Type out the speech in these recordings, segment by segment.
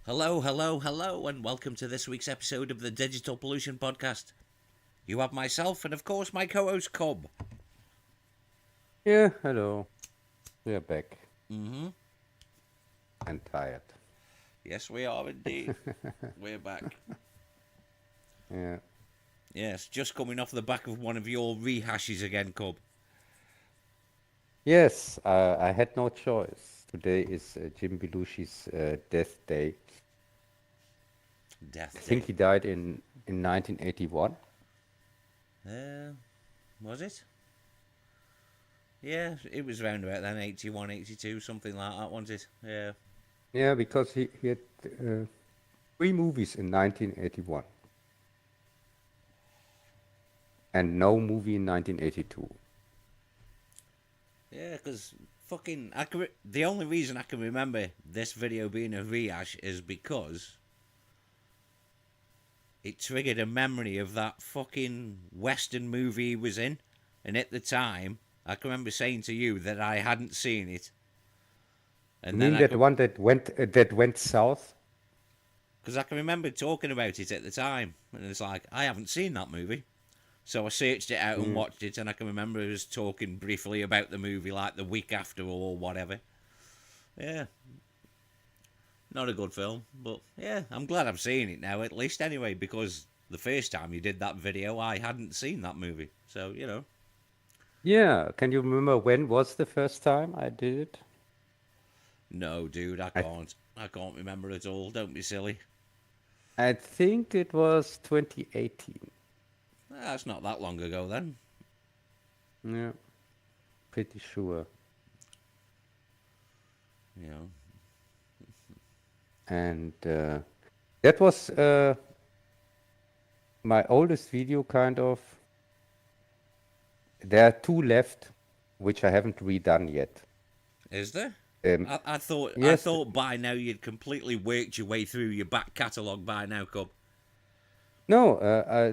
Hello, hello, hello, and welcome to this week's episode of the Digital Pollution Podcast. You have myself and, of course, my co host, Cub. Yeah, hello. We are back Mm-hmm. and tired. Yes, we are indeed. We're back. Yeah. Yes, just coming off the back of one of your rehashes again, Cub. Yes, I had no choice. Today is Jim Belushi's death day. I Death think Day. he died in 1981. Was it? Yeah, it was round about then, 81, 82, something like that, wasn't it? Yeah. Yeah, because he had uh, three movies in 1981 and no movie in 1982. Yeah, because the only reason I can remember this video being a rehash is because it triggered a memory of that fucking Western movie he was in. And at the time, I can remember saying to you that I hadn't seen it. You And then mean I that could, one that went south? because I can remember talking about it at the time. And it's like, I haven't seen that movie. So I searched it out and Mm. watched it. And I can remember us talking briefly about the movie like the week after or whatever. Yeah, not a good film. But yeah, I'm glad I've seen it now, at least anyway, because the first time you did that video, I hadn't seen that movie. So, Yeah, can you remember when was the first time I did it? no, dude, I I can't. I can't remember at all. Don't be silly. I think it was 2018. That's not that long ago then. Yeah, pretty sure. You know. And that was my oldest video, kind of. There are two left, which I haven't redone yet. Is there? Um, I yes, thought by now you'd completely worked your way through your back catalogue by now, Cub. no,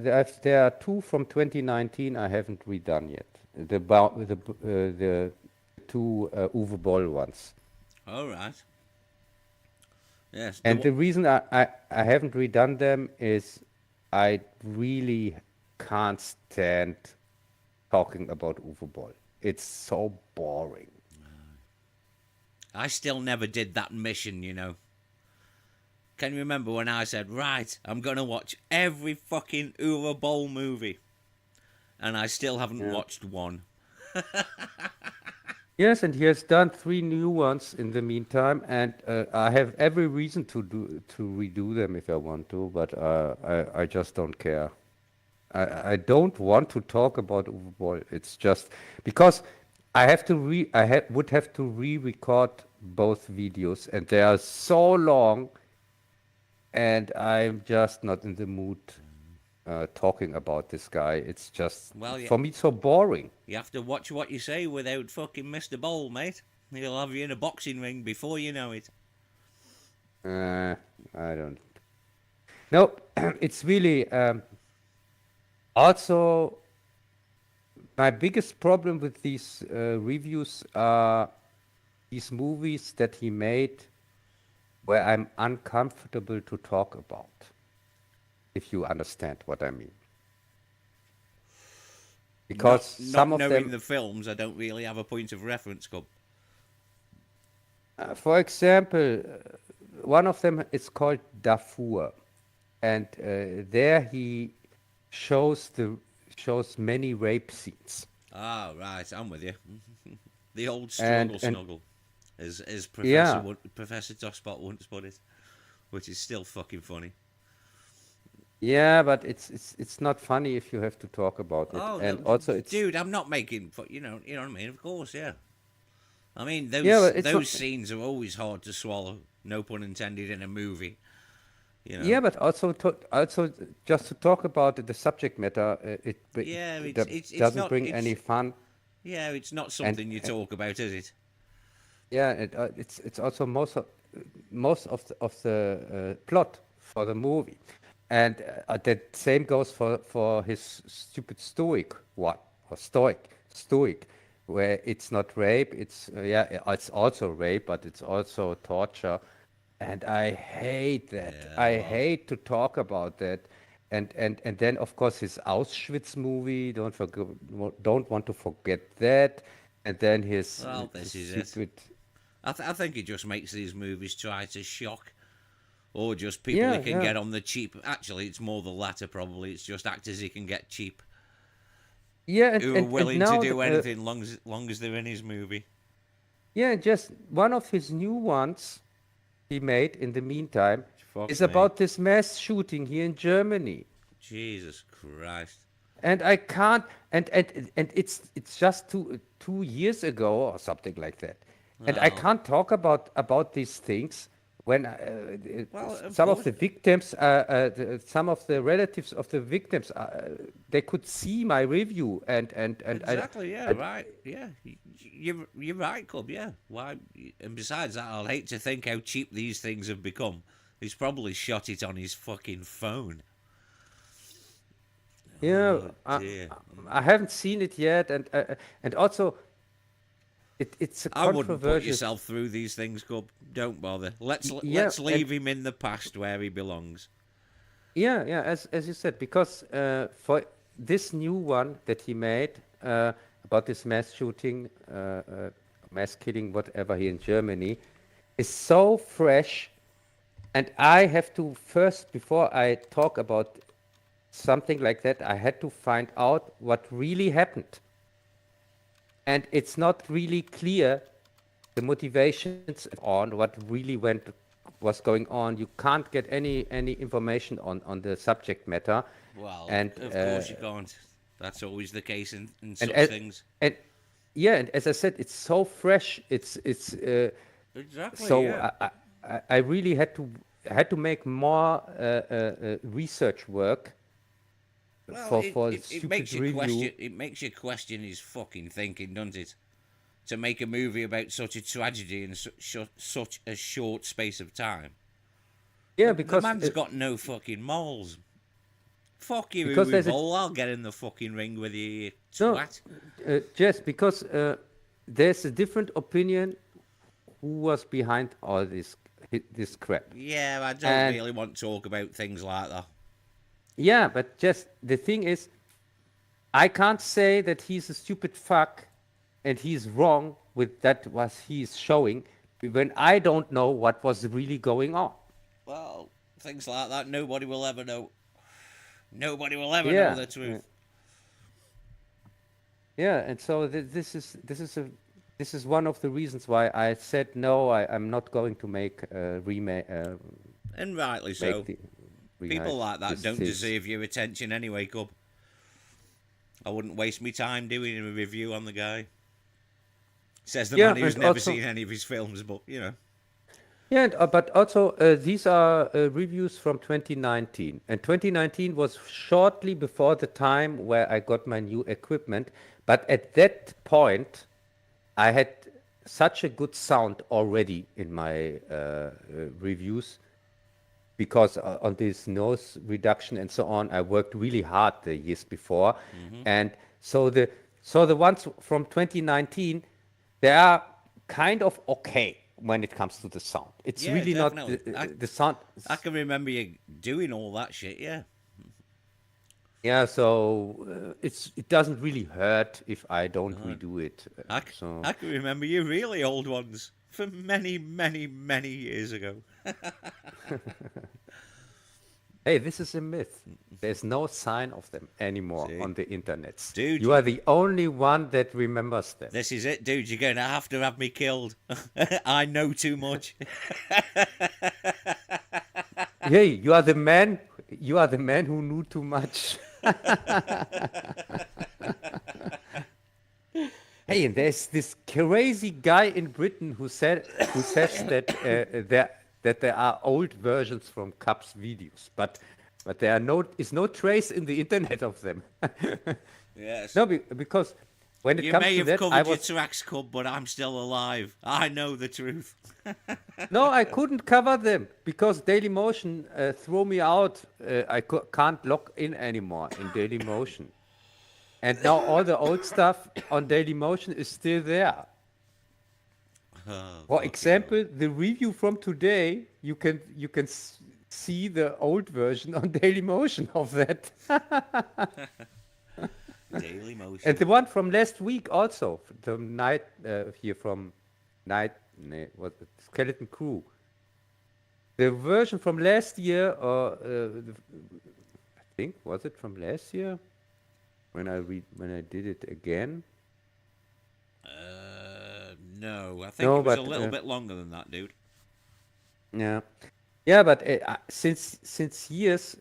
there are two from 2019 I haven't redone yet. The two Uwe Boll ones. All right. Yes. And the reason I haven't redone them is I really can't stand talking about Uwe Boll. It's so boring. I still never did that mission. Can you remember when I said, right, I'm gonna watch every fucking Uwe Boll movie, and I still haven't Yeah. watched one. Yes, and he has done three new ones in the meantime, and I have every reason to redo them if I want to, but I just don't care. I don't want to talk about Uwe Boll. It's just because I would have to re-record both videos, and they are so long, and I'm just not in the mood talking about this guy. It's just Well, for me so boring. you have to watch what you say without fucking Mr. Boll, mate. He'll have you in a boxing ring before you know it. I don't. No, it's really also my biggest problem with these reviews are these movies that he made where I'm uncomfortable to talk about, if you understand what I mean. Because Not some of knowing them, the films, I don't really have a point of reference, Cub. for example, one of them is called Darfur, and there he shows shows many rape scenes, Ah, right, I'm with you. The old and snuggle, as yeah, Professor Tosspot once put it, which is still fucking funny. yeah, but it's not funny if you have to talk about it, Oh, no, and also it's dude, I'm not making, you know what I mean. Of course, yeah. I mean, yeah, but it's not. those scenes are always hard to swallow. No pun intended in a movie. You know. Yeah, but also just to talk about the subject matter, Yeah, it's doesn't not bring any fun, it's not and something you talk about, is it? yeah, it's also most of the plot for the movie, and that same goes for his stupid stoic one or stoic, where it's not rape, it's yeah, it's also rape, but it's also torture, and I hate that. Yeah, I well, hate to talk about that. And then of course his Auschwitz movie. Don't want to forget that. And then well, his this is it. stupid. I think it just makes these movies try to shock, or just people he Yeah, can yeah, get on the cheap. Actually, it's more the latter probably. It's just actors he can get cheap, yeah. who are And willing to now do anything long as they're in his movie. yeah, just one of his new ones he made in the meantime Fuck is me, about this mass shooting here in Germany. Jesus Christ. And I can't, and it's just 2 years ago or something like that, and I Well, can't talk about these things when well, of some of course. the victims, some of the relatives of the victims, they could see my review, Exactly. Yeah. I Right. Yeah. You're right, Cub. Yeah. Why? And besides that, I'll hate to think how cheap these things have become. He's probably shot it on his fucking phone. yeah, Oh dear. I haven't seen it yet, and also it's a I wouldn't put controversial, yourself through these things, Cub. Don't bother. Let's yeah, let's and leave him in the past where he belongs. yeah, yeah, as you said, because for this new one that he made about this mass shooting, mass killing, whatever here in Germany, is so fresh, and I have to first, before I talk about something like that, I had to find out what really happened, and it's not really clear the motivations on what really was going on. You can't get any information on the subject matter, Well, and of course you can't. That's always the case in and such as, things. and yeah, and as I said, it's so fresh. It's Exactly. so Yeah. I really had to make more research work Well, for it stupid makes you question. review. It makes you question his fucking thinking, doesn't it? To make a movie about such a tragedy in such a short space of time. Yeah, The man's got no fucking morals. Fuck you, because Uwe there's a Boll. I'll get in the fucking ring with you, you no, twat. just because there's a different opinion who was behind all this crap. Yeah, I don't And really want to talk about things like that. yeah, but just the thing is, I can't say that he's a stupid fuck and he's wrong with that what he's showing when I don't know what was really going on. Well, things like that, nobody will ever know. Nobody will ever know Yeah, the truth. yeah, and so this is one of the reasons why I said no. I'm not going to make And rightly make so. the People rehash like that don't this. deserve your attention anyway, Cub. I wouldn't waste my time doing a review on the guy. Says the Yeah, man who's and never also seen any of his films, but you know. yeah, but also these are reviews from 2019, and 2019 was shortly before the time where I got my new equipment. But at that point, I had such a good sound already in my reviews because on this noise reduction and so on, I worked really hard the years before, and so the ones from 2019, they are kind of okay when it comes to the sound. It's Yeah, really not definitely. the sound. I can remember you doing all that shit, yeah. Yeah, so it doesn't really hurt if I don't redo it. So I can remember you really old ones from many, many, many years ago. hey, this is a myth. There's no sign of them anymore See? on the internet. Dude, You are the only one that remembers them. this is it, dude. You're going to have me killed. I know too much. Hey, you are the man. You are the man who knew too much. Hey, and there's this crazy guy in Britain who says that there are old versions from Cubs videos, but there is no trace in the internet of them. Yes. No, because when it You comes may to have that, covered your tracks, Cub, but I'm still alive. I know the truth. no, I couldn't cover them because Dailymotion threw me out. I can't log in anymore in Dailymotion. And now all the old stuff on Dailymotion is still there. Oh, For fucking hell. example, the review from today, see the old version on Dailymotion of that, Daily and Motion. the one from last week also, the night here from night, what Skeleton Crew. The version from last year, or I think was it from last year when I did it again? No, I think No, it was a but little bit longer than that, dude. yeah, yeah, but since years,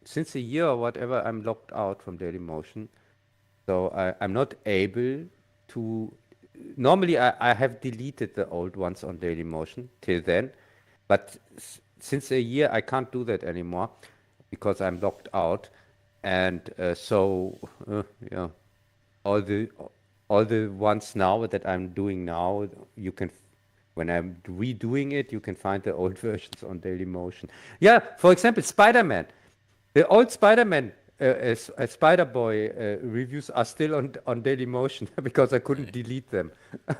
since a year or whatever, I'm locked out from Dailymotion, so I'm not able to. Normally, I have deleted the old ones on Dailymotion till then, but since a year, I can't do that anymore because I'm locked out, and yeah, all the all the ones now that I'm doing now, you can when I'm redoing it, you can find the old versions on Dailymotion. Yeah, for example, Spider-Man. The old Spider-Man, Spider-Boy reviews are still on Dailymotion because I couldn't delete them.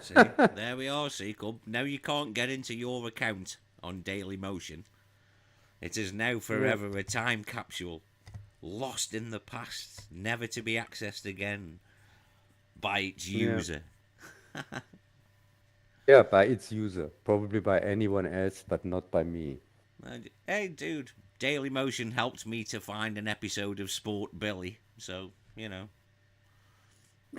See, there we are, see, Cub. Now you can't get into your account on Daily Motion. It is now Yeah. forever a time capsule, lost in the past, never to be accessed again by its Yeah. user. Yeah, by its user, probably by anyone else, but not by me. And, hey, dude, Daily Motion helped me to find an episode of Sport Billy, so, you know.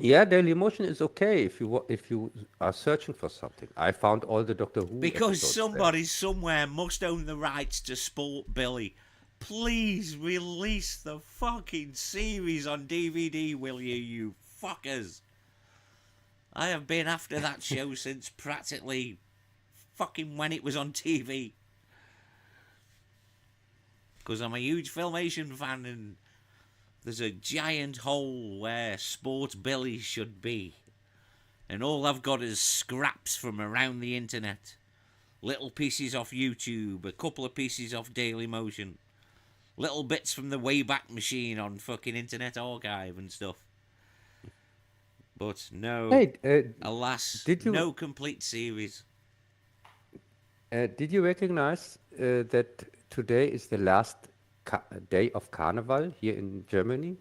Yeah, Dailymotion is okay if you are searching for something. I found all the Doctor Who Because episodes there. somebody somewhere must own the rights to Sport Billy. Please release the fucking series on DVD, will you, you fuckers? I have been after that show since practically fucking when it was on TV. Because I'm a huge Filmation fan and there's a giant hole where Sport Billy should be. And all I've got is scraps from around the internet. Little pieces off YouTube, a couple of pieces off Dailymotion, little bits from the Wayback Machine on fucking Internet Archive and stuff. But no, Hey, alas, did you no complete series. did you recognize that today is the last day of Carnival here in Germany?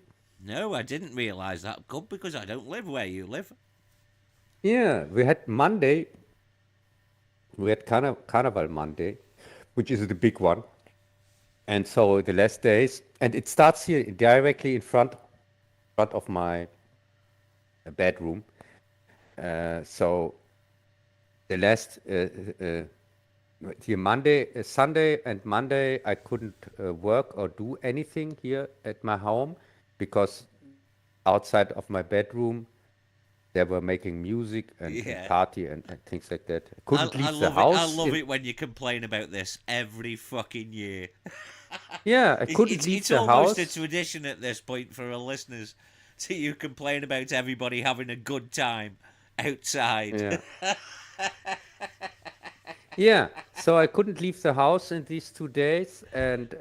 No, I didn't realise that, Cub, because I don't live where you live. Yeah, we had Monday. We had Carnival Monday, which is the big one. And so the last days, and it starts here directly in front of my bedroom. So the last here Monday, Sunday, and Monday, I couldn't work or do anything here at my home because outside of my bedroom they were making music and Yeah. party and things like that. I I, couldn't I leave the love it. I house. love it when you complain about this every fucking year. Yeah, I couldn't It's leave it's the almost a house. tradition at this point for our listeners to you complain about everybody having a good time outside. Yeah. Yeah, so I couldn't leave the house in these 2 days, and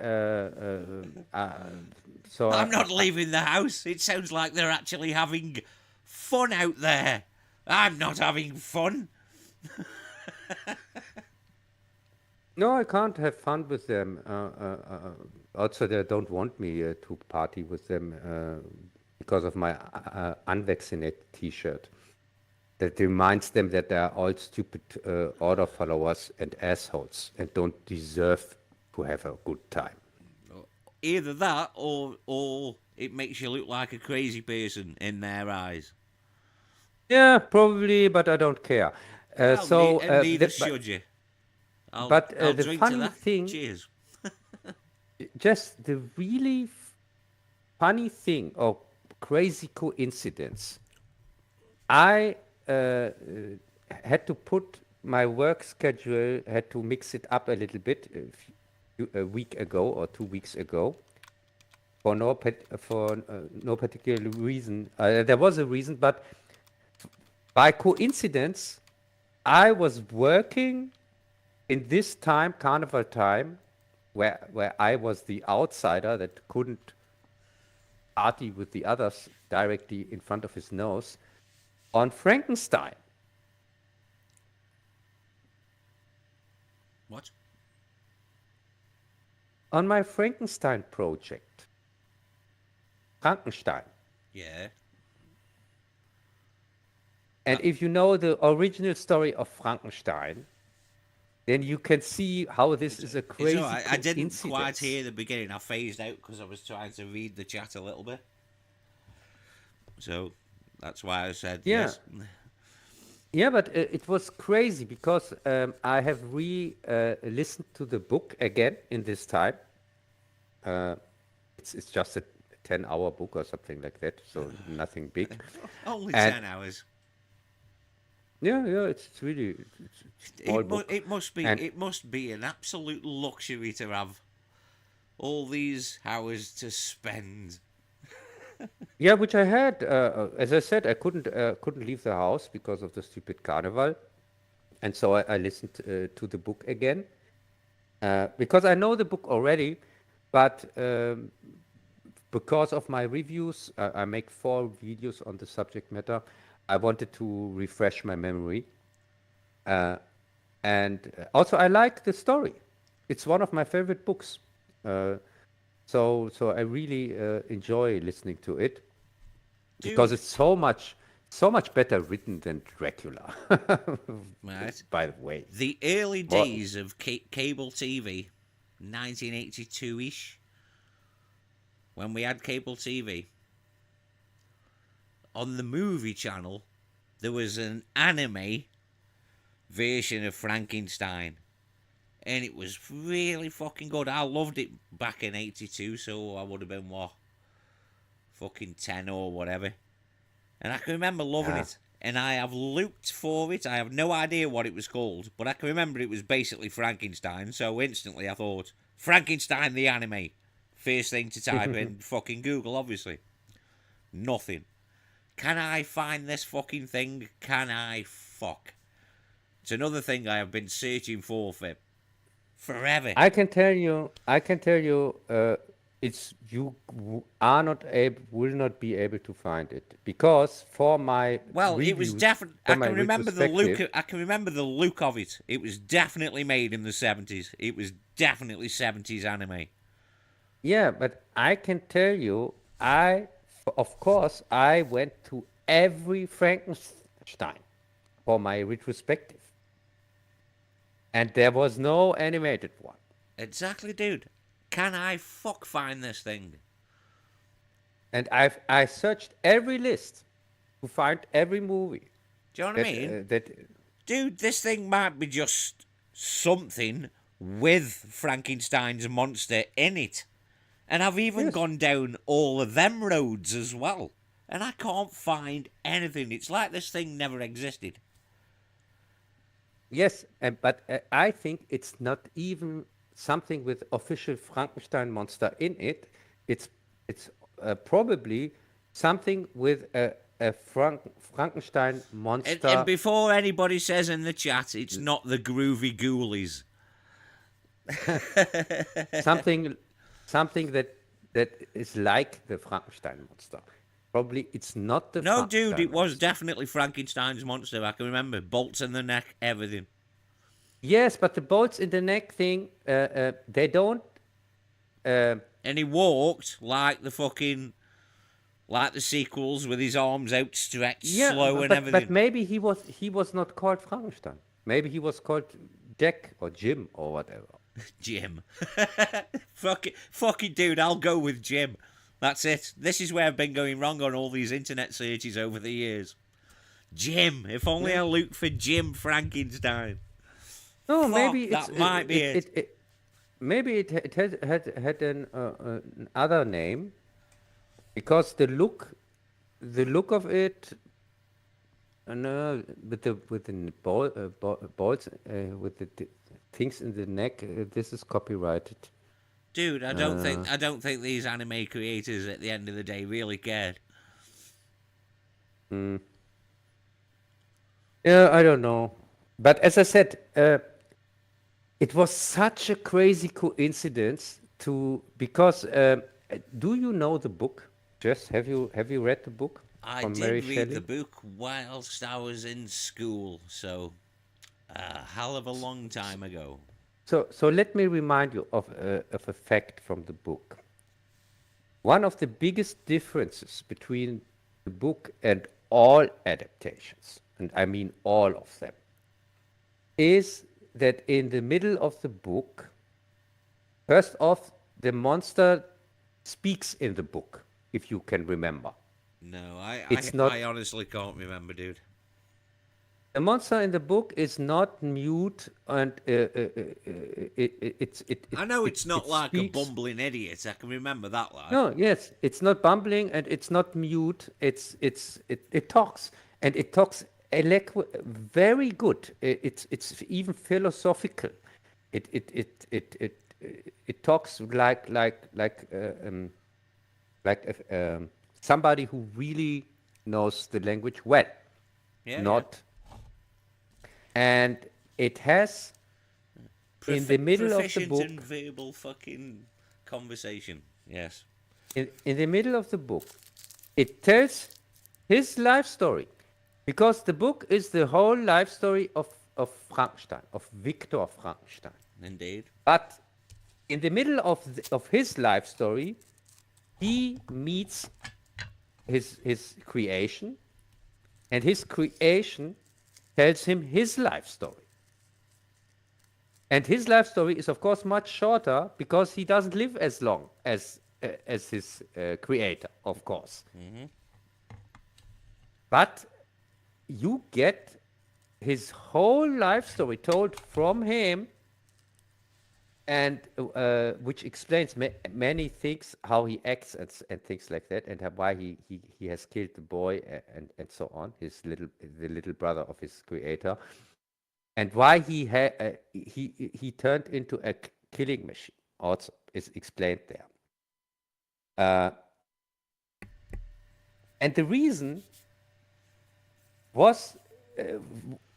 so I'm not leaving the house. It sounds like they're actually having fun out there. I'm not having fun. no, I can't have fun with them. Also, they don't want me to party with them because of my unvaccinated T-shirt. That reminds them that they are all stupid order followers and assholes and don't deserve to have a good time. Either that or it makes you look like a crazy person in their eyes. Yeah, probably, but I don't care. Well, and neither should you. I'll The drink to funny that. thing, Cheers. just the really funny thing or crazy coincidence, I had to put my work schedule, had to mix it up a little bit a week ago or 2 weeks ago for no particular reason. There was a reason, but by coincidence, I was working in this time, carnival time, where I was the outsider that couldn't party with the others directly in front of his nose. on Frankenstein. What? On my Frankenstein project. Frankenstein. Yeah. And if you know the original story of Frankenstein, then you can see how this is a It's crazy all right. I didn't quite coincidence. hear the beginning. I phased out because I was trying to read the chat a little bit. So that's why I said Yeah. yes. Yeah, but it was crazy because I have listened to the book again in this time. It's just a 10-hour book or something like that, so nothing big. Only And 10 hours. yeah, it's really it's a small book. It must be. And It must be an absolute luxury to have all these hours to spend. yeah, which I had. As I said, I couldn't leave the house because of the stupid carnival, and so I listened to the book again because I know the book already, but because of my reviews, I make 4 videos on the subject matter. I wanted to refresh my memory, and also I like the story. It's one of my favorite books. Uh, so I really enjoy listening to it because Dude, it's so much better written than Dracula. right? By the way, The early what? days of cable TV, 1982 ish, when we had cable TV, on the movie channel, there was an anime version of Frankenstein. And it was really fucking good. I loved it back in 82, so I would have been, what, fucking 10 or whatever. And I can remember loving Yeah. it. And I have looked for it. I have no idea what it was called, but I can remember it was basically Frankenstein. So instantly I thought, Frankenstein the anime. First thing to type in fucking Google, obviously. Nothing. Can I find this fucking thing? Can I fuck? It's another thing I have been searching for forever. I can tell you, it's are not able, will not be able to find it because for my Well, it was reviews, definitely. for I my can remember the look. retrospective, I can remember the look of it. It was definitely made in the 70s. It was definitely 70s anime. yeah, but I can tell you, of course, I went to every Frankenstein for my retrospective, and there was no animated one. Exactly, dude. Can I fuck find this thing? And I searched every list to find every movie Do you know what I mean? that Dude, this thing might be just something with Frankenstein's monster in it. And I've even yes. gone down all of them roads as well. And I can't find anything. It's like this thing never existed. Yes, but I think it's not even something with official Frankenstein monster in it. It's probably something with a Frankenstein And monster. before anybody says in the chat, it's not the groovy ghoulies. something something that is like the Frankenstein monster. Probably it's not the No, dude, Frankenstein it was monster. definitely Frankenstein's monster. I can remember bolts in the neck, everything. Yes, but the bolts in the neck thing, they don't. And he walked like the fucking, like the sequels with his arms outstretched, Yeah, slow and but everything. maybe he was not called Frankenstein. Maybe he was called Jack or Jim or whatever. Jim. Fuck it, dude. I'll go with Jim. That's it. This is where I've been going wrong on all these internet searches over the years. Jim. If only I looked for Jim Frankenstein. No, Fuck, maybe it's that might be it. maybe it had an other name because the look of it. No, with the balls with the things in the neck. This is copyrighted. Dude, I don't think these anime creators at the end of the day really cared. Yeah, I don't know, but as I said, it was such a crazy coincidence to because do you know the book? Jess, have you read the book? I from did Mary read the Shelley? book whilst I was in school, so a hell of a long time ago. So let me remind you of a fact from the book. One of the biggest differences between the book and all adaptations, and I mean all of them, is that in the middle of the book, first off, the monster speaks in the book, if you can remember. No, It's I not honestly can't remember, dude. the monster in the book is not mute, and I know it's it not like a speaks. bumbling idiot. I can remember that, like. No, yes, it's not bumbling and it's not mute. It talks, and it talks very good. It's even philosophical. It talks like somebody who really knows the language well. Yeah, yeah. Not and it has in the middle of the Proficient in book. verbal fucking conversation. Yes. In the middle of the book, it tells his life story, because the book is the whole life story of Frankenstein, of Victor Frankenstein. Indeed. But in the middle of his life story, he meets his creation, and his creation tells him his life story. And his life story is, of course, much shorter because he doesn't live as long as his creator, of course. Mm-hmm. But you get his whole life story told from him, and which explains many things, how he acts and things like that, and why he has killed the boy and so on, the little brother of his creator, and why he turned into a killing machine. Also, is explained there. And the reason was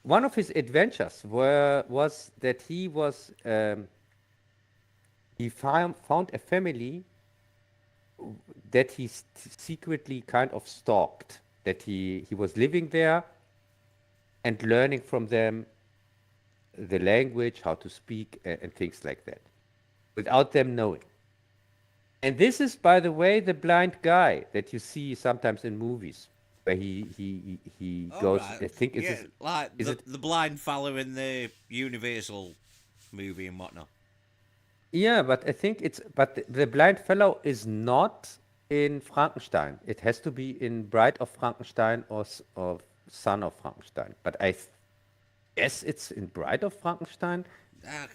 one of his adventures was that he found a family that he secretly kind of stalked, that he was living there and learning from them the language, how to speak, and things like that, without them knowing. And this is, by the way, the blind guy that you see sometimes in movies, where he All goes. right. I think Yeah, like is it the blind fella in the Universal movie and whatnot. Yeah, but I think the blind fellow is not in Frankenstein. It has to be in Bride of Frankenstein or Son of Frankenstein. But guess it's in Bride of Frankenstein.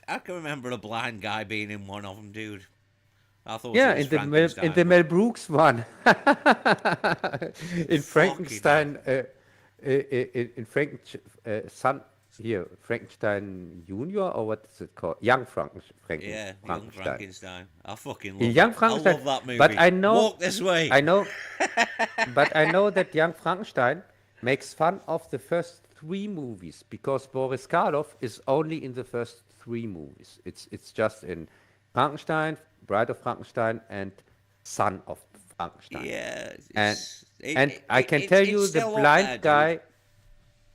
I can remember a blind guy being in one of them, dude. I thought it Yeah, was in Frankenstein, the but Mel Brooks one. In fucking hell. Frankenstein, in Son here, Frankenstein Junior, or what is it called? Young Yeah, Young Frankenstein. Frankenstein. I fucking In love it. Young I Frankenstein, love that but movie. Walk this way. I know, but I know that Young Frankenstein makes fun of the first three movies, because Boris Karloff is only in the first three movies. It's just in Frankenstein, Bride of Frankenstein, and Son of Frankenstein. Yeah, And I can tell it's you the still up there, blind dude. guy,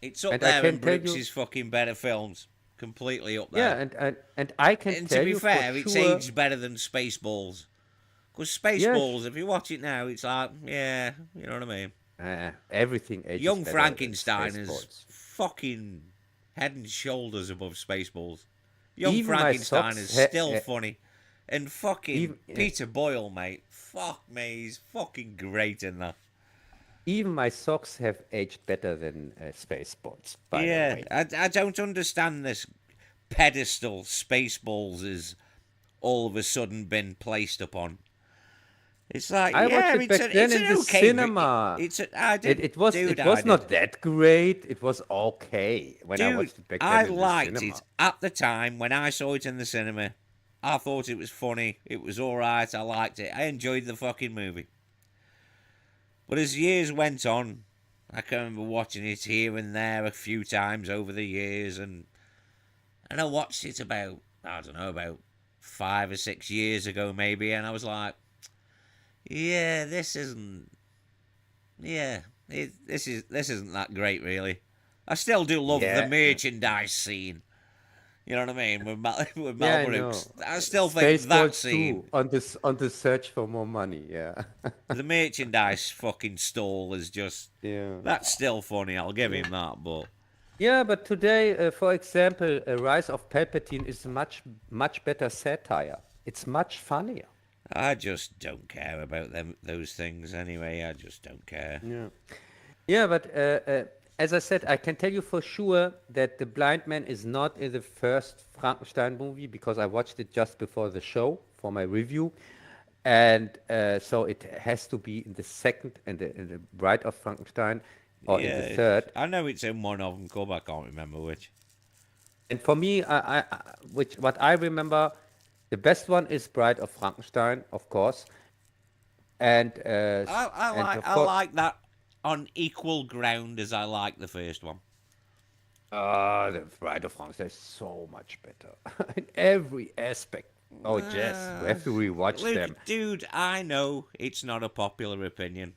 It's up and I there in can tell you, Brooks's fucking better films. Completely up yeah, there. and I can And to tell be you for fair, it's sure, aged better than Spaceballs. Because yes, Spaceballs, if you watch it now, it's like, yeah, you know what I mean. everything ages Young better than Frankenstein is Spaceballs. fucking head and shoulders above Spaceballs. Young Even my Frankenstein socks, is still funny. And fucking even Peter Boyle, mate. Fuck me, he's fucking great in that. even my socks have aged better than Spaceballs, by the Yeah, way. I don't understand this pedestal Spaceballs is all of a sudden been placed upon. It's like, I watched yeah, it back then it's in an the okay. cinema. It's a, I did, dude, It I was did. not that great. It was okay when I Dude, watched it back I then in the liked it cinema. at the time when I saw it in the cinema. I thought it was funny. It was alright. I liked it. I enjoyed the fucking movie. But as years went on, I can remember watching it here and there a few times over the years, and I watched it about, I don't know, about 5 or 6 years ago maybe, and I was like, yeah, this isn't, yeah, This isn't that great, really. I still do love the Yeah, merchandise scene. You know what I mean? With with yeah, Mel I Brooks, know. I still think that Spaceballs scene, 2 on the search for more money. Yeah, the merchandise fucking stall is just yeah, that's still funny. I'll give yeah. him that, but Yeah, but today, for example, Rise of Palpatine is much better satire. It's much funnier. I just don't care about those things anyway. I just don't care. Yeah. Yeah, but as I said, I can tell you for sure that the blind man is not in the first Frankenstein movie because I watched it just before the show for my review, and so it has to be in the second and the Bride of Frankenstein, or in the Yeah, third. I know it's in one of them. Cub, I can't remember which. And for me, which what I remember, the best one is Bride of Frankenstein, of course, and of I course, like that on equal ground as I like the first one. the Bride of Frankenstein is so much better in every aspect. Oh, Jess, we have to rewatch Look, them. dude, I know it's not a popular opinion.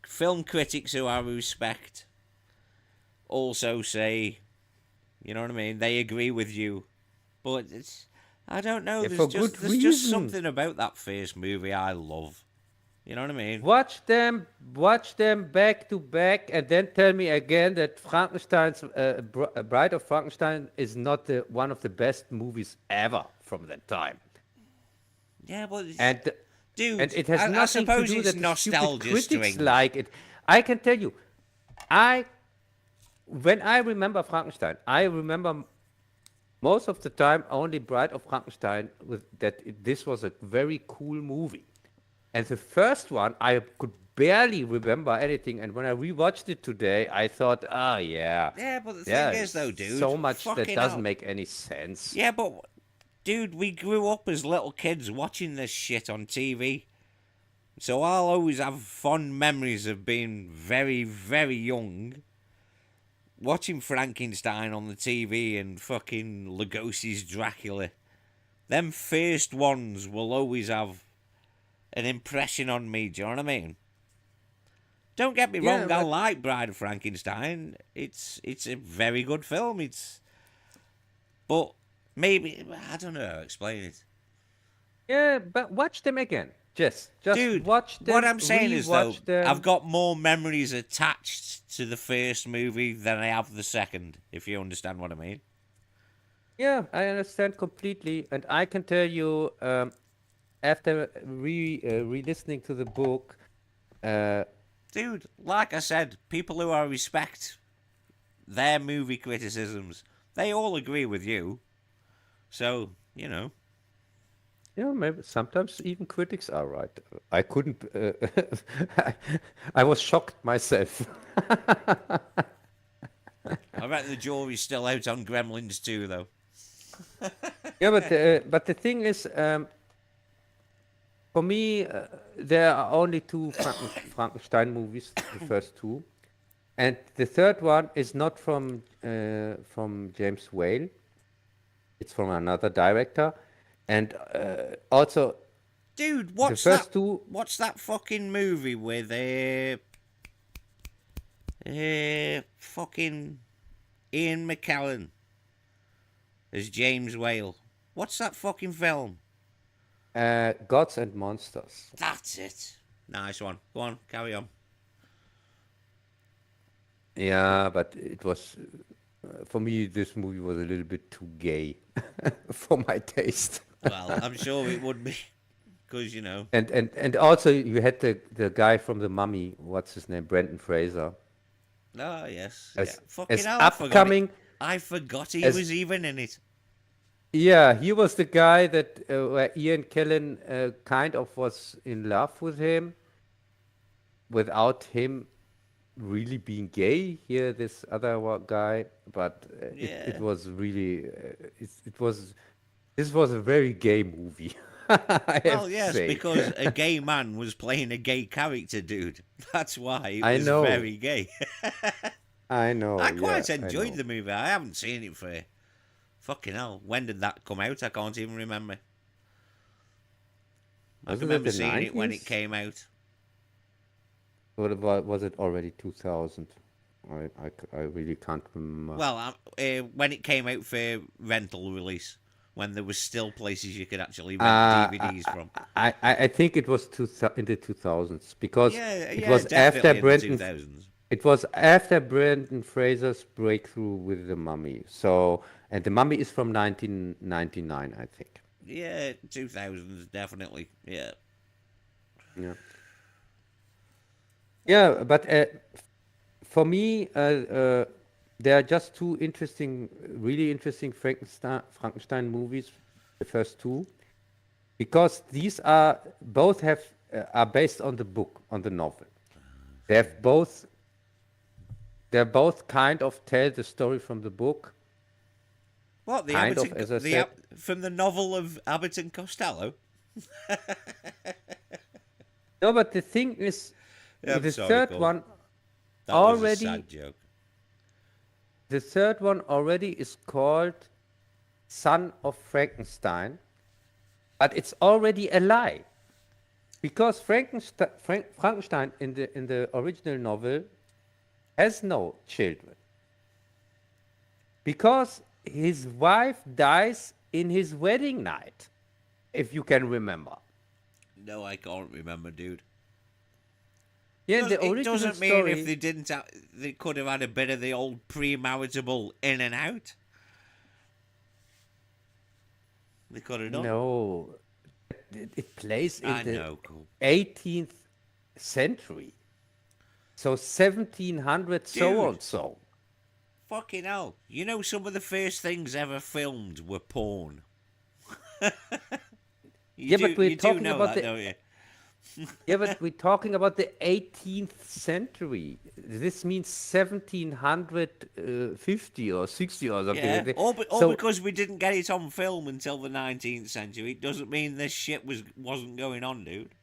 Film critics who I respect also say, you know what I mean? They agree with you, but I don't know. Yeah, for good There's just reason. something about that first movie I love. You know what I mean? Watch them back to back, and then tell me again that Frankenstein's Bride of Frankenstein is not one of the best movies ever from that time. Yeah, but And dude, it has I nothing to suppose do it's that the stupid nostalgia critics strings. like it. I can tell you, I when I remember Frankenstein, I remember most of the time only Bride of Frankenstein with this was a very cool movie. And the first one, I could barely remember anything. And when I rewatched it today, I thought, oh, yeah, Yeah, but the thing yeah, is, though, it's dude, so much that fucking doesn't hell. make any sense. Yeah, but dude, we grew up as little kids watching this shit on TV. So I'll always have fond memories of being very, very young, watching Frankenstein on the TV and fucking Lugosi's Dracula. Them first ones will always have an impression on me, do you know what I mean? Don't get me Yeah, wrong, I but like Bride of Frankenstein. It's a very good film. But maybe I don't know how to explain it. watch them again. Just Dude, watch what them, I'm saying is though, rewatch I've them. got more memories attached to the first movie than I have the second, if you understand what I mean. Yeah, I understand completely. And I can tell you, after re-listening to the book, uh, Dude, like I said, people who I respect their movie criticisms, they all agree with you. So, you know. yeah, maybe sometimes even critics are right. I couldn't. I was shocked myself. I reckon the jury's still out on Gremlins too, though. Yeah, but the thing is, for me, there are only two Frankenstein movies, the first two, and the third one is not from James Whale. It's from another director, and also Dude, the first two. what's that fucking movie with fucking Ian McKellen as James Whale? What's that fucking film? Gods and Monsters. That's it. Nice one. Go on, carry on. Yeah, but it was for me. This movie was a little bit too gay for my taste. Well, I'm sure it would be, because, you know. And also you had the guy from the Mummy. What's his name? Brendan Fraser. Oh, yes. Yeah. As Fucking as hell, I forgot it. upcoming I forgot he as was even in it. yeah, he was the guy that where Ian Kellen kind of was in love with him without him really being gay. Here, this other guy, but it Yeah. was really it was this was a very gay movie. I have Well, to yes, say. because a gay man was playing a gay character, dude. That's why it I was know, very gay. I know, I yeah, quite I enjoyed know. the movie. I haven't seen it for fucking hell. When did that come out? I can't even remember. I can Wasn't it remember the seeing it when it 90s? came out. Was it already 2000? I really can't remember. Well, when it came out for rental release, when there was still places you could actually rent DVDs from. I think it was in the 2000s because Yeah, it yeah, was after definitely in the 2000s. Brendan Fraser's breakthrough with The Mummy. So, and The Mummy is from 1999, I think. Yeah, 2000s, definitely. Yeah. Yeah. Yeah, but for me, there are just two really interesting Frankenstein movies. The first two, because these are both have are based on the book, on the novel. They have both. They're both kind of tell the story from the book, What, kind of, as I said. from the novel of Abbott and Costello? No, but the thing is, Yeah, I'm the sorry, third Cole. one That was a already, sad joke. the third one already is called Son of Frankenstein, but it's already a lie. Because Frankenstein in the original novel has no children. Because his wife dies in his wedding night, if you can remember. No, I can't remember, dude. Yeah, in the It original doesn't mean if story, they didn't, they could have had a bit of the old premaritable in and out. They could have done. no, it plays in I the know, cool. 18th century. So 1700 so Dude, and so. fucking hell. You know some of the first things ever filmed were porn. Yeah, but we're You do talking know about that, the don't you? Yeah, but we're talking about the 18th century. This means 1750 or 60 or something like Yeah, that. all So, because we didn't get it on film until the 19th century doesn't mean this shit wasn't going on, dude.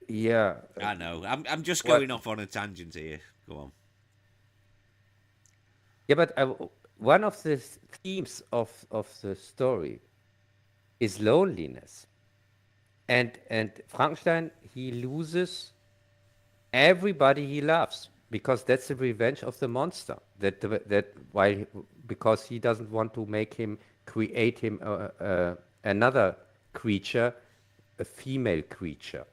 yeah, I know. I'm just what? going off on a tangent here. Go on. Yeah, but one of the themes of the story is loneliness. And Frankenstein, he loses everybody he loves because that's the revenge of the monster. That why because he doesn't want to make him create him another creature, a female creature,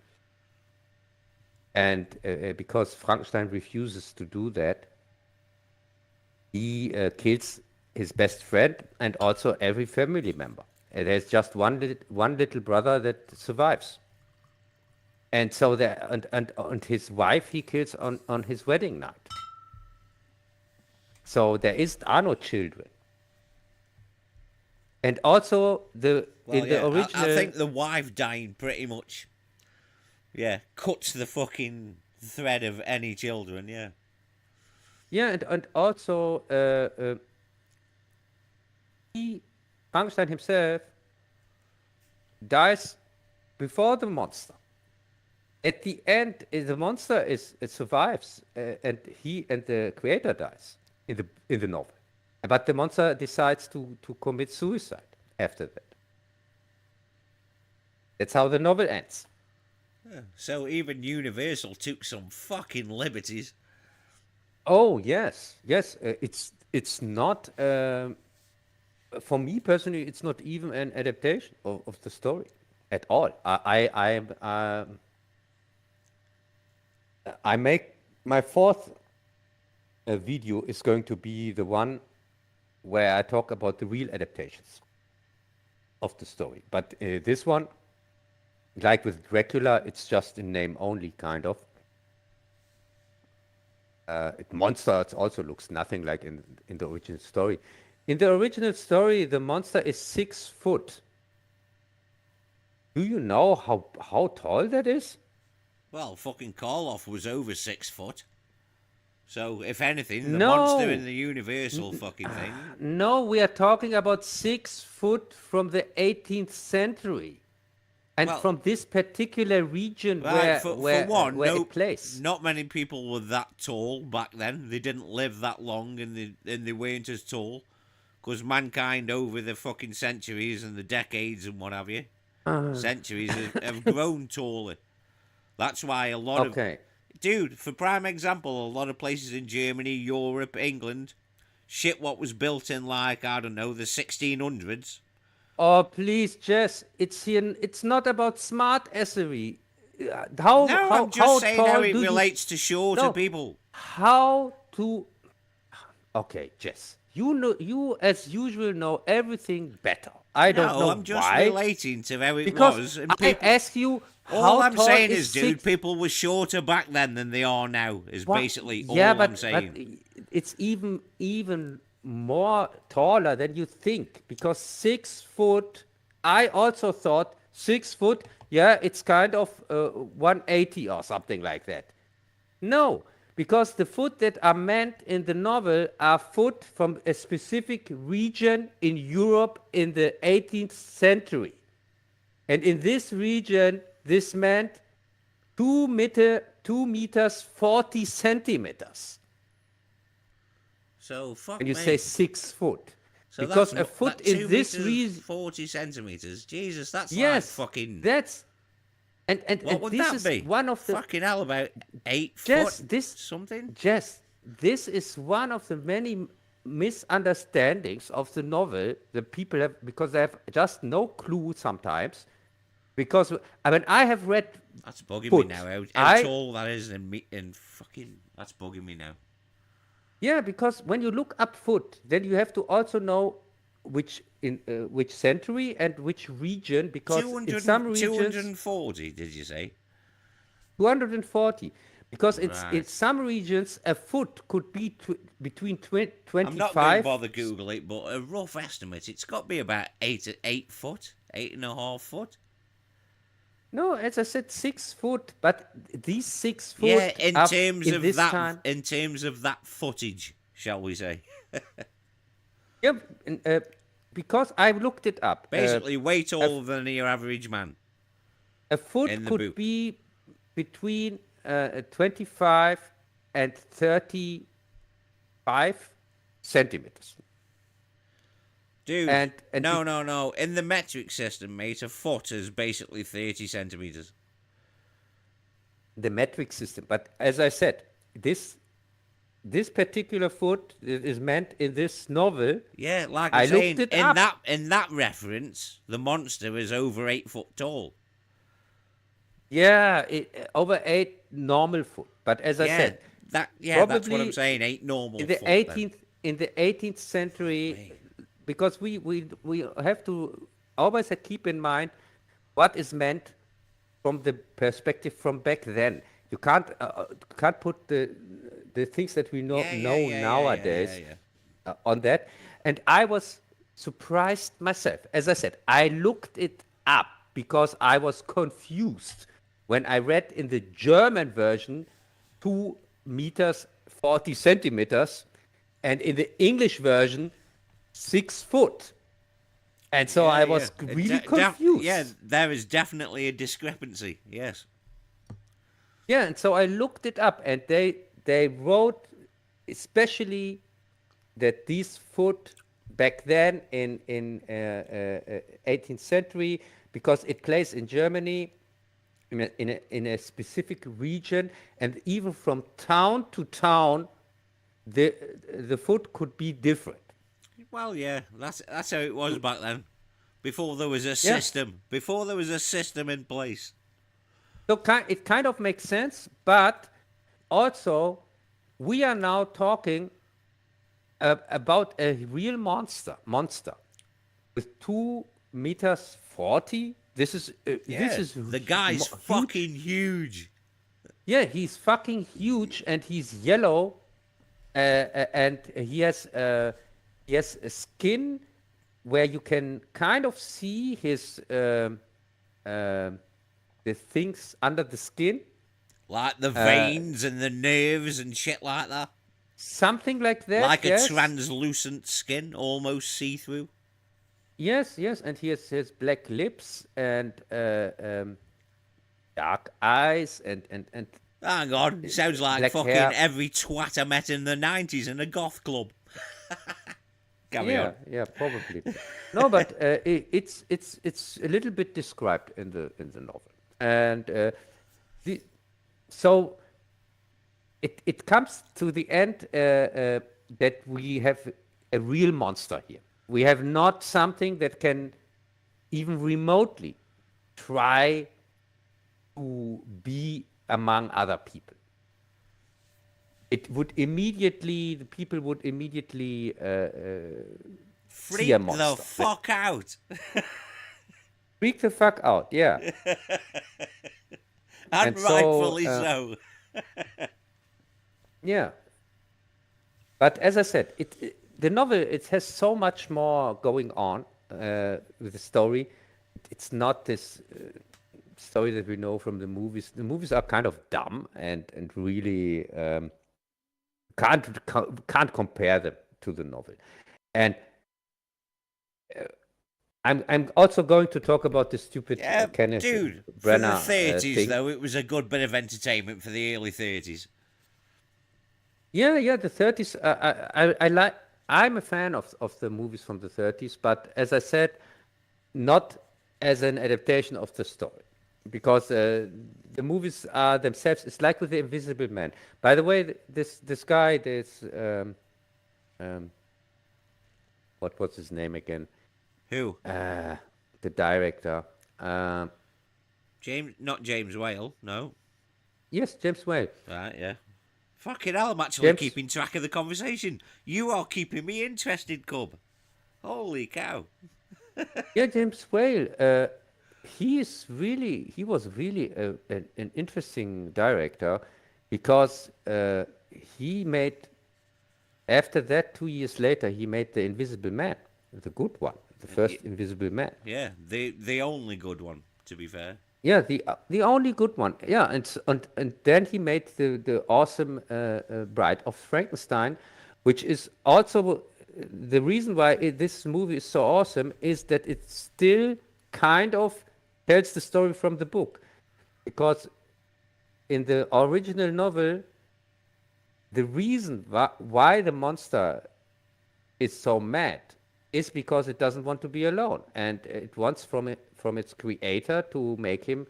and because Frankenstein refuses to do that, he kills his best friend and also every family member. And there's just one little brother that survives. And so and his wife he kills on his wedding night. So are no children. And also Well, in the yeah, I original, think the wife dying pretty much, yeah, cuts the fucking thread of any children, yeah. yeah, and also he Frankenstein himself dies before the monster. At the end, the monster it survives, and he and the creator dies in the novel. But the monster decides to commit suicide after that. That's how the novel ends. So even Universal took some fucking liberties. Oh yes, yes. It's not for me personally. It's not even an adaptation of the story at all. I make my fourth video is going to be the one where I talk about the real adaptations of the story. But this one, like with Dracula, it's just in name only, kind of. Monster it also looks nothing like in the original story. In the original story, the monster is 6 foot. Do you know how tall that is? Well, fucking Karloff was over 6 foot. So if anything, the monster in No, the Universal fucking thing. no, we are talking about 6 foot from the 18th century, and Well, from this particular region right, for one, where no, it plays. not many people were that tall back then. They didn't live that long, and they weren't as tall. Because mankind over the fucking centuries and the decades and what have you, centuries have grown taller. That's why a lot of Okay. dude, for prime example, a lot of places in Germany, Europe, England, shit what was built in like I don't know the 1600s. Oh, please, Jess, it's here. It's not about smart essery. How No, how I'm just how saying how tall it do you? relates to shorter No, people. how to? Okay, Jess, you know, you as usual know everything better. I don't No, know I'm just why, relating to how it because was, and I people. ask you, All how I'm tall saying is is, dude, six? people were shorter back then than they are now. Is What? basically Yeah, all I'm but saying. it's even more taller than you think, because 6 foot. I also thought 6 foot. Yeah, it's kind of 180 or something like that. No, because the foot that are meant in the novel are foot from a specific region in Europe in the 18th century. And in this region, this meant 2 meters 40 centimeters. So And fuck you say me. 6 foot. So Because that's a foot that in two this meters region, 40 centimeters. Jesus, that's like yes, fucking. that's, and What would this that is be? one of the, Fucking hell, about 8 foot just this, something. just this is one of the many misunderstandings of the novel that people have, because they have just no clue sometimes. Because I mean, I have read That's bugging me now. foot. How tall that is in fucking. That's bugging me now. Yeah, because when you look up foot, then you have to also know which century and which region, because in 200, some two hundred regions and forty. Did you say? 240, because it's in Right. some regions a foot could be between I'm not going to 25. bother Google it, but a rough estimate, it's got to be about 8 foot, 8.5 foot. No, as I said, 6 foot, but these 6 foot Yeah, in are terms in of this that, time. in terms of that footage, shall we say? Yeah, because I looked it up. Basically, way A, taller than your average man a foot in the could book. be between 25 and 35 centimeters. Dude, And no, no, no. In the metric system, mate, a foot is basically 30 centimeters. the metric system. But as I said, this particular foot is meant in this novel. Yeah, like I'm I looked saying, it in up. that reference, the monster is over 8 foot tall. Yeah, over 8 normal foot. But as I Yeah, said, that's what I'm probably saying. Ain't in normal the foot then. 18th Fuck century, me. because we have to always keep in mind what is meant from the perspective from back then. You can't put the things that we Yeah, yeah, know yeah, yeah, yeah, yeah, nowadays yeah. on that. And I was surprised myself. As I said, I looked it up because I was confused when I read in the German version 2 meters 40 centimeters, and in the English version 6 foot. And so Yeah, I yeah. was really Yeah, confused. there is definitely a discrepancy. Yes. Yeah, and so I looked it up, and they wrote especially that this foot back then in 18th century, because it plays in Germany in a specific region, and even from town to town, the the foot could be different. Well, yeah, that's how it was back then. Before there was a Yeah, system. Before there was a system in place. so it kind of makes sense, but also we are now talking about a real monster with 2 meters 40. This Yeah, is the guy's huge. fucking huge. Yeah, he's fucking huge, and he's yellow, and he has a skin where you can kind of see his um the things under the skin, Like the uh, veins and the nerves and shit like that. something like that. Like a Yes, translucent skin, almost see through. yes, yes, and he has black lips and dark eyes and Hang on, sounds like black fucking hair. every twat I met in the 90s in a goth club. Carry Yeah, on. yeah, probably. No, but it's a little bit described in the novel, and the, so it comes to the end that we have a real monster here. We have not something that can even remotely try to be among other people. It would immediately, the people would immediately see a Freak the monster. fuck out. Freak the fuck out, yeah. And rightfully so. Yeah. But as I said, the novel, it has so much more going on with the story. It's not this story that we know from the movies. The movies are kind of dumb and really can't compare them to the novel. And I'm also going to talk about the stupid Kenneth Dude, Branagh for the 30s, thing. though, it was a good bit of entertainment for the early 30s. Yeah, the 30s. I like. I'm a fan of the movies from the 30s, but as I said, not as an adaptation of the story, because the movies are themselves. It's like with the Invisible Man. By the way, this guy, what was his name again? Who? The director. Not James Whale, no. Yes, James Whale. Right, yeah. Fucking hell, I'm actually keeping track of the conversation. You are keeping me interested, Cub. Holy cow. Yeah, James Whale. He was really an interesting director, because he made, after that, 2 years later, he made The Invisible Man, the good one, the first Invisible Man. Yeah, the only good one, to be fair. Yeah, the only good one. Yeah, and then he made the awesome Bride of Frankenstein, which is also the reason why this movie is so awesome, is that it still kind of tells the story from the book, because in the original novel, the reason why the monster is so mad is because it doesn't want to be alone, and it wants from its creator to make him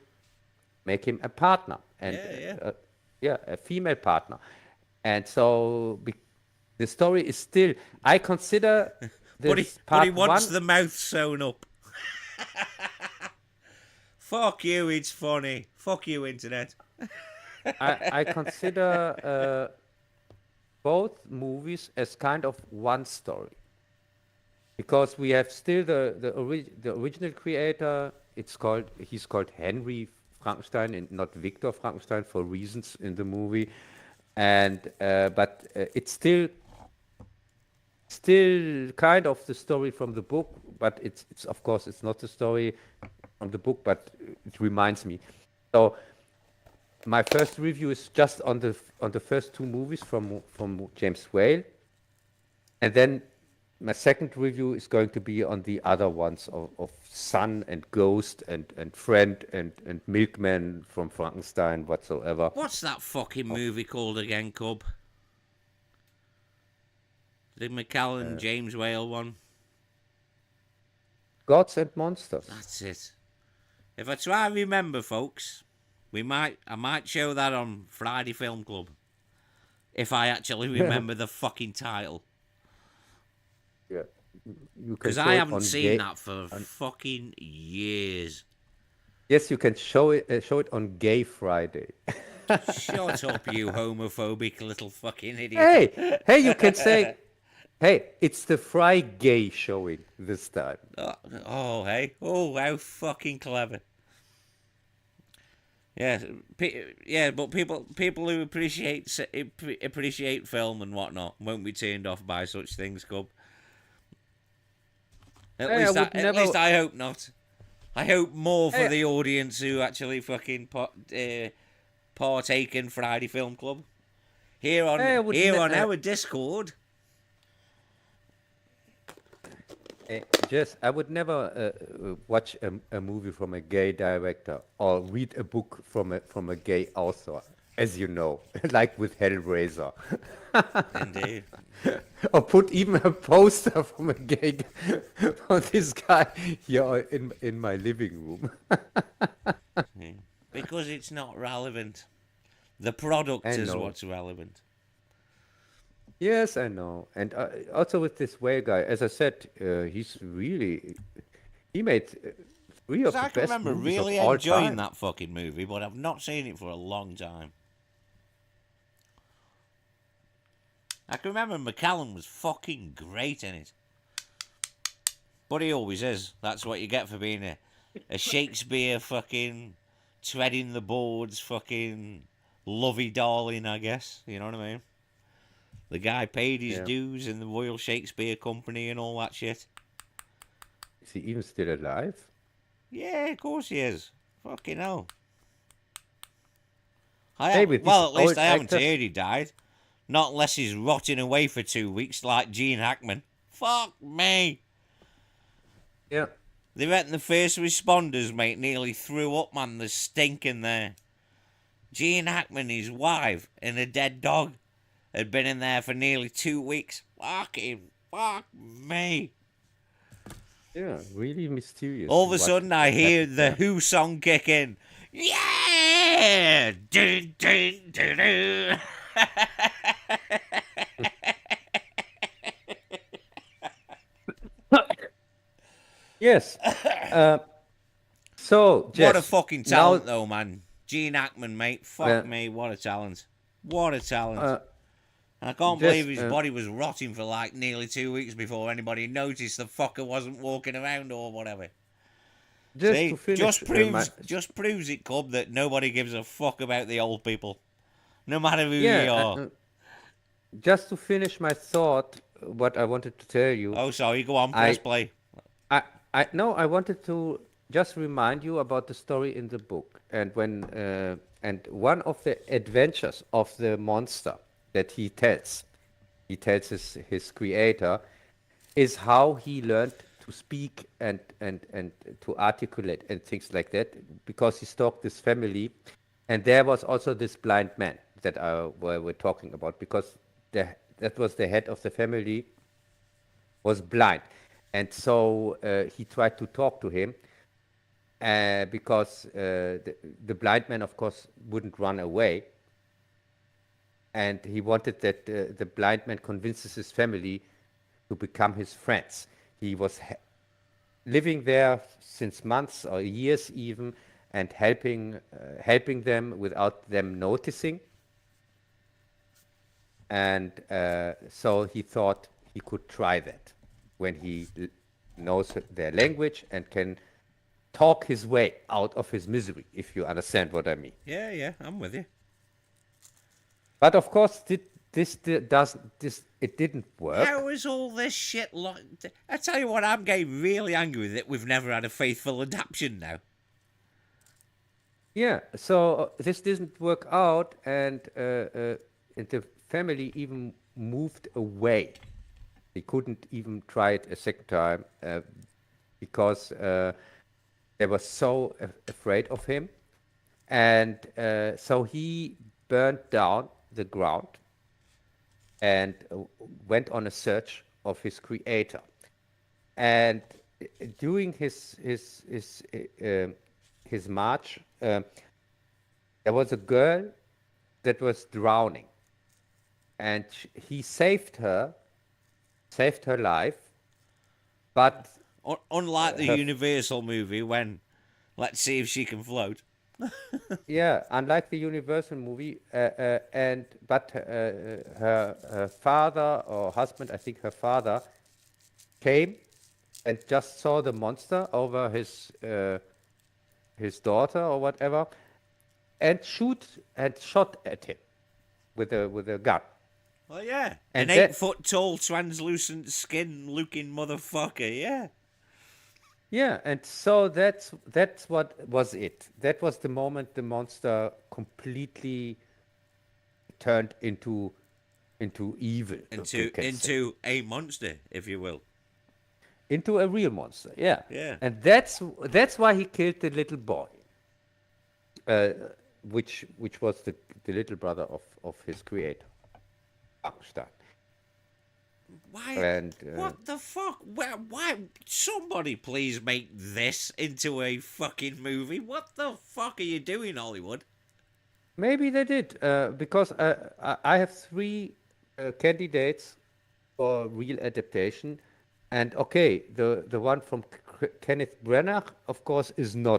a partner, and a female partner. And so the story is still, I consider this but he part wants one. the mouth sewn up. Fuck you, it's funny. Fuck you, internet. I consider both movies as kind of one story, because we have still the original creator. He's called Henry Frankenstein and not Victor Frankenstein, for reasons in the movie, and but it's still kind of the story from the book, but it's of course it's not the story from the book, but it reminds me. So my first review is just on the first two movies from James Whale, and then my second review is going to be on the other ones of Son and Ghost and Friend and Milkman from Frankenstein whatsoever. What's that fucking movie called again, Cub? The McCallan James Whale one? Gods and Monsters. That's it. If I try and remember, folks, I might show that on Friday Film Club. If I actually remember the fucking title. Yeah. Because I haven't seen that for fucking years. Yes, you can show it on Gay Friday. Shut up, you homophobic little fucking idiot. Hey, you can say, hey, it's the Fry Gay showing this time. Hey. Oh, how fucking clever. Yeah, but people who appreciate film and whatnot won't be turned off by such things, Cub. At least I hope not. I hope more for the audience who actually fucking partake in Friday Film Club. Here on our Discord. Jess, I would never watch a movie from a gay director or read a book from a gay author, as you know, like with Hellraiser. Indeed. Or put even a poster from a gay from this guy here in my living room. Because it's not relevant. The product I is know. what's relevant. Yes, I know. And also with this whale guy, as I said, he made three Because of the I can best remember movies of really all enjoying time. that fucking movie, but I've not seen it for a long time. I can remember McCallum was fucking great in it. But he always is. That's what you get for being a Shakespeare fucking treading the boards fucking lovey darling, I guess. You know what I mean? The guy paid his Yeah. dues in the Royal Shakespeare Company and all that shit. Is he even still alive? Yeah, of course he is. Fucking hell. Hey, with these Well, at least old I haven't actors. heard he died. Not unless he's rotting away for 2 weeks like Gene Hackman. Fuck me. Yeah. They reckon the first responders, mate, nearly threw up, man. There's stink in there. Gene Hackman, his wife, and a dead dog had been in there for nearly 2 weeks. Fucking fuck me. Yeah. Really mysterious All of a what sudden, I hear happened the there. Who song kick in. Yeah! Dun, dun, dun, dun. Yes. Uh, so, What a Jess, fucking talent, now, though, man. Gene Hackman, mate. Fuck uh, me. What a talent. What a talent. uh, And I can't believe Jess, his body was rotting for like nearly 2 weeks before anybody noticed the fucker wasn't walking around or whatever. just to See, finish just proves it, Cub, that nobody gives a fuck about the old people, no matter who yeah, you are. just to finish my thought, what I wanted to tell you, Oh, sorry, go on, press I, play. I, no, I wanted to just remind you about the story in the book, and one of the adventures of the monster that he tells his creator, is how he learned to speak and to articulate and things like that, because he stalked this family, and there was also this blind man that we're talking about, because that was the head of the family, was blind. And so he tried to talk to him, because the blind man, of course, wouldn't run away. And he wanted that the blind man convinces his family to become his friends. He was living there since months or years even, and helping them without them noticing. And so he thought he could try that when he knows their language and can talk his way out of his misery, if you understand what I mean. Yeah, yeah, I'm with you. But of course, it didn't How work. is all this shit I tell you what, I'm getting really angry that we've never had a faithful adaptation now. Yeah, so this didn't work out, and the family even moved away. They couldn't even try it a second time, because they were so afraid of him. And so he burned down the ground and went on a search of his creator. And during his march, there was a girl that was drowning, and he saved her life. But Unlike the her Universal movie when let's see if she can float. yeah, unlike the Universal movie, and but her father or husband, I think her father, came and just saw the monster over his daughter or whatever, and shot at him with a gun. Well, yeah, an And 8 foot tall, translucent skin looking motherfucker. Yeah, yeah, and so that's what was it. That was the moment the monster completely turned into evil, you into can say. into a monster, if you will. Into a real monster, yeah. Yeah. And that's why he killed the little boy, uh, which was the little brother of his creator, Frankenstein. Why? And What the fuck? Why? Somebody please make this into a fucking movie. What the fuck are you doing, Hollywood? maybe they did, because I have three candidates for real adaptation. And okay, the one from Kenneth Branagh, of course, is No,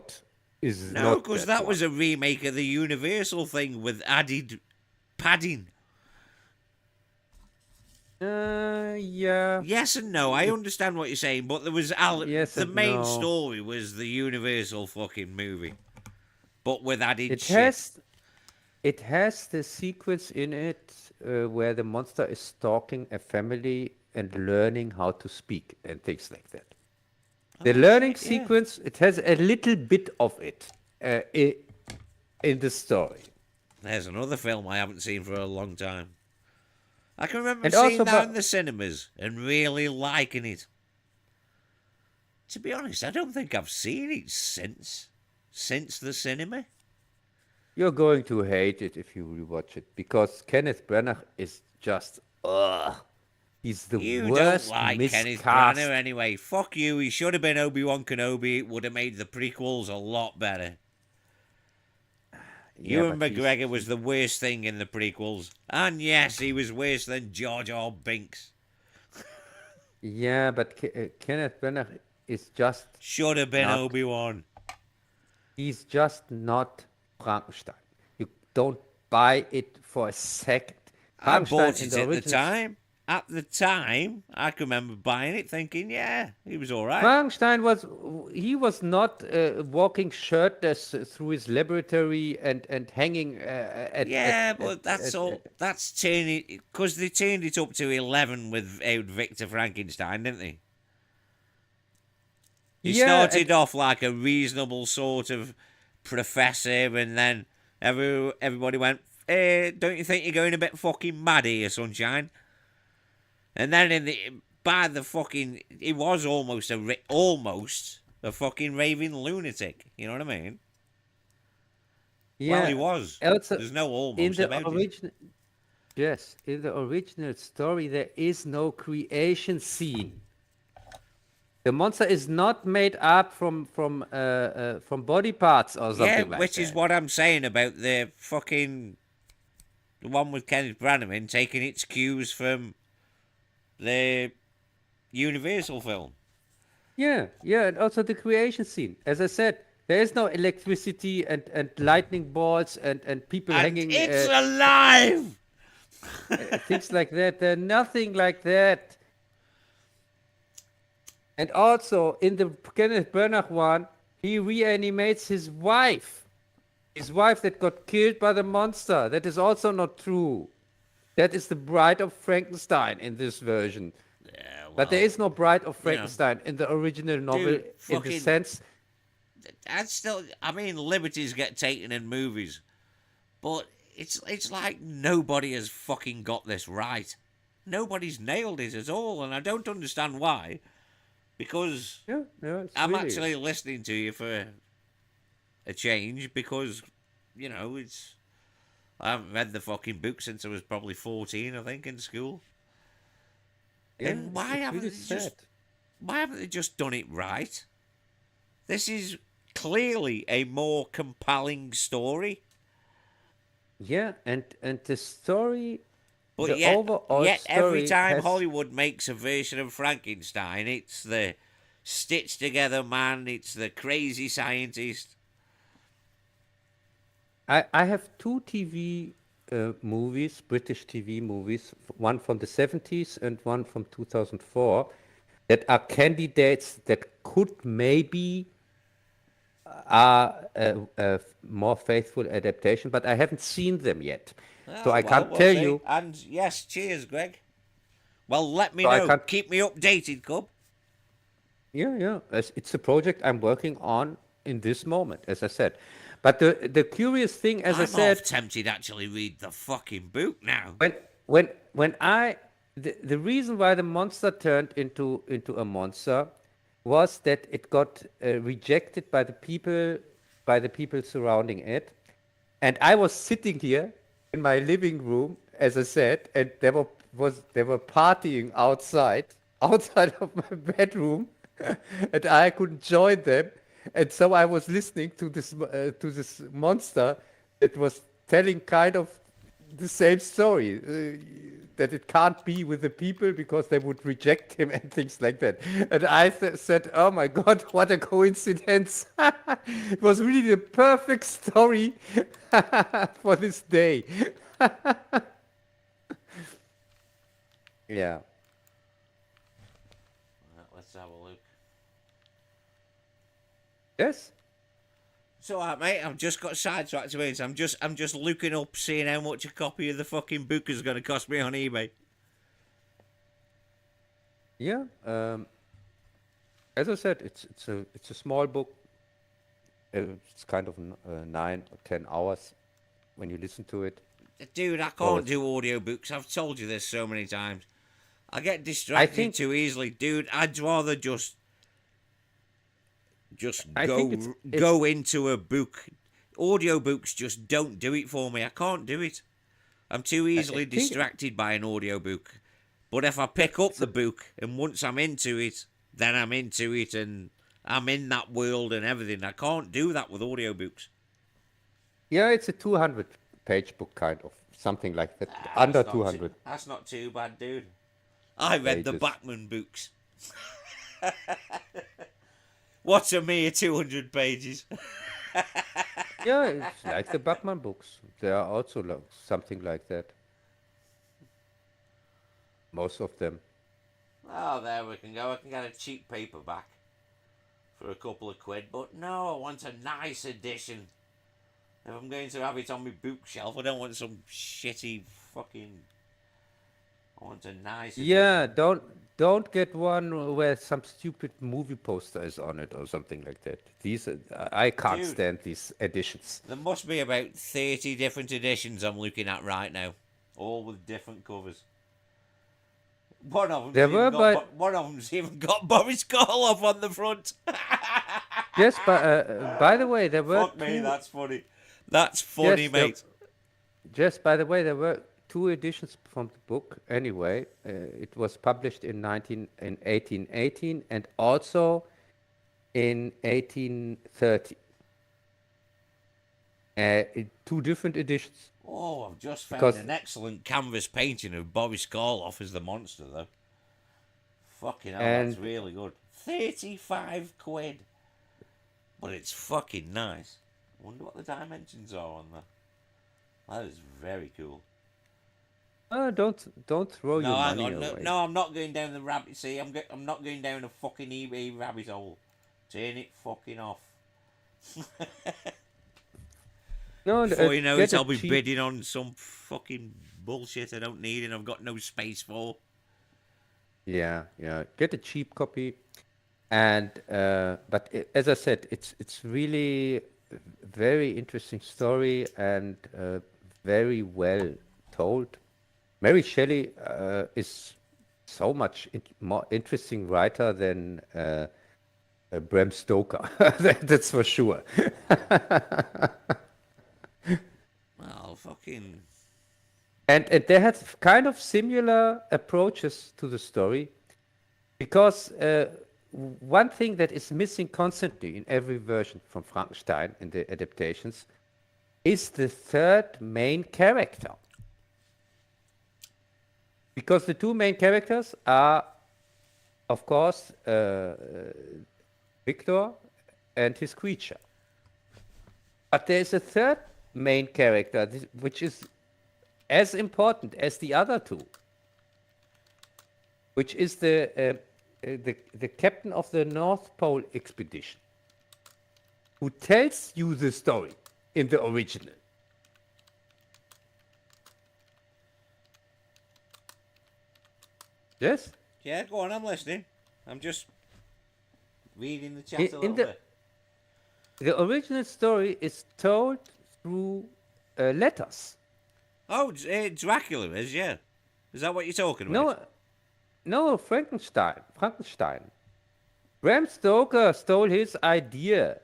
not because that that one. was a remake of the Universal thing with added padding. Yeah, Yes and no. I understand what you're saying, but there was yes the and main no. story was the Universal fucking movie, but with added It shit. has it has the sequence in it where the monster is stalking a family and learning how to speak and things like that. The Oh learning shit, yeah. sequence, it has a little bit of it in the story. There's another film I haven't seen for a long time. I can remember And also, seeing that in the but cinemas and really liking it. To be honest, I don't think I've seen it since the cinema. you're going to hate it if you rewatch it because Kenneth Branagh is just, ugh. He's the You don't worst like Kenneth Branagh miscast. anyway. Fuck you. He should have been Obi-Wan Kenobi. It would have made the prequels a lot better. Yeah, Ewan but McGregor was the worst thing in the prequels. And yes, he was worse than Jar Jar Binks. yeah, but Kenneth Branagh is just Should have been not. Obi-Wan. He's just not Frankenstein. You don't buy it for a second. I Frankenstein bought in it the at the original. time. At the time, I can remember buying it thinking, yeah, he was alright. Frankenstein was he was not walking shirtless through his laboratory and hanging Yeah, but that's at all. That's turning because they turned it up to 11 without Victor Frankenstein, didn't they? He yeah, and started off like a reasonable sort of professor, and then everybody went, "Don't you think you're going a bit fucking mad here, sunshine?" And then by the fucking, he was almost a fucking raving lunatic. You know what I mean? Well, he yeah. was. Also, There's no in almost the about it. original, yes, in the original story, there is no creation scene. The monster is not made up from body parts or Yeah, something like which is that. what I'm saying about the one with Kenneth Branagh taking its cues from the Universal film. Yeah, yeah, and also the creation scene. As I said, there is no electricity and lightning bolts and people And hanging it's alive! things like that. There's nothing like that. And also in the Kenneth Branagh one, he reanimates his wife that got killed by the monster. That is also not true. That is the bride of Frankenstein in this version. Yeah, But there well, is no bride of you know, Frankenstein in the original novel dude, in the fucking. sense. That's still. I mean, liberties get taken in movies, but it's like nobody has fucking got this right. Nobody's nailed it at all, and I don't understand why. Because Yeah, yeah, it's I'm really. actually listening to you for a change because, it's. I haven't read the fucking book since I was probably 14, I think, in school. Yeah, And why it's haven't really they just. sad. Why haven't they just done it right? This is clearly a more compelling story. Yeah, and the story, But the yet, overall yet every story time has. Hollywood makes a version of Frankenstein, it's the stitched together man, it's the crazy scientist. I have two TV movies, British TV movies, one from the 70s and one from 2004, that are candidates that could maybe are a more faithful adaptation, but I haven't seen them yet. So Oh, I well, can't we'll tell see. you. And yes, cheers, Greg. Well, let me So I know. can't. Keep me updated, Cub. Yeah, yeah. It's a project I'm working on in this moment, as I said. But the curious thing, as I I'm half said, tempted to actually read the fucking book now. when when I the reason why the monster turned into a monster was that it got rejected by the people surrounding it, and I was sitting here in my living room, as I said, and there were they were partying outside of my bedroom, and I couldn't join them, and so I was listening to this monster that was telling kind of the same story, that it can't be with the people because they would reject him and things like that. And I said, "Oh my God, what a coincidence!" It was really the perfect story for this day. Yeah. Right, let's have a look. Yes. So, mate, I've just got sidetracked to it. I'm just looking up, seeing how much a copy of the fucking book is going to cost me on eBay. Yeah. As I said, it's a small book. It's kind of 9 or 10 hours when you listen to it. Dude, I Well, can't do audiobooks. I've told you this so many times. I get I distracted think too easily. Dude, I'd rather just I think it's go into a book. Audiobooks just don't do it for me. I can't do it. I'm too I easily think distracted by an audiobook. But if I pick up it's the book and once I'm into it, then I'm into it and I'm in that world and everything. I can't do that with audiobooks. yeah, it's a 200-page book, kind of something like that, Ah, under 200 that's not too bad, dude. I read the pages. Batman books. What's a mere 200 pages? Yeah, it's like the Batman books. They are also something like that. Most of them. Oh, there we can go. I can get a cheap paperback for a couple of quid. But no, I want a nice edition. If I'm going to have it on my bookshelf, I don't want some shitty fucking. I want a nice Yeah, edition. don't get one where some stupid movie poster is on it or something like that. These I can't Dude, stand these editions. there must be about 30 different editions I'm looking at right now, all with different covers. There were, but One of them's even got Boris Karloff on the front. yes, but by the way, there were Fuck me, two. that's funny. That's funny, Yes, there, mate. just by the way, there were two editions from the book. Anyway, it was published in 1818 and also in 1830. In two different editions Oh, I've just found because an excellent canvas painting of Boris Karloff as the monster, though. Fucking hell, that's and really good. 35 quid. But it's fucking nice. Wonder what the dimensions are on that. That is very cool. don't throw No, your hang money on. No, away. no, I'm not going down the rabbit. See, I'm not going down a fucking eBay rabbit hole. Turn it fucking off. No, Before you know get it, a I'll be cheap. bidding on some fucking bullshit I don't need and I've got no space for. Yeah, yeah. Get a cheap copy. And but as I said, it's really a very interesting story and very well told. Mary Shelley is so much more interesting writer than Bram Stoker. That's for sure. Well, fucking. And they had kind of similar approaches to the story because one thing that is missing constantly in every version from Frankenstein in the adaptations is the third main character. Because the two main characters are, of course, Victor and his creature. But there is a third main character which is as important as the other two, which is the captain of the North Pole expedition, who tells you the story in the original. Yes? Yeah, go on, I'm listening. I'm just reading the chat In, a in little the bit. the original story is told through letters. Oh, Dracula is, yeah. Is that what you're talking about? No, no, Frankenstein. Bram Stoker stole his idea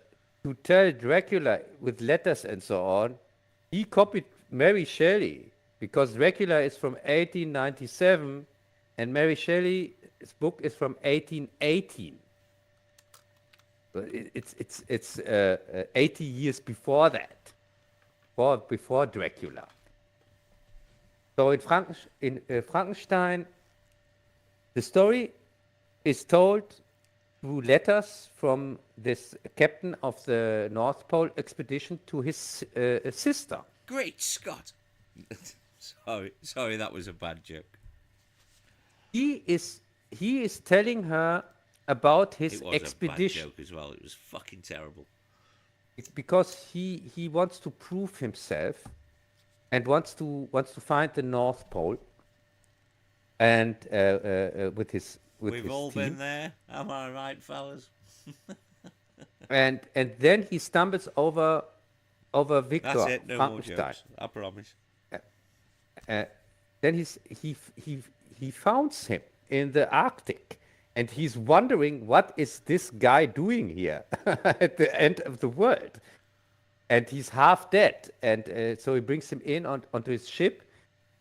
to tell Dracula with letters and so on. He copied Mary Shelley. because Dracula is from 1897 and Mary Shelley's book is from 1818. So it's 80 years before that, before Dracula. So in Frankenstein, the story is told through letters from this captain of the North Pole expedition to his sister. Great Scott! Sorry, that was a bad joke. He is telling her about his It was expedition. a bad joke as well. It was fucking terrible. It's because he wants to prove himself and wants to find the North Pole. And with his We've all team. been there. Am I right, fellas? And then he stumbles over Victor That's it. No more Frankenstein. jokes. I promise. Then he finds him in the Arctic, and he's wondering what is this guy doing here at the end of the world, and he's half dead, and so he brings him in onto his ship.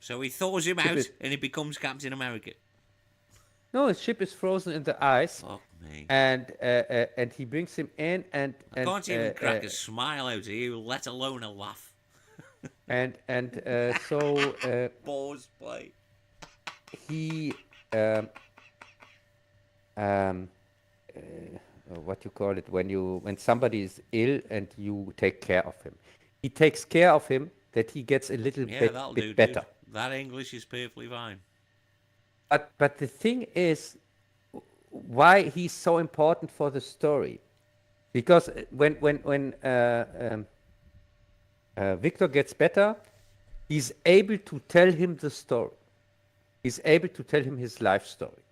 So he thaws him out, and he becomes Captain America. No, his ship is frozen in the ice. Fuck me. And he brings him in, and I can't even crack a smile out of you, let alone a laugh. So Pause play. he what you call it when somebody is ill and you take care of him. He takes care of him that he gets a little bit better. Dude. That English is perfectly fine. But the thing is, why he's so important for the story, because when Victor gets better, he's able to tell him the story. He's able to tell him his life story.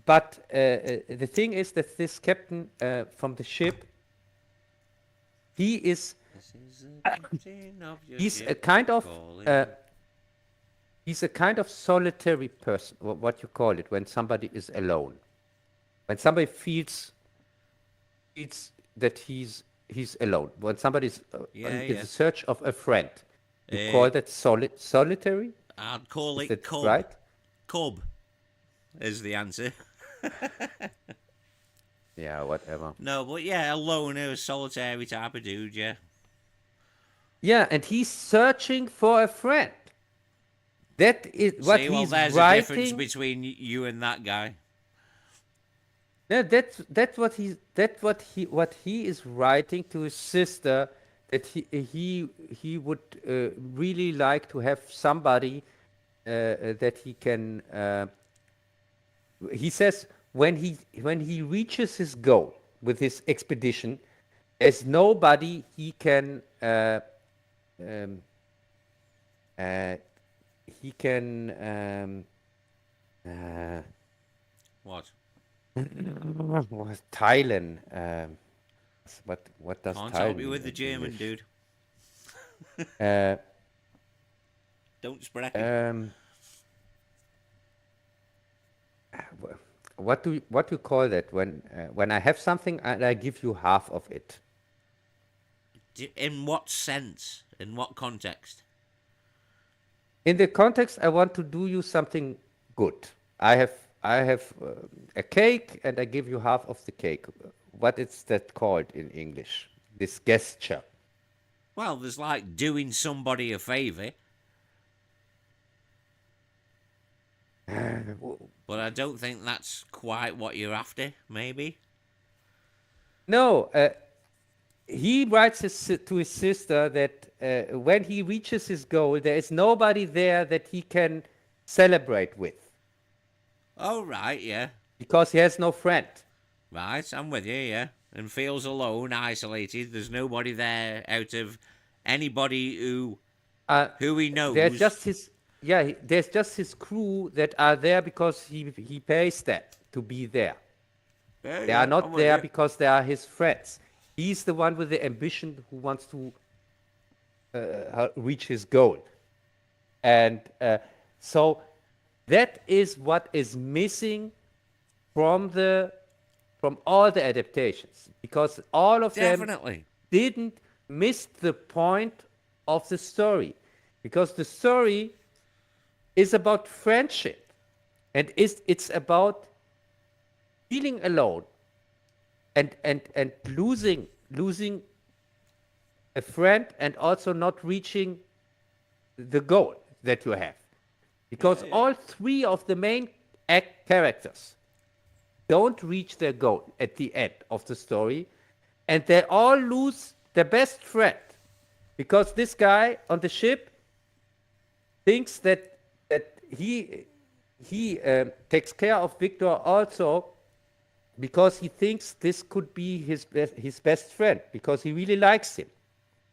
But the thing is that this captain from the ship, he's a kind of he's a kind of solitary person. What you call it when somebody is alone, when somebody feels that he's alone, when somebody is in the search of a friend. You call that solitary? I'd call it Cub. Right? Cub is the answer. Yeah, whatever. No, but yeah, a loner, a solitary type of dude, yeah. Yeah, and he's searching for a friend. That is what he's there's writing. A difference between you and that guy. No, that's what he is writing to his sister, that he would really like to have somebody that he can. He says when he reaches his goal with his expedition, there's nobody he can What? Thailand. What does Can't Thailand help you with the in German, English? dude. Don't spread it. What do you call that when I have something and I give you half of it? In what sense? In what context? In the context, I want to do you something good. I have a cake and I give you half of the cake. What is that called in English? This gesture. Well, there's like doing somebody a favor. But I don't think that's quite what you're after, maybe. No, he writes to his sister that when he reaches his goal, there is nobody there that he can celebrate with. Oh, right, yeah. Because he has no friend. Right, I'm with you, yeah. And feels alone, isolated. There's nobody there out of anybody who he knows. There's just there's just his crew that are there because he pays them to be there. Yeah, they are not there because they are his friends. He's the one with the ambition who wants to reach his goal. And so that is what is missing from all the adaptations, because all of them didn't miss the point of the story. because the story is about friendship, and it's about feeling alone and losing a friend, and also not reaching the goal that you have, because Yeah, yeah. all three of the main characters don't reach their goal at the end of the story, and they all lose their best friend, because this guy on the ship thinks that he takes care of Victor also, because he thinks this could be his best friend, because he really likes him.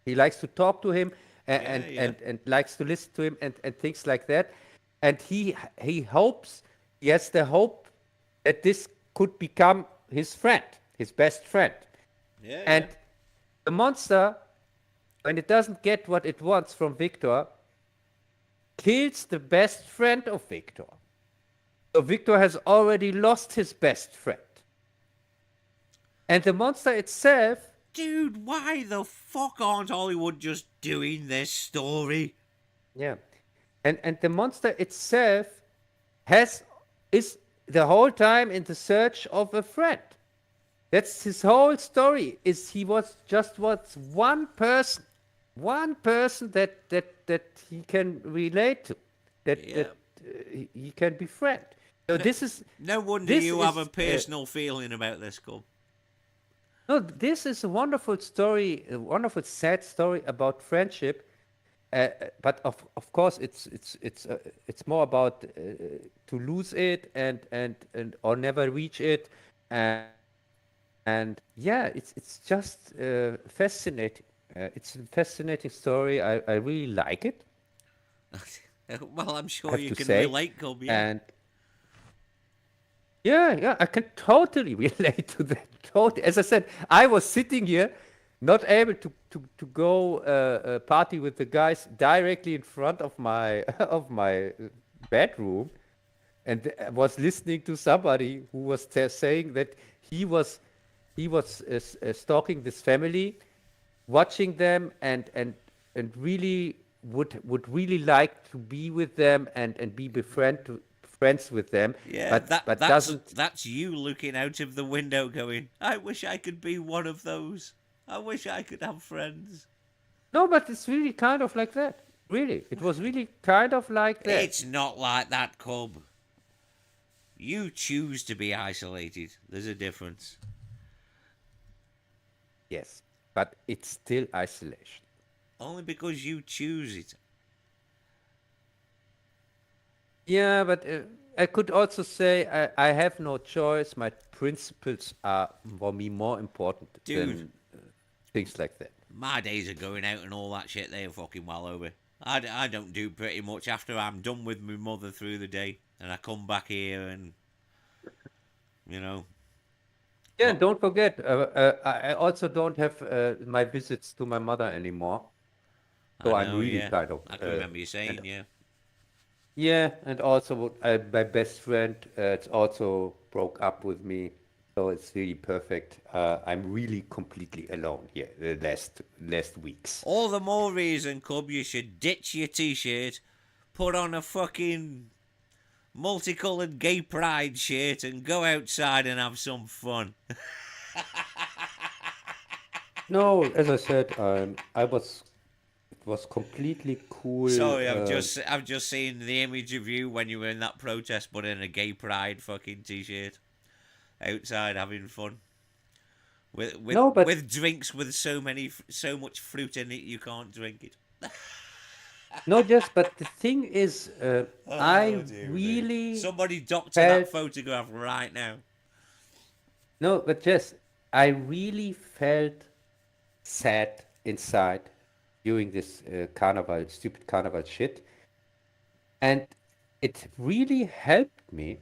He likes to talk to him, Yeah, yeah. and likes to listen to him, and things like that. And he hopes, he has the hope that this could become his friend, his best friend. Yeah, yeah. And the monster, when it doesn't get what it wants from Victor, kills the best friend of Victor. So Victor has already lost his best friend. And the monster itself, Dude, why the fuck aren't Hollywood just doing this story? yeah, and the monster itself is the whole time in the search of a friend. That's his whole story. Is he was one person, that he can relate to, Yeah. that he can befriend. So No wonder this you have a is personal feeling about this, Cub. no, this is a wonderful story, a wonderful sad story about friendship. But of course, it's more about to lose it, and or never reach it, and yeah, it's just fascinating. It's a fascinating story. I really like it, Well, I'm I sure have you to can say, relate, Cub, yeah. and yeah, I can totally relate to that. Totally. As I said, I was sitting here, not able to go party with the guys directly in front of my of my bedroom, and was listening to somebody who was saying that he was stalking this family, watching them, and really would really like to be with them, and be friends with them, Yeah, but doesn't. that's you looking out of the window going, I wish I could be one of those. I wish I could have friends. No, but it's really kind of like that. Really, it was really kind of like that. It's not like that, Cub. You choose to be isolated. There's a difference. Yes, but it's still isolation. Only because you choose it. Yeah, but I could also say I have no choice. My principles are for me more important Dude, than things like that. my days of going out and all that shit, they're fucking well over. I don't do pretty much after I'm done with my mother through the day. And I come back here and, you know, Yeah, and what? don't forget, I also don't have my visits to my mother anymore. I So I'm know, really yeah. kind of, I can remember you and saying, yeah. yeah, and also my best friend, it's also broke up with me, so it's really perfect. I'm really completely alone here the last weeks. All the more reason, Cub, you should ditch your t-shirt, put on a fucking multicoloured gay pride shirt and go outside and have some fun. No, as I said, I was it was completely cool. Sorry, I've just seen the image of you when you were in that protest, but in a gay pride fucking t-shirt, outside having fun No, but with drinks with so much fruit in it you can't drink it. no, just but the thing is, Oh I dear me! really Somebody doctor that felt photograph right now. no, but just I really felt sad inside during this stupid carnival shit. And it really helped me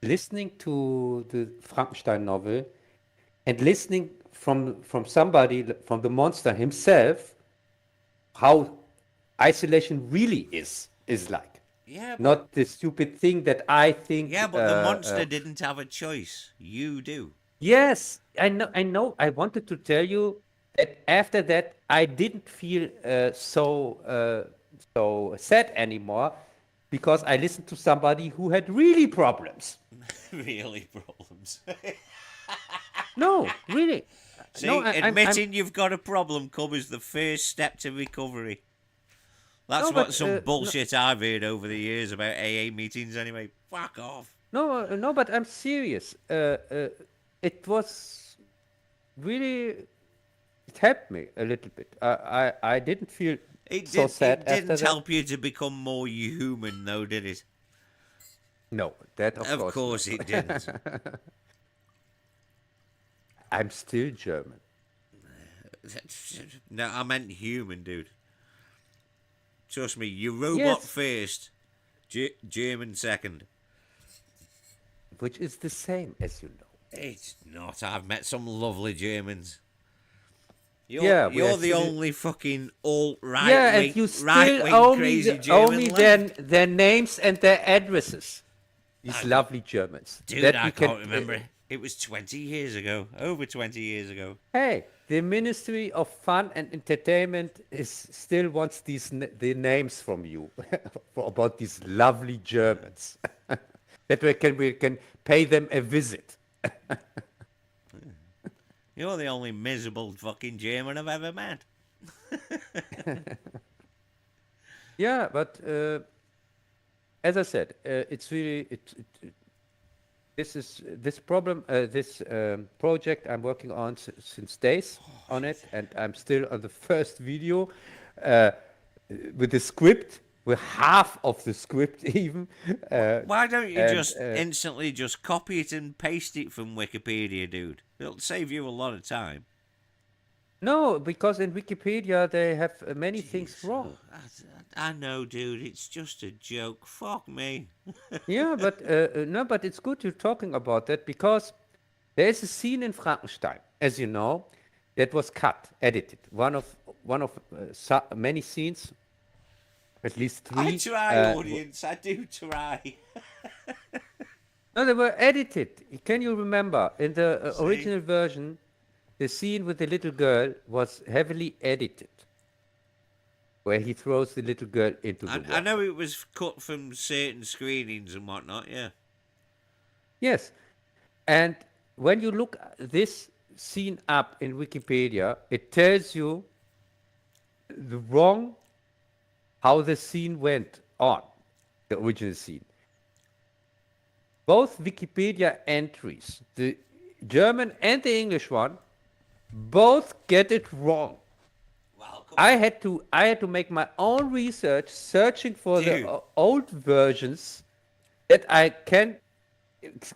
listening to the Frankenstein novel, and listening from somebody, from the monster himself, how isolation really is like. Yeah, but Not the stupid thing that I think. the monster didn't have a choice. You do. Yes, I know. I know. I wanted to tell you that after that, I didn't feel so sad anymore because I listened to somebody who had really problems. Really problems. No, really. No, See, I'm admitting you've got a problem, Cub, is the first step to recovery. That's no, what but some no, bullshit I've heard over the years about AA meetings anyway. Fuck off. no, but I'm serious. It was really, it helped me a little bit. I didn't feel so sad It after didn't that. help you to become more human though, did it? No, that of Of course course no. it didn't. I'm still German, No, I meant human, dude. Trust me, you robot yes, first, German second. which is the same as you know. It's not. I've met some lovely Germans. Yeah, we You're the actually. only fucking alt Yeah, and you right still wing owe crazy owe German me left. their names and their addresses. These I, lovely Germans dude, that I we can. can't remember. It was 20 years ago. Over 20 years ago. Hey, the Ministry of Fun and Entertainment is still wants the names from you about these lovely Germans that we can pay them a visit. You're the only miserable fucking German I've ever met. Yeah, but as I said, it's really this is this problem this project I'm working on since days on it, and I'm still on the first video uh, with the script, with half of the script even. Why don't you And just instantly just copy it and paste it from Wikipedia, dude? It'll save you a lot of time. No, because in Wikipedia they have many things Jeez. wrong. I know, dude. It's just a joke. Fuck me. Yeah, but no, but it's good you're talking about that because there is a scene in Frankenstein, as you know, that was cut, edited. One of many scenes, at least I three. try, audience. I do try. No, they were edited. Can you remember in the See? original version, the scene with the little girl was heavily edited, where he throws the little girl into the I know water. it was cut from certain screenings and whatnot, yeah. Yes, and when you look this scene up in Wikipedia, it tells you the wrong how the scene went on, the original scene. Both Wikipedia entries, the German and the English one, both get it wrong. Well, come I had to make my own research, searching for the dude. old versions that I can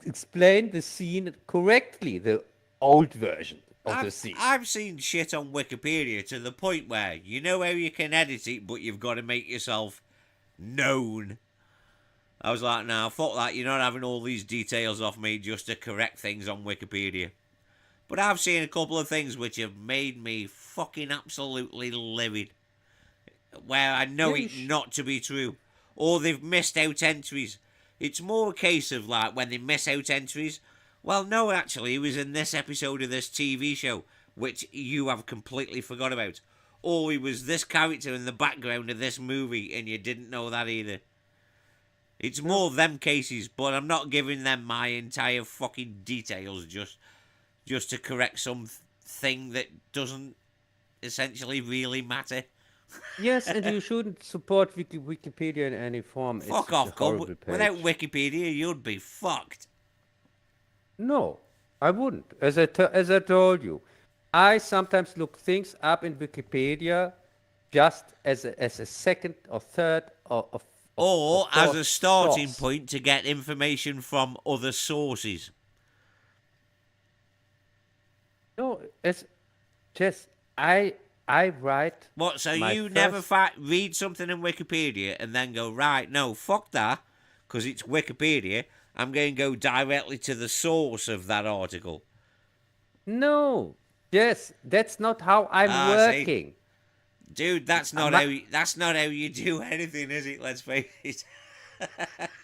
explain the scene correctly, the old version of the scene. I've seen shit on Wikipedia to the point where you know how you can edit it, but you've got to make yourself known. I was like, nah, fuck that. You're not having all these details off me just to correct things on Wikipedia. But I've seen a couple of things which have made me fucking absolutely livid. Where I know Yeah, it not to be true. Or they've missed out entries. It's more a case of like when they miss out entries. Well, no, actually, he was in this episode of this TV show, which you have completely forgot about. Or he was this character in the background of this movie, and you didn't know that either. It's more them cases, but I'm not giving them my entire fucking details just to correct some thing that doesn't essentially really matter. Yes, and you shouldn't support Wikipedia in any form. Fuck It's a off, Cub. horrible Without page. Wikipedia, you'd be fucked. No, I wouldn't. As I told you, I sometimes look things up in Wikipedia just as a second or third or Or as a fourth starting source. point to get information from other sources. No, it's just I write What, so my you never first. read something in Wikipedia and then go, right, no, fuck that, because it's Wikipedia. I'm going to go directly to the source of that article. No, yes, that's not how I'm Ah, see, working. dude, My, that's not how you do anything, is it? Let's face it.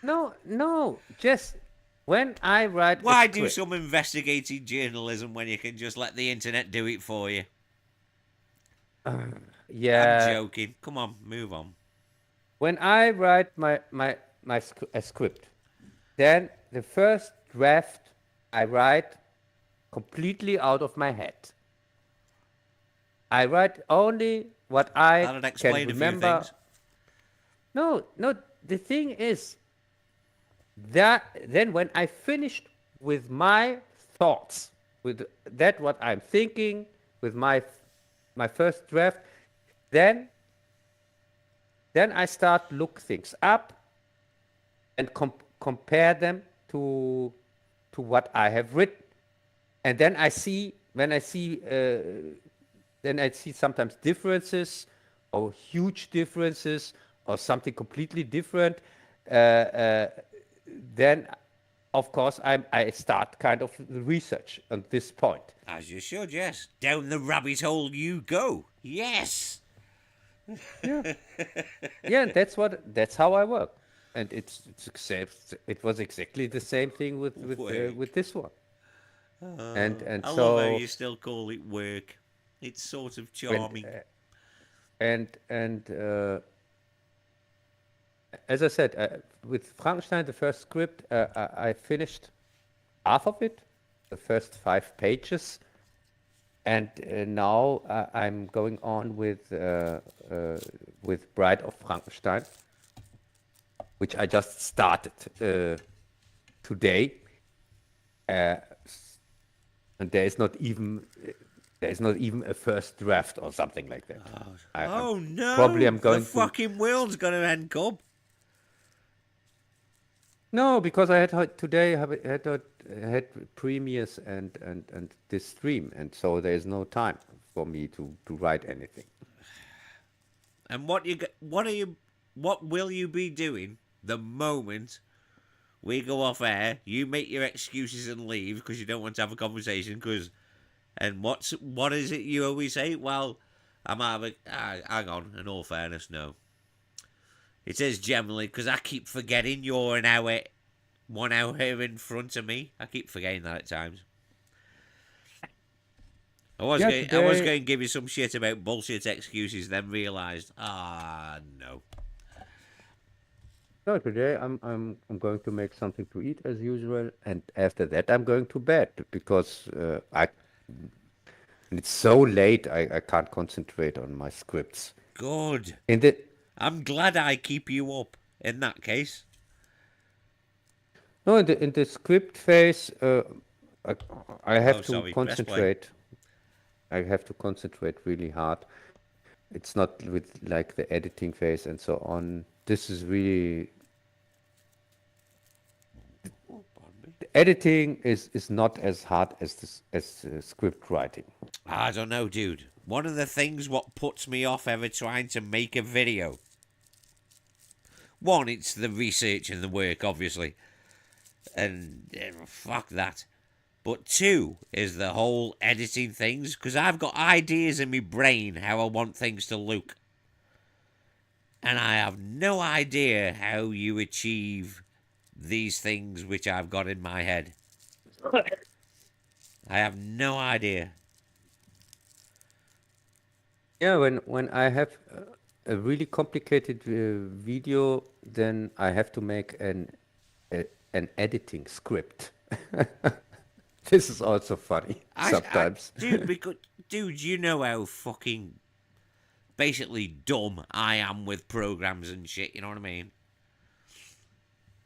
no, no, just when I write a Why do script. some investigative journalism when you can just let the internet do it for you? I'm Yeah, joking. Come on, move on. when I write a script, then the first draft I write completely out of my head. I write only what I That'd can explain a few remember. things. No, no. The thing is that then when I finished with my thoughts, with that what I'm thinking, with my first draft, then I start look things up and compare them to what I have written, and then I see then I see sometimes differences or huge differences or something completely different. Then, of course, I start kind of the research at this point. As you should, yes. Down the rabbit hole you go. Yes. Yeah, yeah, that's how I work, and it was exactly the same thing Work. with this one, and I love how so you still call it work. It's sort of when charming. and as I said, with Frankenstein, the first script, I finished half of it, the first 5 pages, and now I'm going on with Bride of Frankenstein, which I just started today, and there's not even a first draft or something like that. Oh no! Probably I'm The going to. fucking world's gonna end, Cub. No, because I had today had premieres and this stream, and so there's no time for me to write anything. And what will you be doing the moment we go off air? You make your excuses and leave because you don't want to have a conversation. And what is it you always say? Well, I'm having. Hang on. In all fairness, no. It is generally because I keep forgetting you're 1 hour in front of me. I keep forgetting that at times. I was going to give you some shit about bullshit excuses, then realised, no. No, today I'm going to make something to eat as usual, and after that I'm going to bed because it's so late I can't concentrate on my scripts. Good. In the I'm glad I keep you up. In that case. No, in the script phase, I have to concentrate. I have to concentrate really hard. It's not with like the editing phase and so on. This is really the editing is not as hard as script writing. I don't know, dude. One of the things what puts me off ever trying to make a video. One, it's the research and the work, obviously. And fuck that. But two is the whole editing things, because I've got ideas in my brain how I want things to look. And I have no idea how you achieve these things which I've got in my head. I have no idea. Yeah, when I have a really complicated video, then I have to make an editing script. This is also funny sometimes. Dude, you know how fucking basically dumb I am with programs and shit, you know what I mean?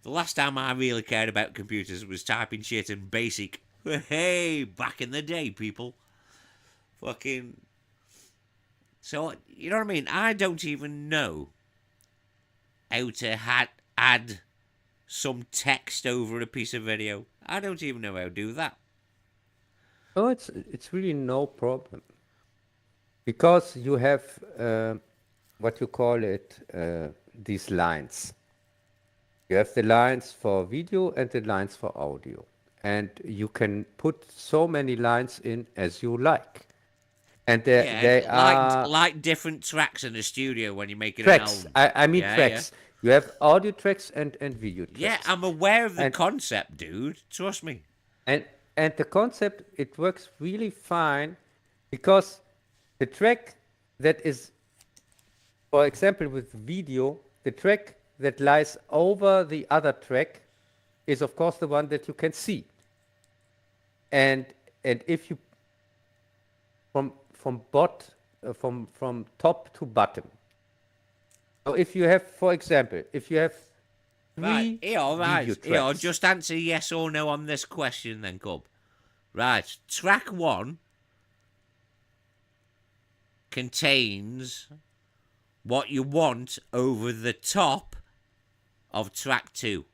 The last time I really cared about computers was typing shit in BASIC. Hey, back in the day, people. Fucking... So, you know what I mean? I don't even know how to add some text over a piece of video. I don't even know how to do that. Oh, it's really no problem. Because you have what you call it, these lines. You have the lines for video and the lines for audio. And you can put so many lines in as you like. And they are like different tracks in the studio when you're making tracks. an album. I mean tracks. Yeah. You have audio tracks and video tracks. Yeah, I'm aware of the concept, dude. Trust me. And the concept, it works really fine because the track that is, for example, with video, the track that lies over the other track is of course the one that you can see. And if you from top to bottom. So if you have, for example, if you have Right, three here, video right, here, tracks. just answer yes or no on this question then, Cub. Right, track 1 contains what you want over the top of track 2.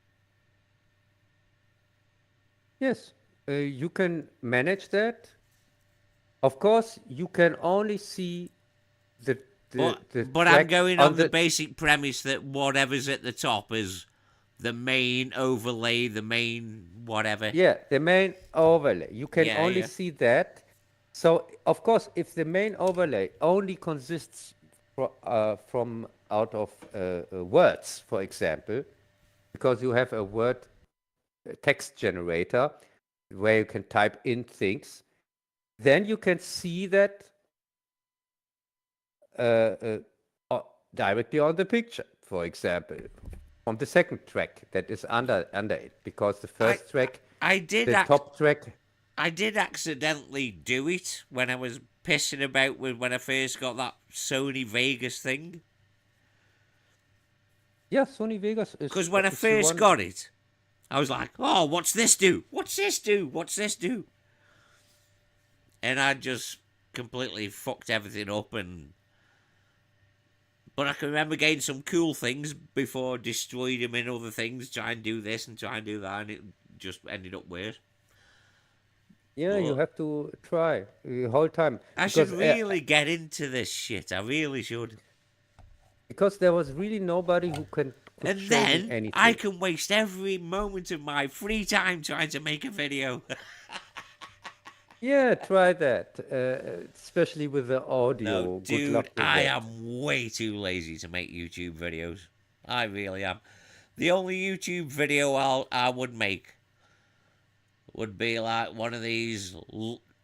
Yes, you can manage that. Of course, you can only see the But I'm track going on on the basic premise that whatever's at the top is the main overlay, the main whatever. yeah, the main overlay. You can Yeah, only yeah. see that. So of course, if the main overlay only consists from out of words, for example, because you have a word text generator where you can type in things, then you can see that directly on the picture, for example, from the second track that is under it, because the first track, the top track. I did accidentally do it when I was pissing about with when I first got that Sony Vegas thing. Yeah, Sony Vegas Because when I is the first one. got it, I was like, "Oh, what's this do? What's this do? What's this do?" And I just completely fucked everything up. But I can remember getting some cool things before I destroyed them in other things. Try and do this and try and do that, and it just ended up weird. Yeah, you But have to try the whole time I should really get into this shit. I really should. because there was really nobody who could And show me then I anything. can waste every moment of my free time trying to make a video. Yeah, try that, especially with the audio. No, Good dude, luck with I that. am way too lazy to make YouTube videos. I really am. The only YouTube video I would make would be like one of these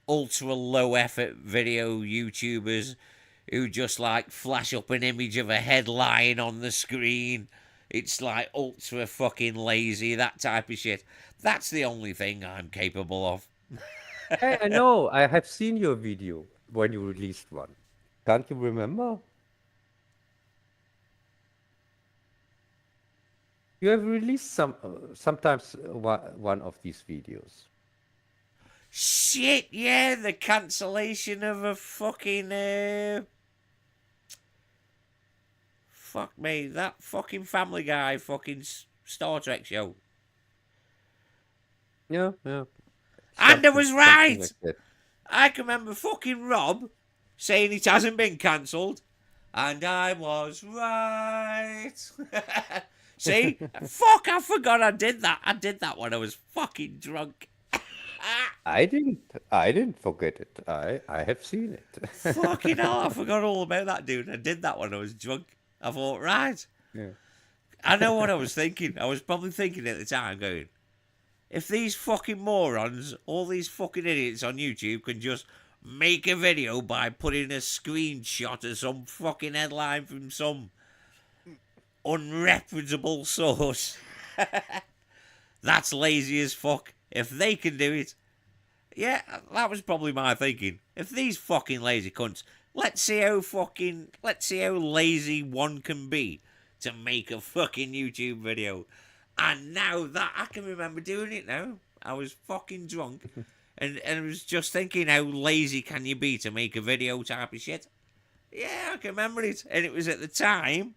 ultra low effort video YouTubers who just like flash up an image of a headline on the screen. It's like ultra fucking lazy, that type of shit. That's the only thing I'm capable of. Hey, I know. I have seen your video when you released one. Can't you remember? You have released sometimes one of these videos. Shit, yeah, the cancellation of a fucking fuck me, that fucking Family Guy fucking Star Trek show. Yeah, yeah. And I was Something right. like that. I can remember fucking Rob saying it hasn't been cancelled, and I was right. See, fuck, I forgot I did that. I did that when I was fucking drunk. I didn't forget it. I have seen it. Fucking hell, I forgot all about that, dude. I did that when I was drunk. I thought, right. Yeah. I know what I was thinking. I was probably thinking at the time, going, if these fucking morons, all these fucking idiots on YouTube can just make a video by putting a screenshot of some fucking headline from some unreputable source, that's lazy as fuck. If they can do it, yeah, that was probably my thinking. If these fucking lazy cunts, let's see how lazy one can be to make a fucking YouTube video. And now that I can remember doing it now, I was fucking drunk, and I was just thinking, how lazy can you be to make a video type of shit? Yeah, I can remember it, and it was at the time.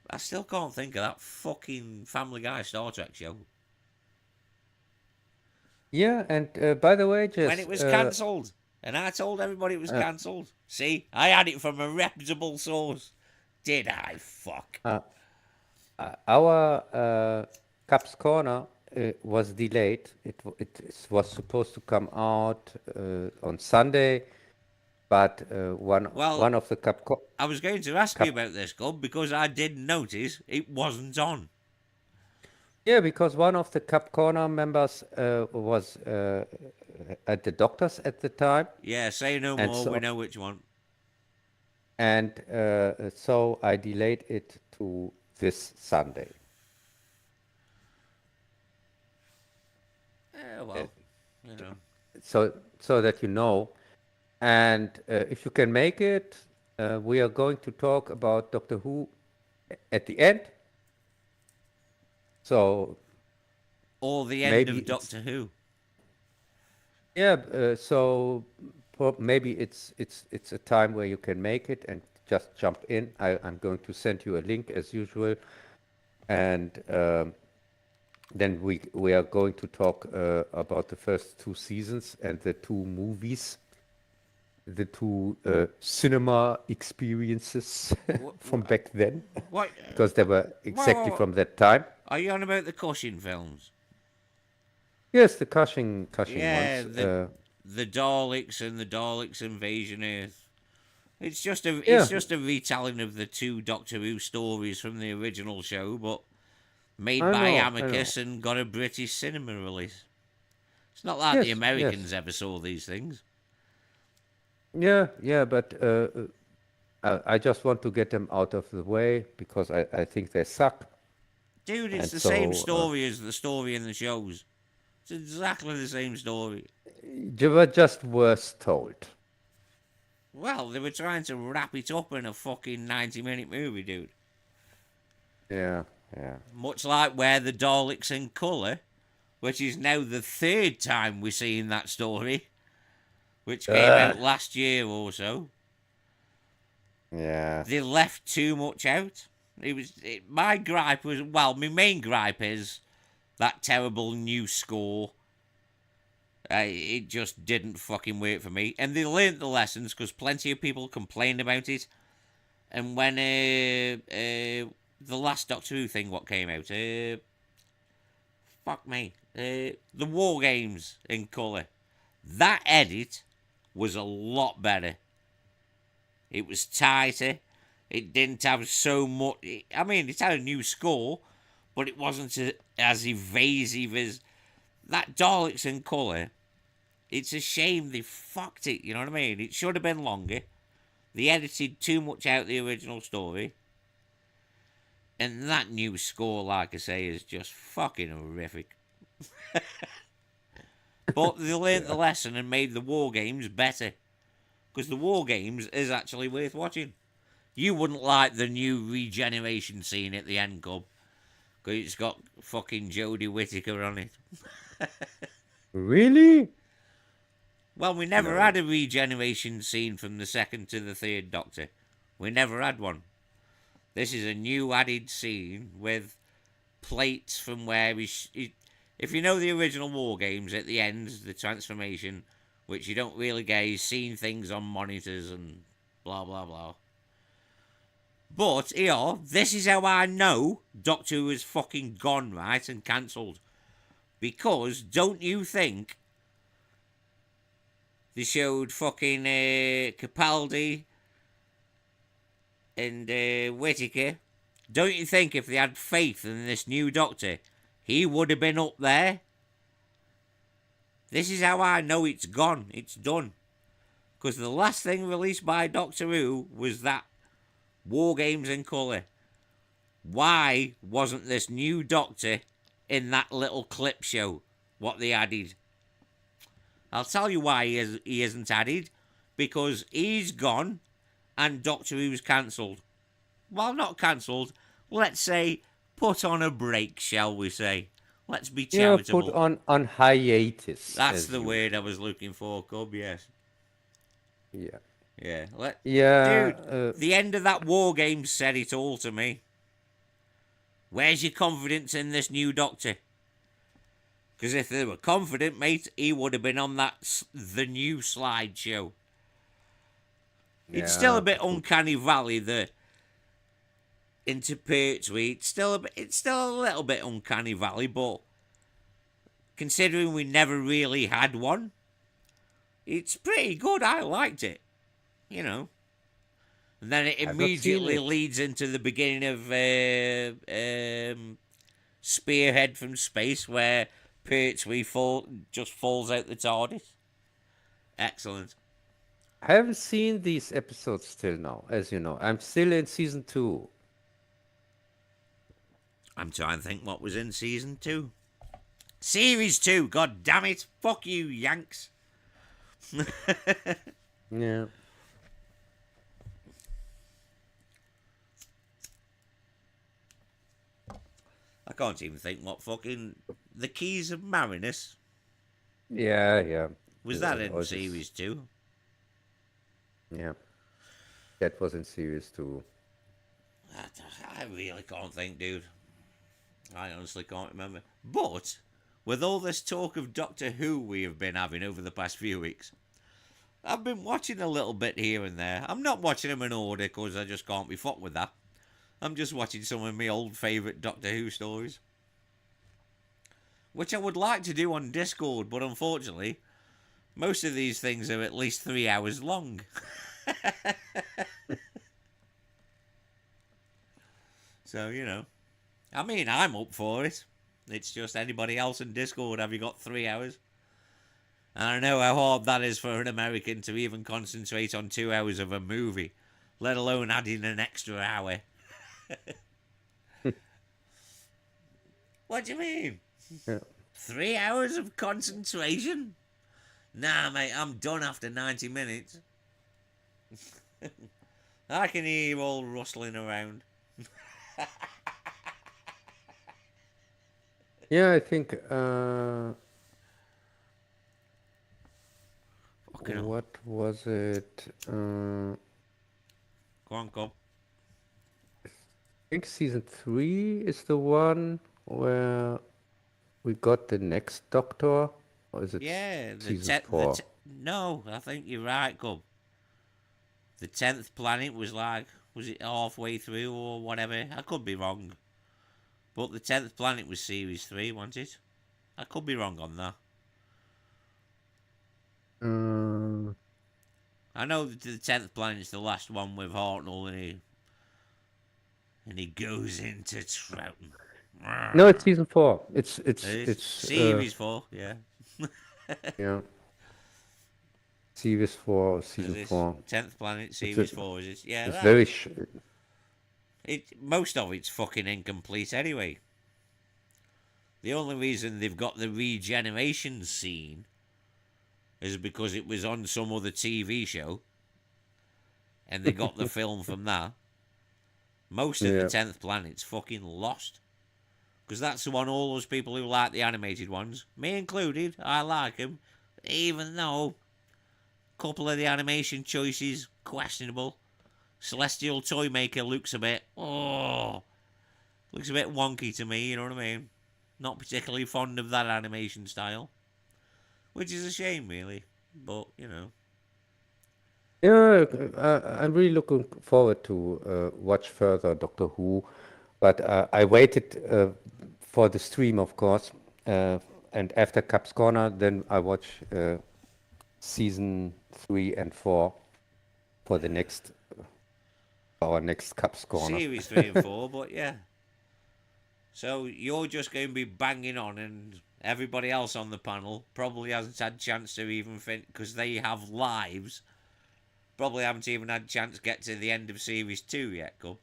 I still can't think of that fucking Family Guy Star Trek show. Yeah, and by the way, just When it was cancelled. And I told everybody it was cancelled. See, I had it from a reputable source. Did I? Fuck. our Cubs Corner was delayed. It was supposed to come out on Sunday, but one of the I was going to ask you about this, Gub, because I did notice it wasn't on. Yeah, because one of the Cup Corner members was at the doctor's at the time. Yeah, say no And more. so, We know which one. and so I delayed it to this Sunday. Yeah, Uh, well, you know. so that you know. And if you can make it, we are going to talk about Doctor Who at the end. So Or the end maybe of it's Doctor Who. yeah. Maybe it's a time where you can make it and just jump in. I'm going to send you a link as usual, and then we are going to talk about the first two seasons and the two movies, the two cinema experiences from What? back then, What? because they were exactly Well, from that time. are you on about the Cushing films? Yes, the Cushing Yeah, ones. the Daleks and the Daleks Invasion Earth. It's Yeah, just a retelling of the two Doctor Who stories from the original show, but made I by know, I know. Amicus and got a British cinema release. It's not like the Yes, yes. Americans ever saw these things. Yeah, yeah, but I just want to get them out of the way because I think they suck. Dude, it's And the same so story as the story in the shows. It's exactly the same story. they were just worse told. Well, they were trying to wrap it up in a fucking 90-minute movie, dude. Yeah, yeah. Much like Where the Daleks in Colour, which is now the third time we're seeing that story, which came Ugh. out last year or so. Yeah. They left too much out. My gripe was, well, my main gripe is that terrible new score. It just didn't fucking work for me. And they learnt the lessons because plenty of people complained about it. And when the last Doctor Who thing, what came out? Fuck me. The War Games in colour. That edit was a lot better. It was tighter. It didn't have so much. I mean, it had a new score, but it wasn't as evasive as that Daleks in colour. It's a shame they fucked it. You know what I mean? It should have been longer. They edited too much out the original story. And that new score, like I say, is just fucking horrific. But they learnt the Yeah. lesson and made the War Games better. Because the War Games is actually worth watching. You wouldn't like the new regeneration scene at the end, Cub. Because it's got fucking Jodie Whittaker on it. Really? Well, we never No. had a regeneration scene from the second to the third Doctor. We never had one. This is a new added scene with plates from where if you know the original War Games, at the end, the transformation, which you don't really get, he's seeing things on monitors and blah blah blah. But here, this is how I know Doctor Who is fucking gone, right, and cancelled. Because don't you think they showed fucking Capaldi and Whittaker? Don't you think if they had faith in this new Doctor, he would have been up there? This is how I know it's gone. It's done. Because the last thing released by Doctor Who was that War Games in colour. Why wasn't this new Doctor in that little clip show? What they added? I'll tell you why he isn't added. Because he's gone and Doctor Who's cancelled. Well, not cancelled. Let's say put on a break, shall we say. Let's be Yeah, put charitable. on hiatus That's as the you. word I was looking for, Cub, yes. Yeah. Yeah. Yeah. Dude, the end of that War Game said it all to me. Where's your confidence in this new Doctor? Because if they were confident, mate, he would have been on the new slideshow. It's still Yeah, a bit but uncanny valley, the into Pertwee. It's still a little bit uncanny valley, but considering we never really had one, it's pretty good. I liked it, you know. And then it I've not seen immediately it. leads into the beginning of Spearhead from Space, where Pertwee just falls out the TARDIS. Excellent. I haven't seen these episodes till now, as you know. I'm still in season 2. I'm trying to think what was in season 2. Series 2, god damn it. Fuck you, Yanks. Yeah. I can't even think what fucking... The Keys of Marinus. Yeah, yeah. Was that in All this, series 2? yeah. That was in series 2. I really can't think, dude. I honestly can't remember. But, with all this talk of Doctor Who we have been having over the past few weeks, I've been watching a little bit here and there. I'm not watching them in order because I just can't be fucked with that. I'm just watching some of my old favourite Doctor Who stories. Which I would like to do on Discord, but unfortunately, most of these things are at least 3 hours long. So, you know. I mean, I'm up for it. It's just anybody else in Discord, have you got 3 hours? And I know how hard that is for an American to even concentrate on 2 hours of a movie, let alone adding an extra hour. What do you mean? Yeah. 3 hours of concentration? Nah, mate, I'm done after 90 minutes. I can hear you all rustling around. Yeah, I think Fucking hell. what was it? Go on, Cobb. I think season 3 is the one where we got the next Doctor, or is it Yeah, season 4? no, I think you're right, Cobb. The 10th planet was like, was it halfway through or whatever? I could be wrong. But the 10th planet was series 3, wasn't it? I could be wrong on that. Um, I know that the 10th planet's the last one with Hartnell and he goes into Troughton. no, it's season 4. It's Series 4, yeah. yeah, series 4, Is season this 4. 10th planet, It's series 4, is it? Yeah, it's that. very Most of it's fucking incomplete anyway. The only reason they've got the regeneration scene is because it was on some other TV show and they got the film from that. Most of the yeah. 10th planet's fucking lost. Because that's the one all those people who like the animated ones, me included, I like them, even though a couple of the animation choices questionable. Celestial Toymaker looks a bit wonky to me, you know what I mean? Not particularly fond of that animation style. Which is a shame, really. But, you know. Yeah, I'm really looking forward to watch further Doctor Who, but I waited for the stream, of course, and after Cup's Corner, then I watch season 3 and 4 for the next our next Cup's Corner. Series 3 and 4, but yeah. So you're just going to be banging on, and everybody else on the panel probably hasn't had a chance to even think, because they have lives. Probably haven't even had a chance to get to the end of Series 2 yet, Cub.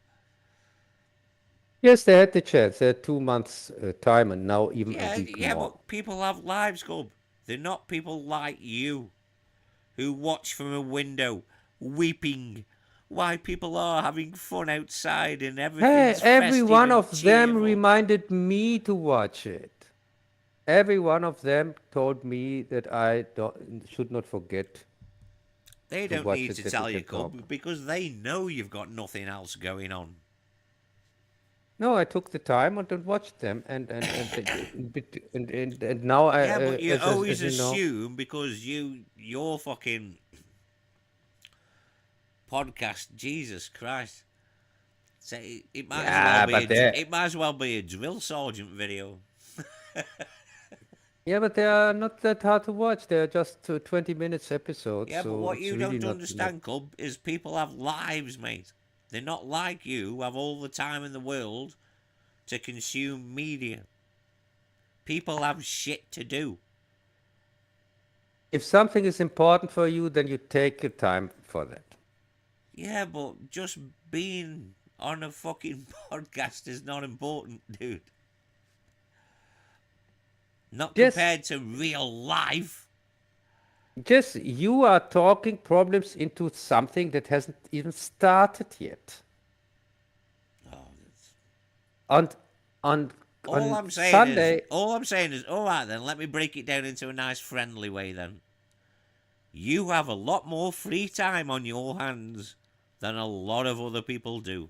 Yes, they had the chance. They had 2 months time, and now even a week Yeah, more. but people have lives, Cub. They're not people like you, who watch from a window, weeping, why people are having fun outside and Hey, everything's every festive one and of them cheerful. reminded me to watch it. Every one of them told me that I should not forget They to don't watch need it, to that we tell you, can talk. Cub, because they know you've got nothing else going on. No, I took the time and watched them, and now I, Yeah, but you always as you know, assume because your fucking podcast, Jesus Christ. So it might as well yeah, be but they, it might as well be a drill sergeant video. yeah, but they are not that hard to watch. They are just 20 minutes episodes, Yeah, but so what it's you really don't not. understand, Cub, is people have lives, mate. They're not like you, who have all the time in the world to consume media. People have shit to do. If something is important for you, then you take your time for that. Yeah, but just being on a fucking podcast is not important, dude. Not Just, compared to real life. just you are talking problems into something that hasn't even started yet. Oh, that's... On, on, All on I'm saying is, Sunday, all right then, let me break it down into a nice friendly way then. You have a lot more free time on your hands than a lot of other people do.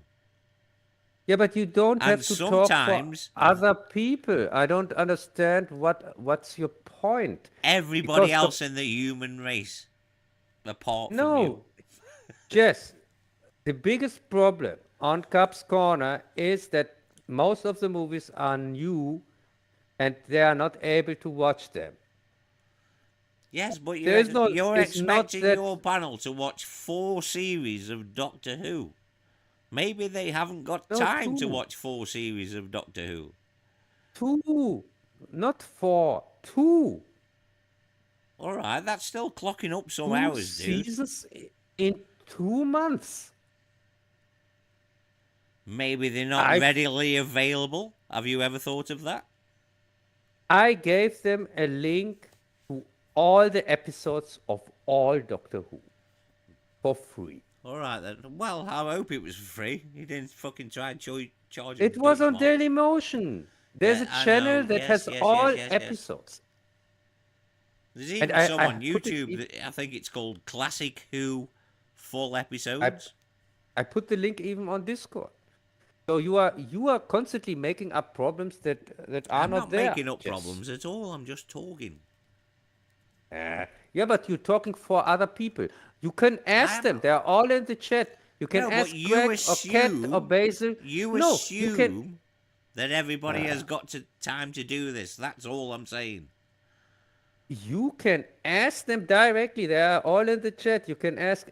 yeah, but you don't And have to talk for sometimes other people. I don't understand what's your point. everybody Because the else in the human race, apart from you. no, Jess, the biggest problem on Cub's Corner is that most of the movies are new and they are not able to watch them. Yes, but There is no, you're it's not expecting that your panel to watch 4 series of Doctor Who. Maybe they haven't got no time to two, watch 4 series of Doctor Who. two, not four, two, All right, that's still clocking up some two hours, dude. seasons in 2 months. Maybe they're not I readily available. Have you ever thought of that? I gave them a link to all the episodes of all Doctor Who for free. All right then. Well, I hope it was free. You didn't fucking try and charge a It was Dutch on mob. Dailymotion. There's Yeah, a I channel know. that Yes, has yes, yes, all yes, yes. episodes. There's And even I, some I on put it YouTube. I think it's called Classic Who full I, episodes. I put the link even on Discord. So you are constantly making up problems that are I'm not not there. making up Yes. problems at all. I'm just talking. Yeah, but you're talking for other people. You can ask I'm them. They're all in the chat. You can no, but ask Greg or Kat or Basil. you No, you can. assume that everybody has got time to do this. That's all I'm saying. You can ask them directly. They are all in the chat. You can ask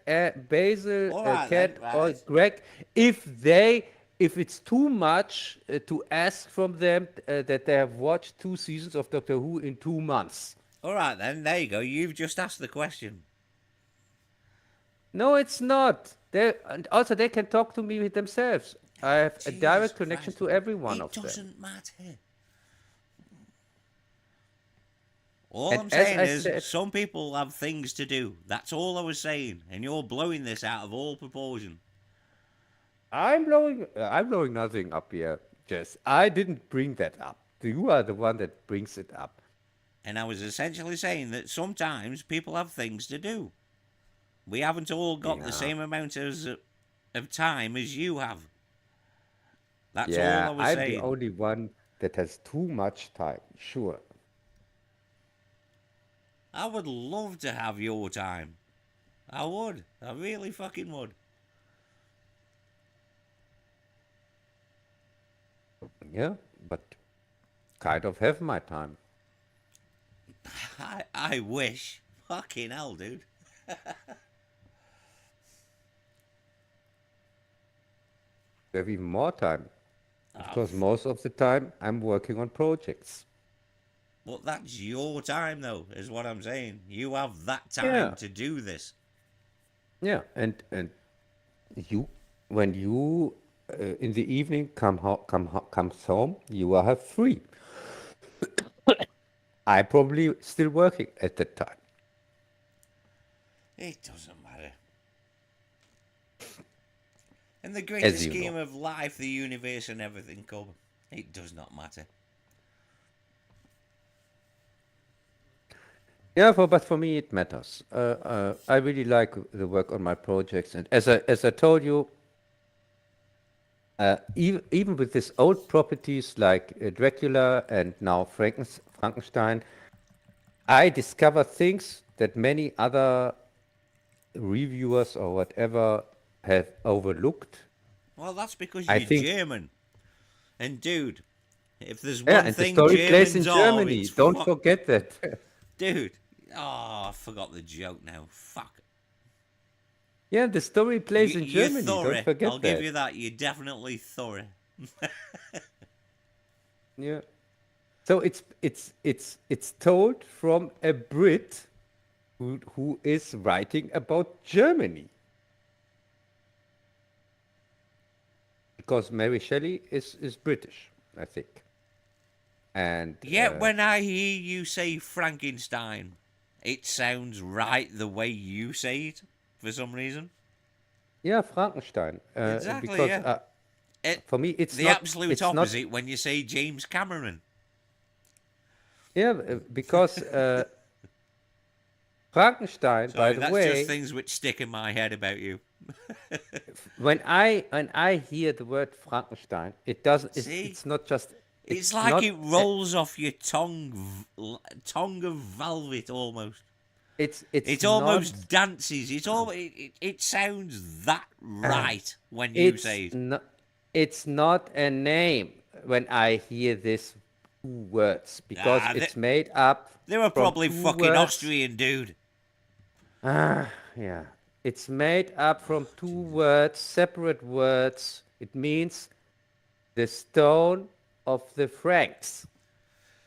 Basil, All right then, Kat, or right? Greg if it's too much to ask from them that they have watched 2 seasons of Doctor Who in 2 months. All right then. There you go. You've just asked the question. No, it's not. And also they can talk to me themselves. I have a Jesus direct connection Christ! to every one It of them. doesn't matter. All And I'm as saying I is, said, some people have things to do. That's all I was saying, and you're blowing this out of all proportion. I'm blowing nothing up here, Jess. I didn't bring that up. You are the one that brings it up. And I was essentially saying that sometimes people have things to do. We haven't all got the Yeah. same amount of time as you have. That's all I Yeah, was I'm the saying. only one that has too much time. Sure. I would love to have your time. I would. I really fucking would. Yeah, but kind of have my time. I wish. Fucking hell, dude. You have even more time. Oh, Because most of the time I'm working on projects. but that's your time, though, is what I'm saying. You have that time Yeah. to do this. Yeah, and you when you in the evening comes home, you will have free. I probably still working at that time. It doesn't matter. In the greater As you scheme know. of life, the universe, and everything, Cub, it does not matter. Yeah, but for me it matters. I really like the work on my projects, and as I told you, even with these old properties like Dracula and now Frankenstein, I discover things that many other reviewers or whatever have overlooked. Well, that's because I you're think, German. And, dude, if there's yeah, one and the thing story plays in Germans are, Germany. it's Don't fuck. forget that. Dude. Oh, I forgot the joke now. Fuck. Yeah, the story plays in You're Germany. Don't thorough. I'll forget give that. you that. You're definitely thorough. Yeah. So it's told from a Brit who is writing about Germany. Because Mary Shelley is British, I think. And Yet when I hear you say Frankenstein, it sounds right the way you say it for some reason. yeah, Frankenstein. Exactly, Because yeah. It, for me, the absolute it's not. opposite when you say James Cameron. Yeah, because Frankenstein, by Sorry, the that's just way, things which stick in my head about you. when I hear the word Frankenstein, it doesn't. See? It's not just. It's It's like not. it rolls off your tongue, tongue of velvet almost. It's It not. almost dances. It sounds that right when you It's say it. not. It's not a name when I hear this two words because Ah, it's made up they were from probably two fucking words. Austrian, dude. Yeah. It's made up from two words, separate words. It means the stone of the Franks.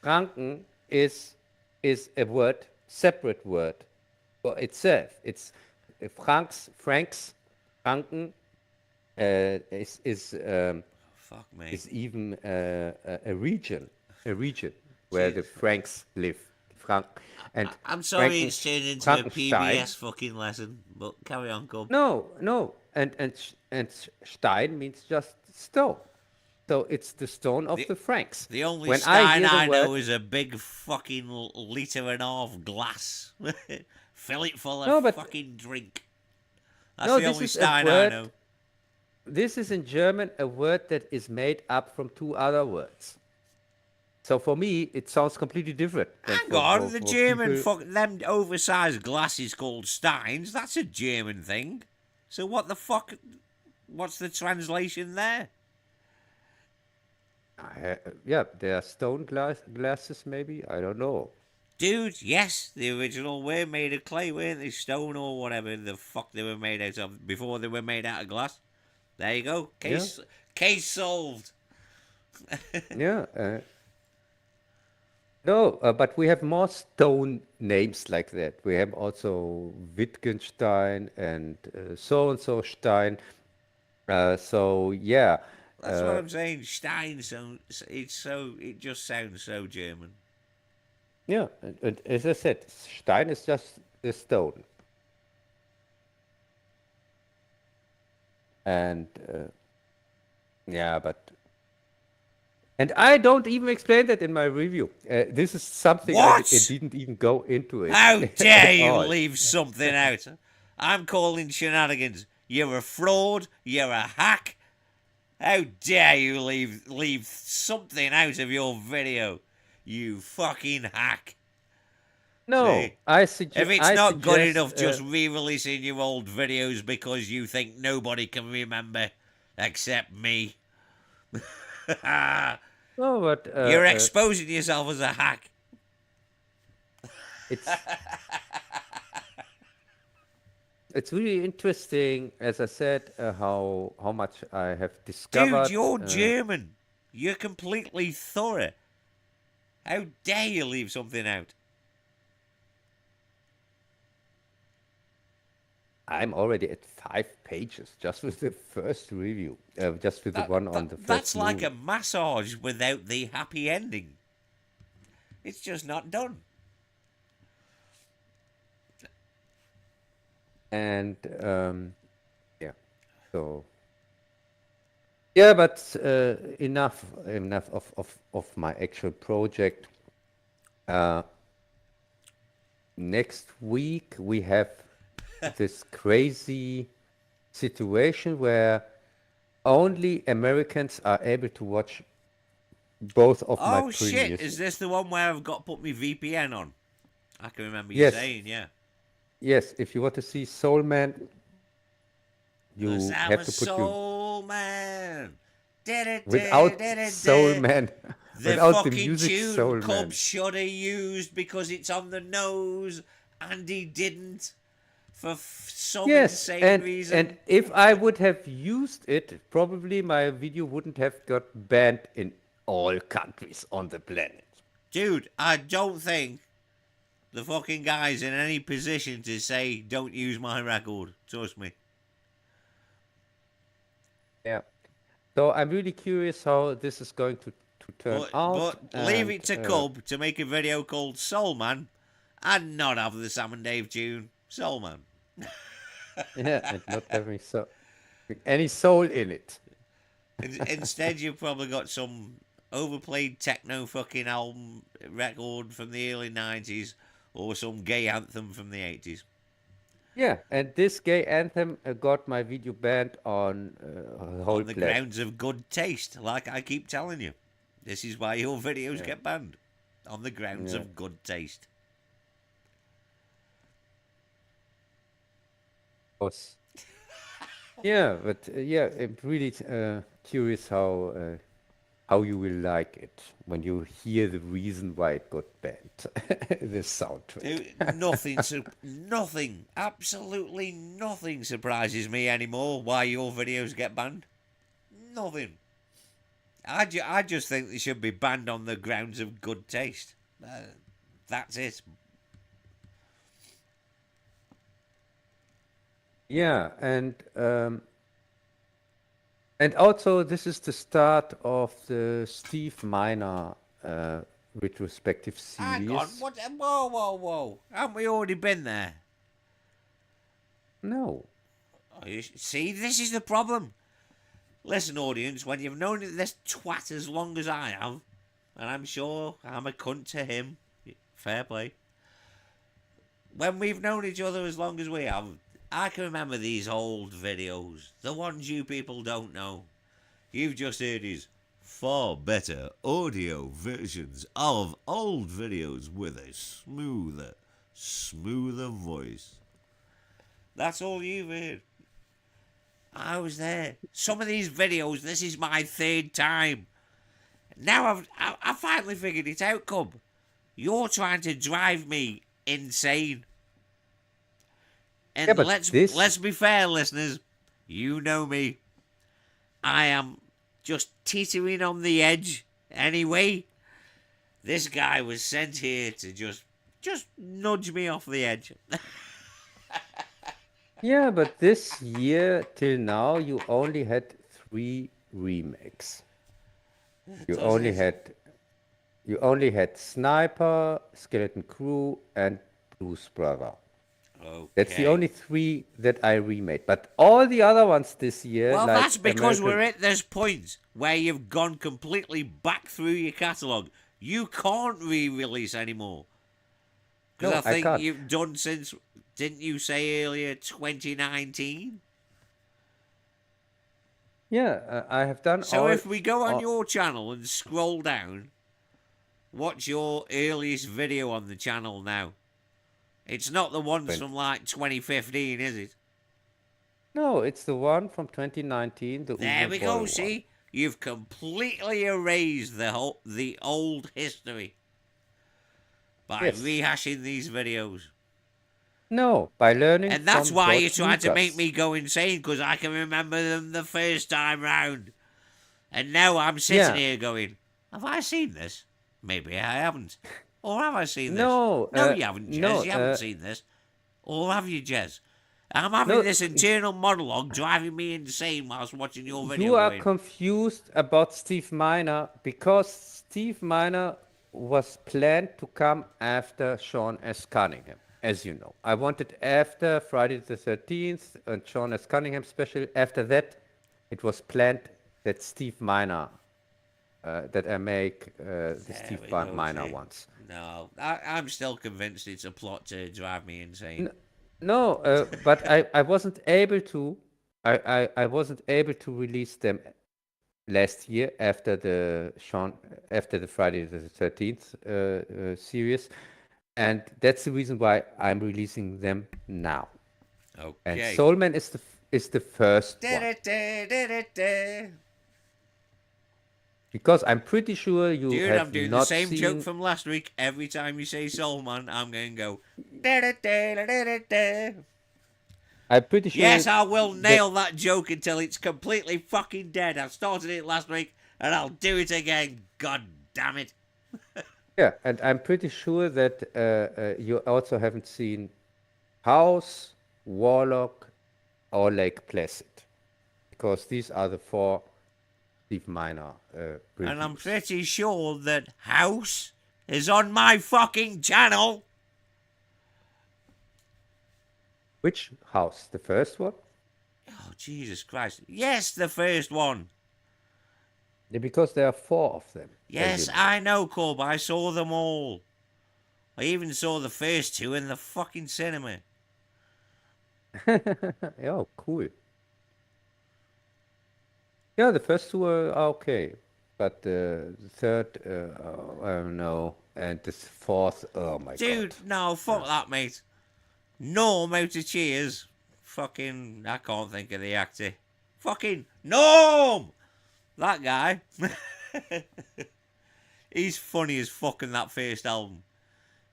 Franken is a word, separate word for itself. It's Franks, Franken Fuck me. is even a region where See, the Franks live. Frank and I'm sorry Franken, it's turned into a Frankenstein. PBS fucking lesson, but carry on, Cub. No, no, and Stein means just stone. So it's the stone of The, the Franks. the only When I Stein hear the I word know is a big fucking litre and a half glass. Fill it full of no, but fucking drink. That's no, the this only is a Stein I word. know. This is in German a word that is made up from two other words. So for me, it sounds completely different than Hang on, the for German people. fuck them oversized glasses called Steins. That's a German thing. So what the fuck? What's the translation there? Yeah, they are stone glasses, maybe. I don't know. Dude, yes, the original were made of clay, weren't they? Stone or whatever the fuck they were made out of before they were made out of glass. There you go. Yeah, Case solved. yeah. No, but we have more stone names like that. We have also Wittgenstein and so and so Stein. So yeah, That's what I'm saying. Stein it just sounds so German. yeah. And as I said, Stein is just a stone. And yeah, but and I don't even explain that in my review. This is something I What? didn't even go into it How dare at you all. leave something out? I'm calling shenanigans. You're a fraud. You're a hack. How dare you leave something out of your video? You fucking hack. No, See? If it's I not good suggest enough just re-releasing your old videos because you think nobody can remember except me. no, but You're exposing yourself as a hack. it's it's really interesting, as I said, how much I have Dude, discovered. you're German. You're completely thorough. How dare you leave something out? I'm already at 5 pages just with the first review, just with the one on the That's first like movie. a massage without the happy ending. It's just not done. And yeah, so yeah, but enough of my actual project. Next week we have this crazy situation where only Americans are able to watch both of my Oh shit, previous. is this the one where I've got to put my VPN on? I can remember you Yes, saying, yeah. yes. If you want to see Soul Man, Cause you I'm have a to put your soul man. without Soul Man, The without the fucking music tune Soul Cub Man. should have used because it's on the nose and he didn't for some Yes, insane and reason. if I would have used it, probably my video wouldn't have got banned in all countries on the planet. Dude, I don't think the fucking guy's in any position to say, don't use my record. Trust me. Yeah. So I'm really curious how this is going to turn out. But leave And it to Cub to make a video called Soul Man and not have the Sam and Dave tune, Soul Man. yeah, and not having any soul in it. Instead, you've probably got some overplayed techno fucking album record from the early 90s or some gay anthem from the 80s. Yeah, and this gay anthem got my video banned on whole On the play. grounds of good taste, like I keep telling you. This is why your videos get banned. On the grounds of good taste. Course. Yeah, but yeah, I'm really curious how you will like it when you hear the reason why it got banned. The soundtrack. Nothing, absolutely nothing surprises me anymore why your videos get banned. Nothing. I just think they should be banned on the grounds of good taste. That's it. Yeah, and also this is the start of the Steve Miner retrospective Hang on, series. what? Whoa. Haven't we already been there? No. See, this is the problem. Listen, audience, when you've known this twat as long as I have, and I'm sure I'm a cunt to him, fair play. When we've known each other as long as we have, I can remember these old videos, the ones you people don't know. You've just heard his far better audio versions of old videos with a smoother voice. That's all you've heard. I was there. Some of these videos, this is my third time. Now I've finally figured it out, Cub. You're trying to drive me insane. And Yeah, but let's be fair, listeners. You know me. I am just teetering on the edge. Anyway, this guy was sent here to just nudge me off the edge. Yeah, but this year till now you only had 3 remakes. You only had Sniper, Skeleton Crew, and Blues Brother. Okay. That's the only 3 that I remade. But all the other ones this year, Well, like that's because American... we're at this point where you've gone completely back through your catalogue. You can't re-release anymore. Because No, I think can't. you've done since, didn't you say earlier, 2019? Yeah, I have done So all... if we go on all- your channel and scroll down, what's your earliest video on the channel now? It's not the ones from like 2015, is it? No, it's the one from 2019. There we go, one. see? You've completely erased the old history by Yes. rehashing these videos. No, by learning And that's from why George you're trying to make Lucas. me go insane, because I can remember them the first time round. And now I'm sitting here going, have I seen this? Maybe I haven't. Or have I seen this? No, You haven't, Jez. no, You haven't seen this. Or have you, Jez? I'm having this internal monologue driving me insane whilst watching your video. You are confused about Steve Miner because Steve Miner was planned to come after Sean S. Cunningham, as you know. I wanted after Friday the 13th and Sean S. Cunningham special. After that, it was planned that Steve Miner, that I make the Steve Miner ones. No, I'm still convinced it's a plot to drive me insane. No, but I wasn't able to. I wasn't able to release them last year after the Friday the 13th series, and that's the reason why I'm releasing them now. Okay. And Soulman is the first one. Because I'm pretty sure you Dude, have I'm doing not the same seen... joke from last week. Every time you say Soul Man, I'm going to go. I'm pretty sure... Yes, I will nail that joke until it's completely fucking dead. I started it last week, and I'll do it again. God damn it. Yeah, and I'm pretty sure that you also haven't seen House, Warlock, or Lake Placid, because these are the four Steve Miner And I'm reviews. pretty sure that House is on my fucking channel. Which House? The first one? Oh, Jesus Christ. Yes, the first one. Yeah, because there are four of them, as you Yes, know. I know, Cub. I saw them all. I even saw the first two in the fucking cinema. Yeah, cool. Yeah, the first two are okay, but the third, I don't know, and the fourth, oh my God. Dude, no, fuck that, mate. Norm out of Cheers. Fucking, I can't think of the actor. Fucking Norm! That guy. He's funny as fuck in that first album.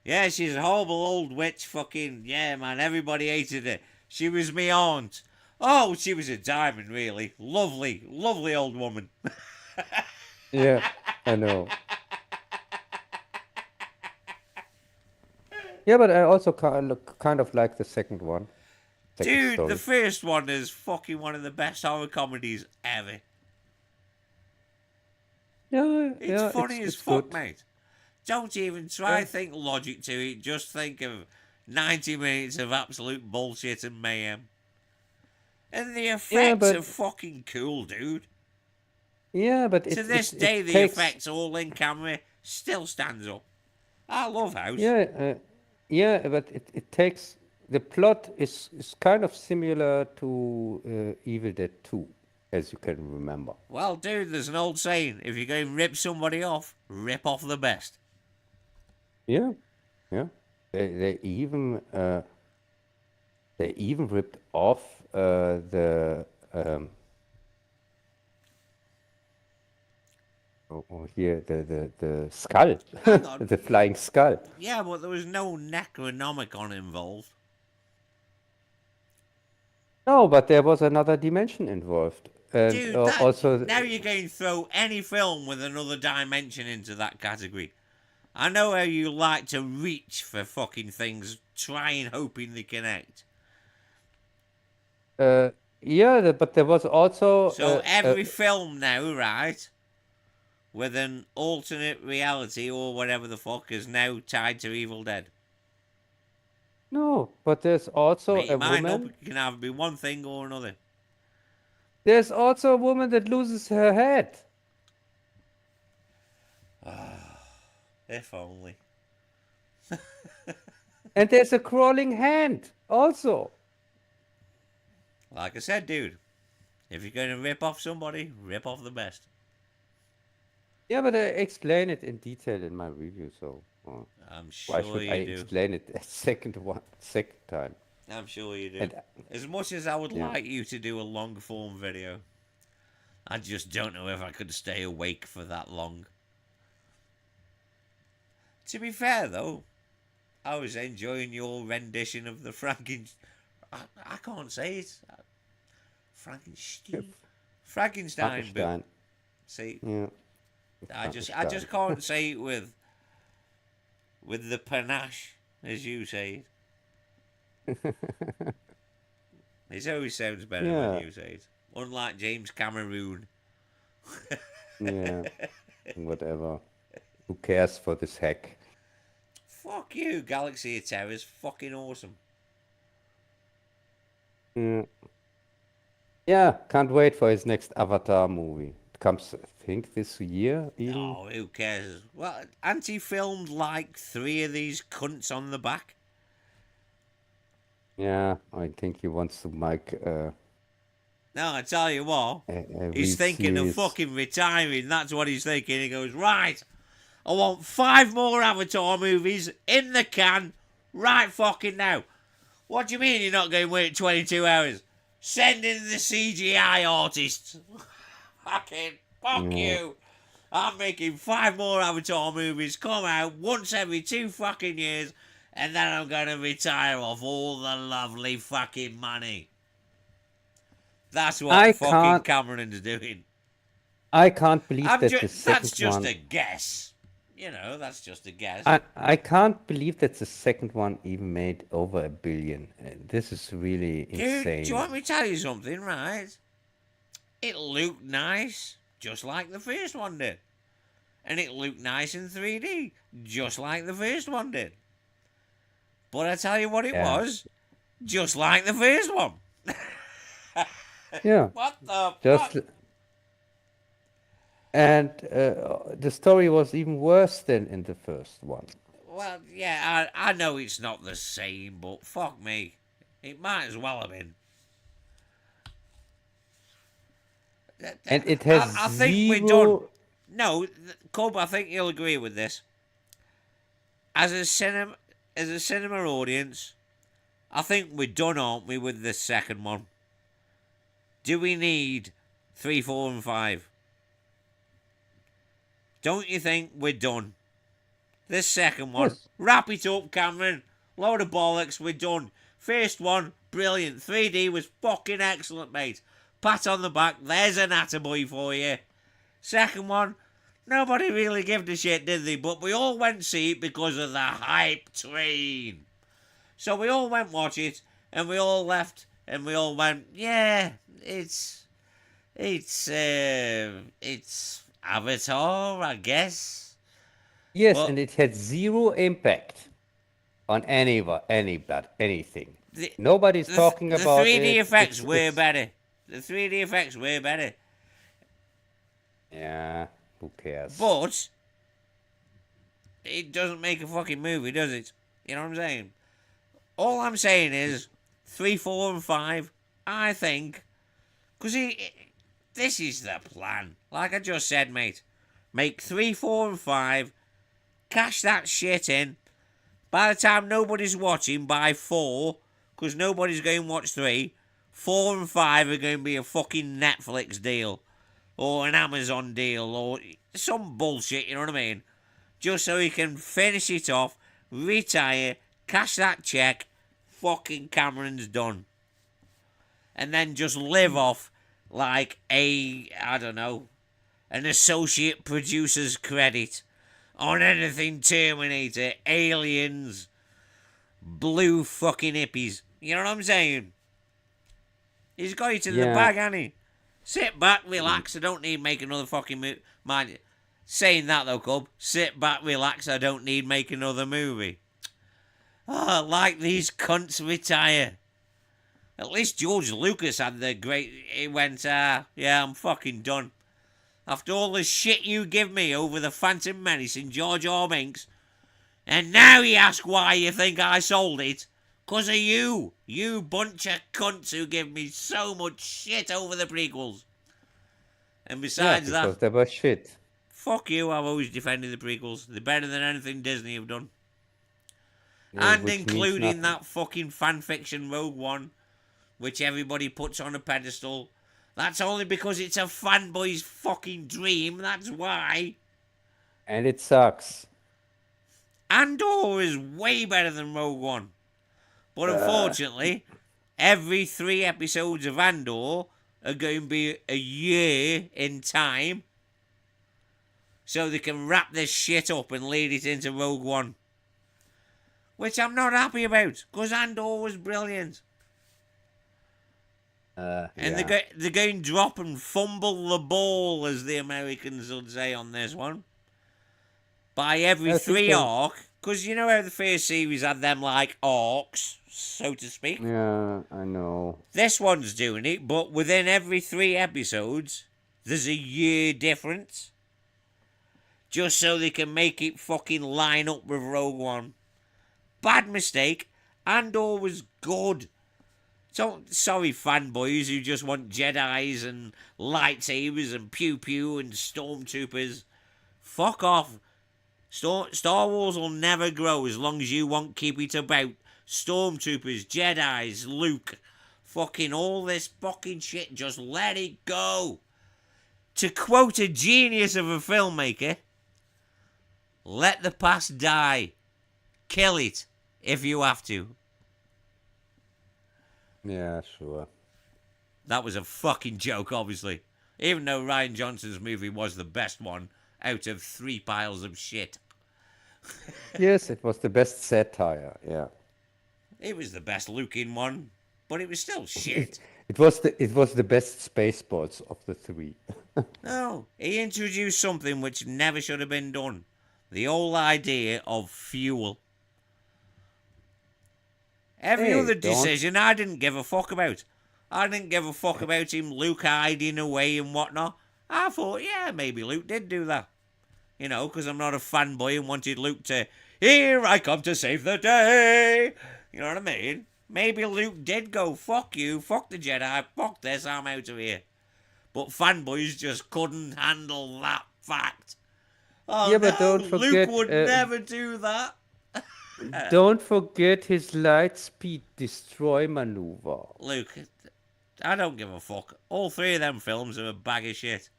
Yeah, she's a horrible old witch. Fucking, yeah, man, everybody hated her. She was me aunt. Oh, she was a diamond, really. Lovely, lovely old woman. Yeah, I know. Yeah, but I also kind of like the second one, second Dude, the story. first one is fucking one of the best horror comedies ever. Yeah, It's yeah, funny as it's fuck, good. mate. Don't even try Yeah, think logic to it. Just think of 90 minutes of absolute bullshit and mayhem. And the yeah, effects are but fucking cool, dude. yeah, but To this day, it the takes effects all in camera still stands up. I love House. yeah, yeah, but it takes the plot is kind of similar to Evil Dead 2, as you can remember. Well, dude, there's an old saying: if you're going to rip somebody off, rip off the best. Yeah, yeah. They even they even ripped off the here the skull, Hang on. the flying skull. Yeah, but there was no Necronomicon involved. No, but there was another dimension involved, and Dude, that also now you're going to throw any film with another dimension into that category. I know how you like to reach for fucking things, trying hoping they connect. yeah, but there was also So every film now, right, with an alternate reality or whatever the fuck is now tied to Evil Dead. no, but there's also Make your a mind up, woman. it can either be one thing or another. There's also a woman that loses her head. If only. And there's a crawling hand also. Like I said, dude, if you're going to rip off somebody, rip off the best. Yeah, but I explain it in detail in my review, so I'm why sure should I you do. explain it a second time? I'm sure you do. And As much as I would yeah, like you to do a long form video, I just don't know if I could stay awake for that long. To be fair, though, I was enjoying your rendition of the I can't say it. yeah, Frankenstein. Frankenstein bit. Frankenstein. See, Yeah, I just Frankenstein. can't say it with the panache as you say it. It always sounds better when Yeah, you say it. Unlike James Cameron. yeah, whatever. Who cares for this hack? Fuck you, Galaxy of Terror is fucking awesome. Yeah. Yeah, can't wait for his next Avatar movie. It comes, I think, this year even. Oh, who cares? Well, ain't he filmed like 3 of these cunts on the back? Yeah, I think he wants to make No, I tell you what, a he's thinking of re-series. fucking retiring. That's what he's thinking. He goes, right, I want 5 more Avatar movies in the can right fucking now. What do you mean you're not going to wait 22 hours? Send in the CGI artists. Fucking fuck Yeah. you. I'm making 5 more Avatar movies come out once every 2 fucking years, and then I'm going to retire off all the lovely fucking money. That's what I fucking can't Cameron's doing. I can't believe that the That's second just one. a guess. That's just a guess. I can't believe that the second one even made over 1 billion. This is really Dude, do you insane. want me to tell you something, right? It looked nice, just like the first one did. And it looked nice in 3D, just like the first one did. But I tell you what it Yeah. was, just like the first one. Yeah. What the Just fuck? and the story was even worse than in the first one. Well, yeah, I know it's not the same, but fuck me. It might as well have been. And it has I think we're done. zero. No, Cub, I think you'll agree with this. As a cinema audience, I think we're done, aren't we, with this second one? Do we need 3, 4, and 5? Don't you think we're done? This second one, Yes. wrap it up, Cameron. Load of bollocks, we're done. First one, brilliant. 3D was fucking excellent, mate. Pat on the back, there's an attaboy for you. Second one, nobody really gave a shit, did they? But we all went to see it because of the hype train. So we all went watch it, and we all left, and we all went, yeah, it's Avatar, I guess. Yes, But and it had zero impact on anything. the Nobody's the, talking the about 3D it. effects were It's better. The 3D effects were better. yeah. Who cares? But it doesn't make a fucking movie, does it? You know what I'm saying? All I'm saying is 3, 4, and 5. I think because this is the plan. Like I just said, mate. Make 3, 4, and 5. Cash that shit in. By the time nobody's watching, by 4, because nobody's going to watch 3, 4 and 5 are going to be a fucking Netflix deal. Or an Amazon deal. Or some bullshit, you know what I mean? Just so he can finish it off, retire, cash that check, fucking Cameron's done. And then just live off like I don't know, an associate producer's credit on anything Terminator, Aliens, blue fucking hippies. You know what I'm saying? He's got it in the Yeah. bag, hasn't he? Sit back, relax. I don't need make another fucking movie. Mind you, saying that though, Cub. Sit back, relax. I don't need make another movie. Oh, like these cunts retire. At least George Lucas had the great. He went, yeah, I'm fucking done. After all the shit you give me over the Phantom Menace and George R. Binks, and now you ask why you think I sold it? 'Cause of you. You bunch of cunts who give me so much shit over the prequels. And Yeah, besides because that, they were shit. fuck you, I've always defended the prequels. They're better than anything Disney have done. Yeah, And which means including nothing. that fucking fanfiction Rogue One, which everybody puts on a pedestal. That's only because it's a fanboy's fucking dream, that's why. And it sucks. Andor is way better than Rogue One. But unfortunately, every 3 episodes of Andor are going to be a year in time. So they can wrap this shit up and lead it into Rogue One. Which I'm not happy about, because Andor was brilliant. And Yeah. they're going to drop and fumble the ball, as the Americans would say on this one. By every I think 3 they- arc. Because you know how the first series had them like arcs, so to speak? Yeah, I know. This one's doing it, but within every 3 episodes, there's a year difference. Just so they can make it fucking line up with Rogue One. Bad mistake. Andor was good. So, sorry, fanboys who just want Jedis and lightsabers and pew pew and stormtroopers. Fuck off. Star Wars will never grow as long as you won't keep it about stormtroopers, Jedis, Luke. Fucking all this fucking shit. Just let it go. To quote a genius of a filmmaker, let the past die. Kill it if you have to. Yeah, sure. That was a fucking joke, obviously. Even though Ryan Johnson's movie was the best one out of 3 piles of shit. Yes, it was the best satire. Yeah. It was the best looking one, but it was still It, shit. it was the best Spaceballs of the three. No, he introduced something which never should have been done. The whole idea of fuel. Every Hey, other don't. decision I didn't give a fuck about. I didn't give a fuck about him, Luke hiding away and whatnot. I thought, yeah, maybe Luke did do that. You know, because I'm not a fanboy and wanted Luke to, here I come to save the day. You know what I mean? Maybe Luke did go, fuck you, fuck the Jedi, fuck this, I'm out of here. But fanboys just couldn't handle that fact. Oh Yeah, but no, Luke would never do that. don't forget his light speed destroy maneuver. Luke, I don't give a fuck. All three of them films are a bag of shit.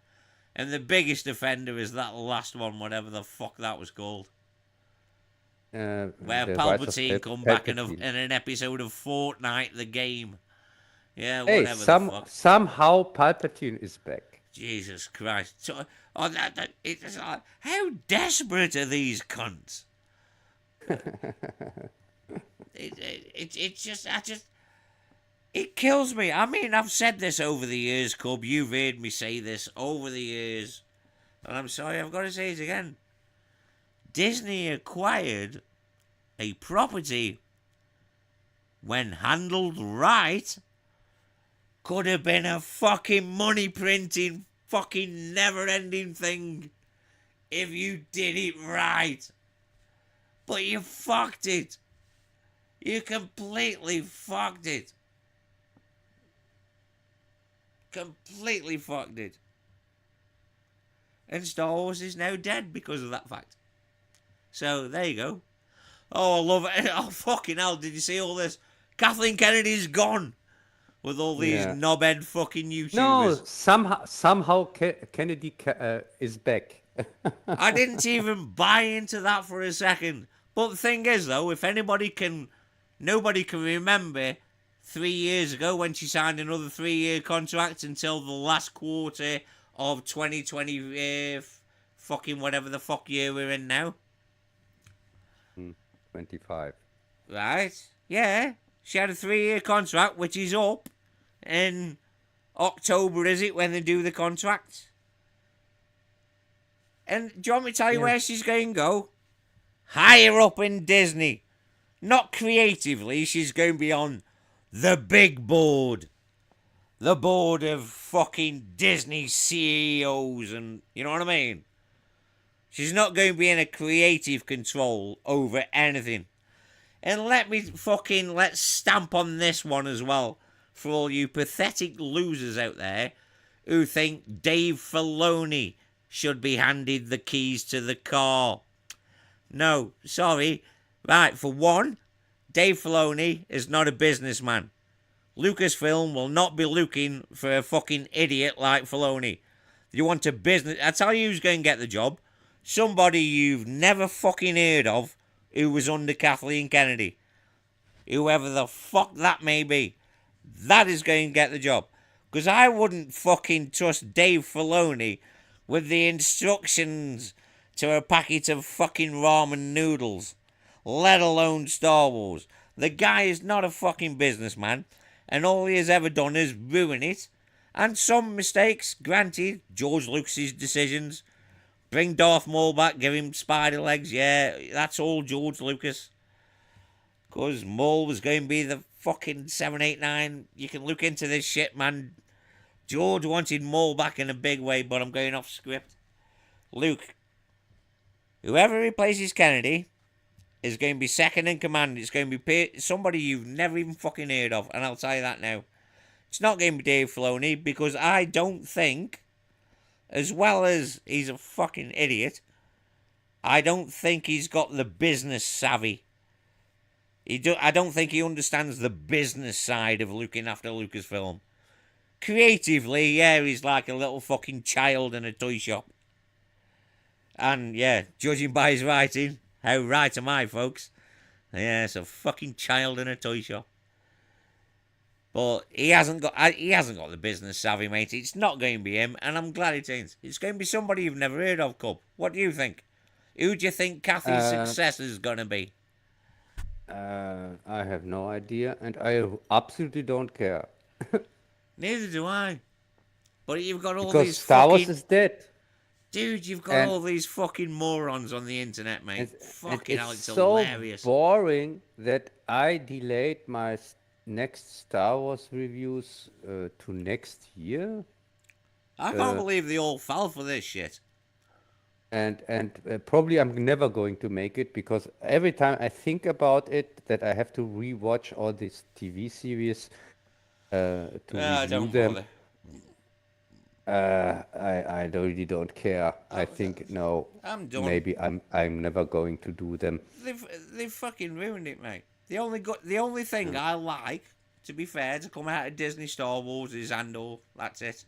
And the biggest offender is that last one, whatever the fuck that was called. Where The Rise of Palpatine come back in Palpatine. an episode of Fortnite, the game. Yeah, Hey, whatever the fuck. somehow Palpatine is back. Jesus Christ. So, it's like, how desperate are these cunts? It's just, it kills me. I mean, I've said this over the years, Cub. You've heard me say this over the years. And I'm sorry, I've got to say it again. Disney acquired a property, when handled right, could have been a fucking money printing, fucking never ending thing if you did it right. But you fucked it. You completely fucked it. Completely fucked it. And Star Wars is now dead because of that fact. So, there you go. Oh, I love it. Oh, fucking hell, did you see all this? Kathleen Kennedy's gone. With all these Yeah. knobhead fucking No, YouTubers. somehow Kennedy is back. I didn't even buy into that for a second. But the thing is, though, if nobody can remember 3 years ago when she signed another 3-year contract until the last quarter of 2020, fucking whatever the fuck year we're in now. 25. Right? Yeah. She had a 3-year contract, which is up in October, is it, when they do the contract? And do you want me to tell you Yeah. where she's going to go? Higher up in Disney. Not creatively, she's going to be on the big board. The board of fucking Disney CEOs and, you know what I mean? She's not going to be in a creative control over anything. And let's stamp on this one as well for all you pathetic losers out there who think Dave Filoni should be handed the keys to the car. No, sorry. Right, for one, Dave Filoni is not a businessman. Lucasfilm will not be looking for a fucking idiot like Filoni. You want a business... I tell you who's going to get the job. Somebody you've never fucking heard of who was under Kathleen Kennedy. Whoever the fuck that may be. That is going to get the job. Because I wouldn't fucking trust Dave Filoni with the instructions to a packet of fucking ramen noodles. Let alone Star Wars. The guy is not a fucking businessman. And all he has ever done is ruin it. And some mistakes, granted. George Lucas's decisions. Bring Darth Maul back, give him spider legs. Yeah, that's all George Lucas. Because Maul was going to be the fucking 789. You can look into this shit, man. George wanted Maul back in a big way, but I'm going off script. Luke, whoever replaces Kennedy is going to be second in command. It's going to be somebody you've never even fucking heard of, and I'll tell you that now. It's not going to be Dave Filoni, because I don't think, as well as he's a fucking idiot, I don't think he's got the business savvy. I don't think he understands the business side of looking after Lucasfilm. Creatively, yeah, he's like a little fucking child in a toy shop. And, yeah, judging by his writing, how right am I, folks? Yeah, it's a fucking child in a toy shop. But he hasn't got the business savvy, mate. It's not going to be him, and I'm glad it ain't. It's going to be somebody you've never heard of, Cub. What do you think? Who do you think Kathy's Uh, successor is going to be? I have no idea, and I absolutely don't care Neither do I. But you've got all because these Star Wars fucking... is dead, Dude, you've got and all these fucking morons on the internet, mate. and and Fucking it's hell, it's so hilarious. boring that I delayed my next Star Wars reviews to next year. I can't Uh, believe they all fell for this shit. and probably I'm never going to make it because every time I think about it, that I have to rewatch all these TV series to review Don't them. bother. I really don't care. I think no, I'm done. maybe I'm never going to do them. They've fucking ruined it, mate. The only thing I like, to be fair, to come out of Disney Star Wars is Andor. That's it.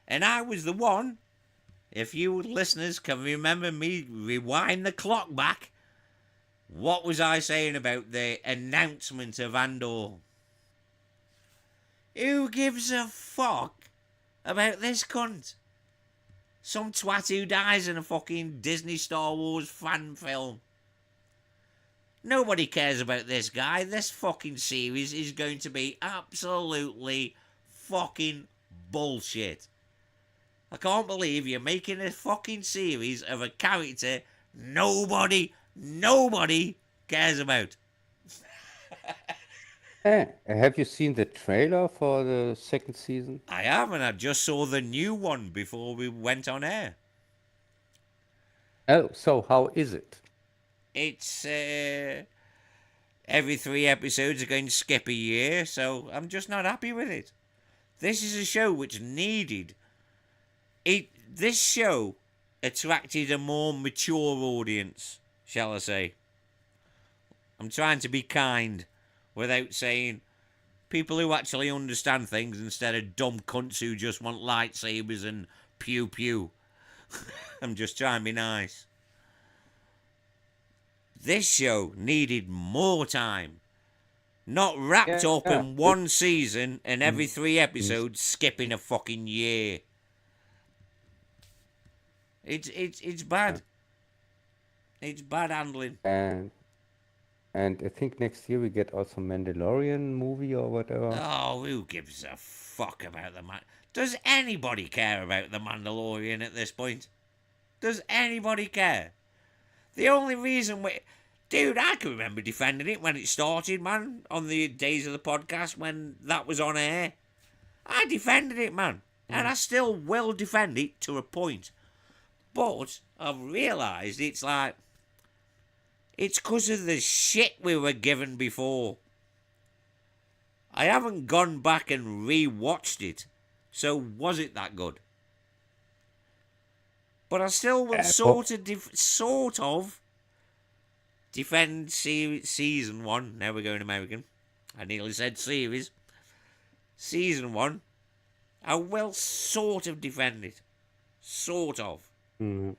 And I was the one. If you listeners can remember me, rewind the clock back. What was I saying about the announcement of Andor? Who gives a fuck about this cunt? Some twat who dies in a fucking Disney Star Wars fan film. Nobody cares about this guy. This fucking series is going to be absolutely fucking bullshit. I can't believe you're making a fucking series of a character nobody cares about. Have you seen the trailer for the second season? I haven't. I just saw the new one before we went on air. Oh, so how is it? It's every 3 episodes are going to skip a year, so I'm just not happy with it. This is a show which needed it. This show attracted a more mature audience, shall I say. I'm trying to be kind without saying people who actually understand things instead of dumb cunts who just want lightsabers and pew pew. I'm just trying to be nice. This show needed more time. Not wrapped up Yeah, in one season and every mm, 3 episodes skipping a fucking year. It's bad. It's bad handling. and and I think next year we get also Mandalorian movie or whatever. Oh, who gives a fuck about the man? Does anybody care about the Mandalorian at this point? Does anybody care? The only reason we... Dude, I can remember defending it when it started, man, on the days of the podcast when that was on air. I defended it, man. And I still will defend it to a point. But I've realised it's like... It's because of the shit we were given before. I haven't gone back and re-watched it. So was it that good? But I still will sort of defend season 1. Now we're going American. I nearly said series. Season 1. I will sort of defend it. Sort of. Mhm.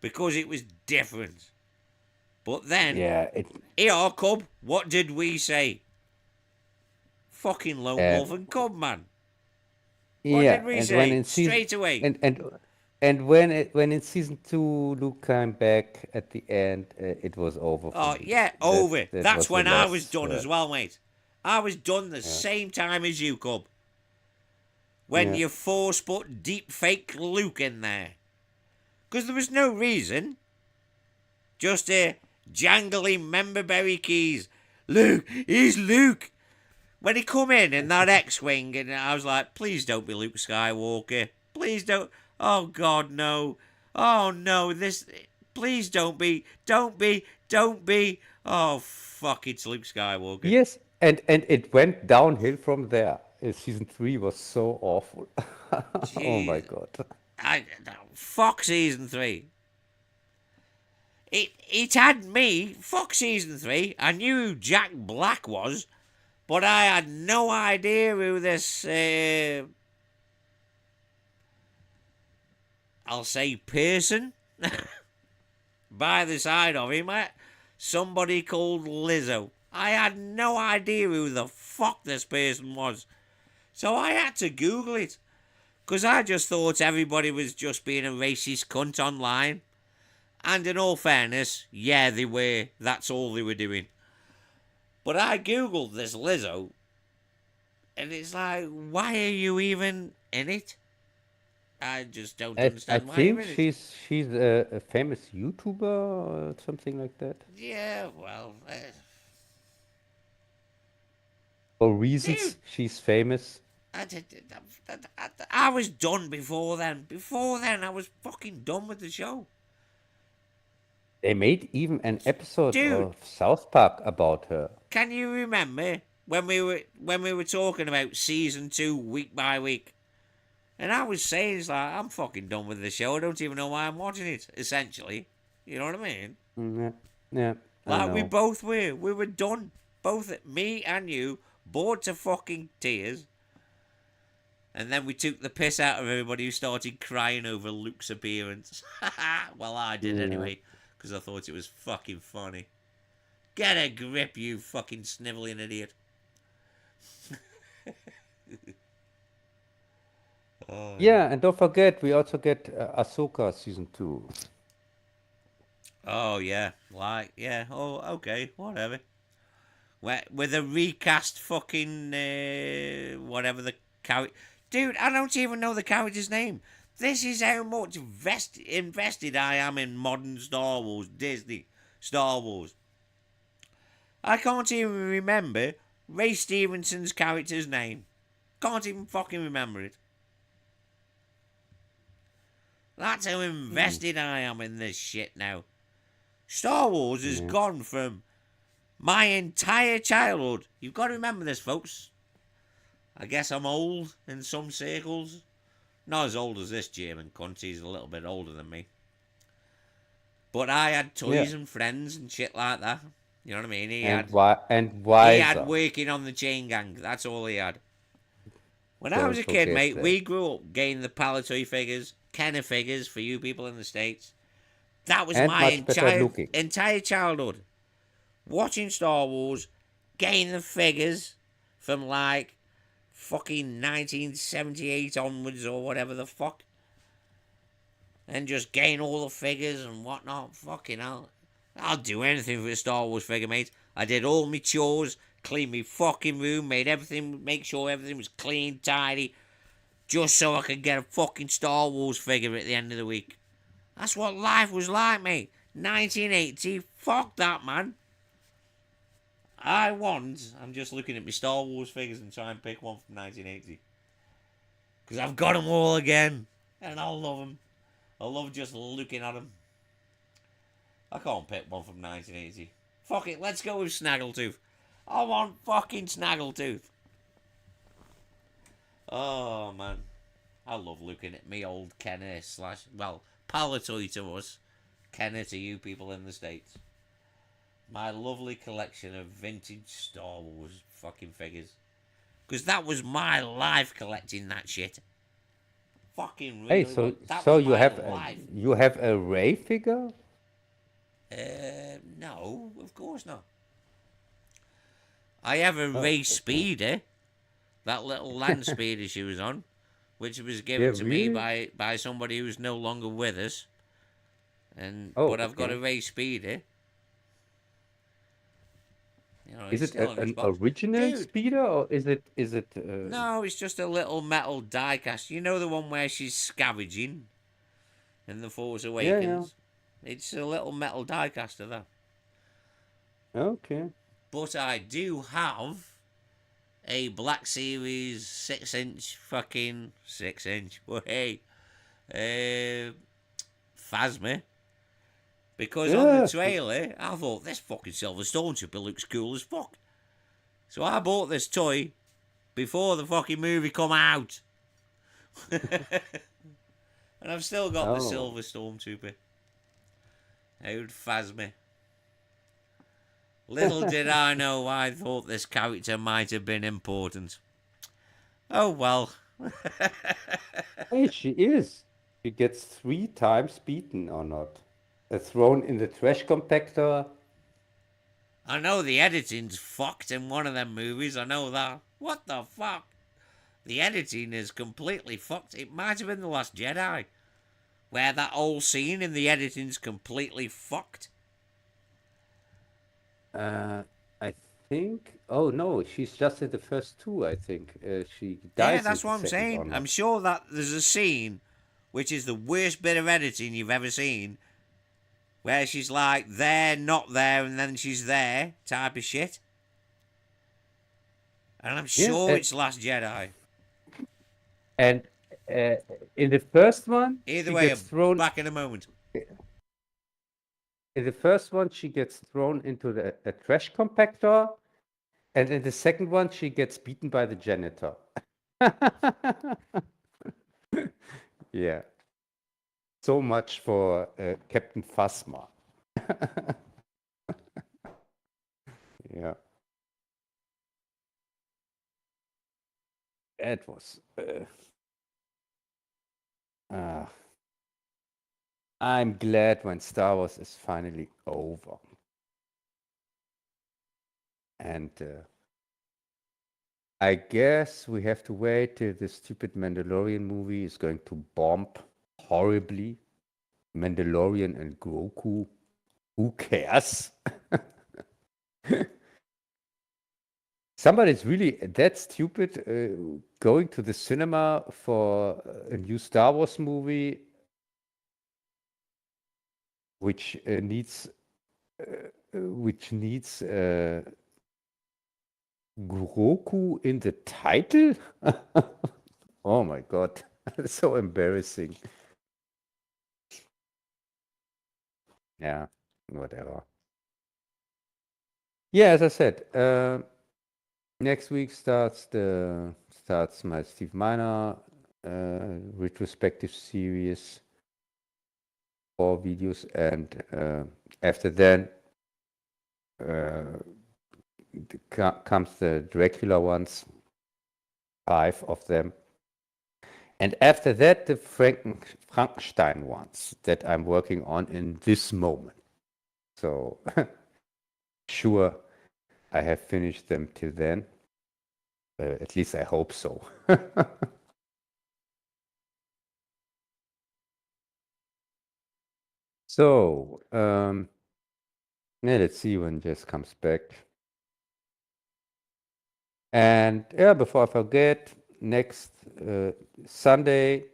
Because it was different. But then, Yeah, here, Cub, what did we say? Fucking Lone uh, Wolf and Cub, man. What yeah, did we and when say? in season Straight away. and when in season 2 Luke came back at the end, it was over for Oh, me. yeah, over. That That's was the when I was last. done as well, mate. I was done the Yeah, same time as you, Cub. When yeah, you force put deep fake Luke in there. Because there was no reason. Just a jangly memberberry keys. Luke, he's Luke. When he come in that X-Wing, and I was like, please don't be Luke Skywalker. Please don't. Oh, God, no. Oh, no, this... Please don't be. Don't be. Don't be. Oh, fuck, it's Luke Skywalker. yes, and it went downhill from there. Season 3 was so awful. Oh my Jeez. God. Fuck season 3. It had me. Fuck season 3. I knew who Jack Black was, but I had no idea who this... I'll say person by the side of him. Somebody called Lizzo. I had no idea who the fuck this person was. So I had to Google it. Because I just thought everybody was just being a racist cunt online. And in all fairness, yeah, they were. That's all they were doing. But I googled this Lizzo, and it's like, why are you even in it? I just don't I understand why you're think in it. she's a famous YouTuber or something like that. Yeah, well, For dude, reasons she's famous. I was done before then. Before then, I was fucking done with the show. They made even an episode Dude, of South Park about her. can you remember when we were talking about season 2 week by week? And I was saying, it's like, I'm fucking done with the show. I don't even know why I'm watching it, essentially. You know what I mean? Yeah, yeah, I Like, we know. both were. We were done. Both, me and you, bored to fucking tears. And then we took the piss out of everybody who started crying over Luke's appearance. Well, I did Yeah. anyway, because I thought it was fucking funny. Get a grip, you fucking snivelling idiot. Oh, yeah. Yeah, and don't forget, we also get Ahsoka season 2. Oh, yeah. Like, yeah. Oh, okay. Whatever. With a recast fucking, whatever the character. Dude, I don't even know the character's name. This is how much invested I am in modern Star Wars, Disney, Star Wars. I can't even remember Ray Stevenson's character's name. Can't even fucking remember it. That's how invested I am in this shit now. Star Wars has Yeah. gone from my entire childhood. You've got to remember this, folks. I guess I'm old in some circles. Not as old as this German cunt. He's a little bit older than me. But I had Yeah. toys and friends and shit like that. You know what I mean? He And had wiser. working on the chain gang. That's all he had. When I was Don't a kid, forget mate, that. we grew up getting the Palatoy figures, Kenner figures for you people in the States. That was And my much better looking. entire childhood. Watching Star Wars, getting the figures from like fucking 1978 onwards or whatever the fuck. And just getting all the figures and whatnot. Fucking hell. I'll do anything for a Star Wars figure, mate. I did all my chores, cleaned my fucking room, make sure everything was clean, tidy, just so I could get a fucking Star Wars figure at the end of the week. That's what life was like, mate. 1980, fuck that, man. I'm just looking at my Star Wars figures and trying to pick one from 1980. Because I've got them all again. And I love them. I love just looking at them. I can't pick one from 1980. Fuck it, let's go with Snaggletooth. I want fucking Snaggletooth. Oh, man. I love looking at me old Kenner Palatoy to us. Kenner to you people in the States. My lovely collection of vintage Star Wars fucking figures. Because that was my life collecting that shit. Fucking Hey, really was. That so was my life. you have a Ray figure? No, of course not. I have a Oh, Ray okay. Speeder, that little land speeder she was on, which was given Yeah, to me really? by somebody who's no longer with us. Oh, But I've got okay. a Ray Speeder. You know, Is it's it still in its an box. original Dude, speeder or is it no, it's just a little metal diecast. You know the one where she's scavenging in The Force yeah, yeah. Awakens? It's a little metal diecast of that. Okay. But I do have a Black Series 6-inch fucking 6-inch. Well, hey, Phasma. Because on the Yeah. trailer, I thought this fucking Silver Stormtrooper looks cool as fuck. So I bought this toy before the fucking movie come out. And I've still got the Oh. Silver Stormtrooper. Old Phasma. Little did I know I thought this character might have been important. Oh well. Hey, she is. She gets 3 times beaten or not. Thrown in the trash compactor. I know the editing's fucked in one of them movies, I know that. What the fuck? The editing is completely fucked. It might have been The Last Jedi. where that whole scene in the editing's completely fucked? I think. Oh no, she's just in the first two. I think she Yeah, dies in that's the what I'm second saying. or not. I'm sure that there's a scene which is the worst bit of editing you've ever seen, where she's like there, not there, and then she's there, type of shit. And I'm Yeah, sure it's Last Jedi. and uh, in the first one, Either she way, gets I'm thrown. back in a moment. In the first one, she gets thrown into a trash compactor, and in the second one, she gets beaten by the janitor. Yeah. So much for Captain Phasma. Yeah. It was. Uh, I'm glad when Star Wars is finally over. And I guess we have to wait till the stupid Mandalorian movie is going to bomb horribly. Mandalorian and Grogu. Who cares? Somebody's really that stupid going to the cinema for a new Star Wars movie, which needs Grogu in the title. Oh my god, so embarrassing. Yeah, whatever. Yeah, as I said, next week starts my Steve Miner retrospective series, 4 videos, and after that comes the Dracula ones, 5 of them, and after that the Frankenstein ones that I'm working on in this moment. So sure, I have finished them till then. At least I hope so. So, yeah, let's see when Jess comes back. And yeah, before I forget, next Sunday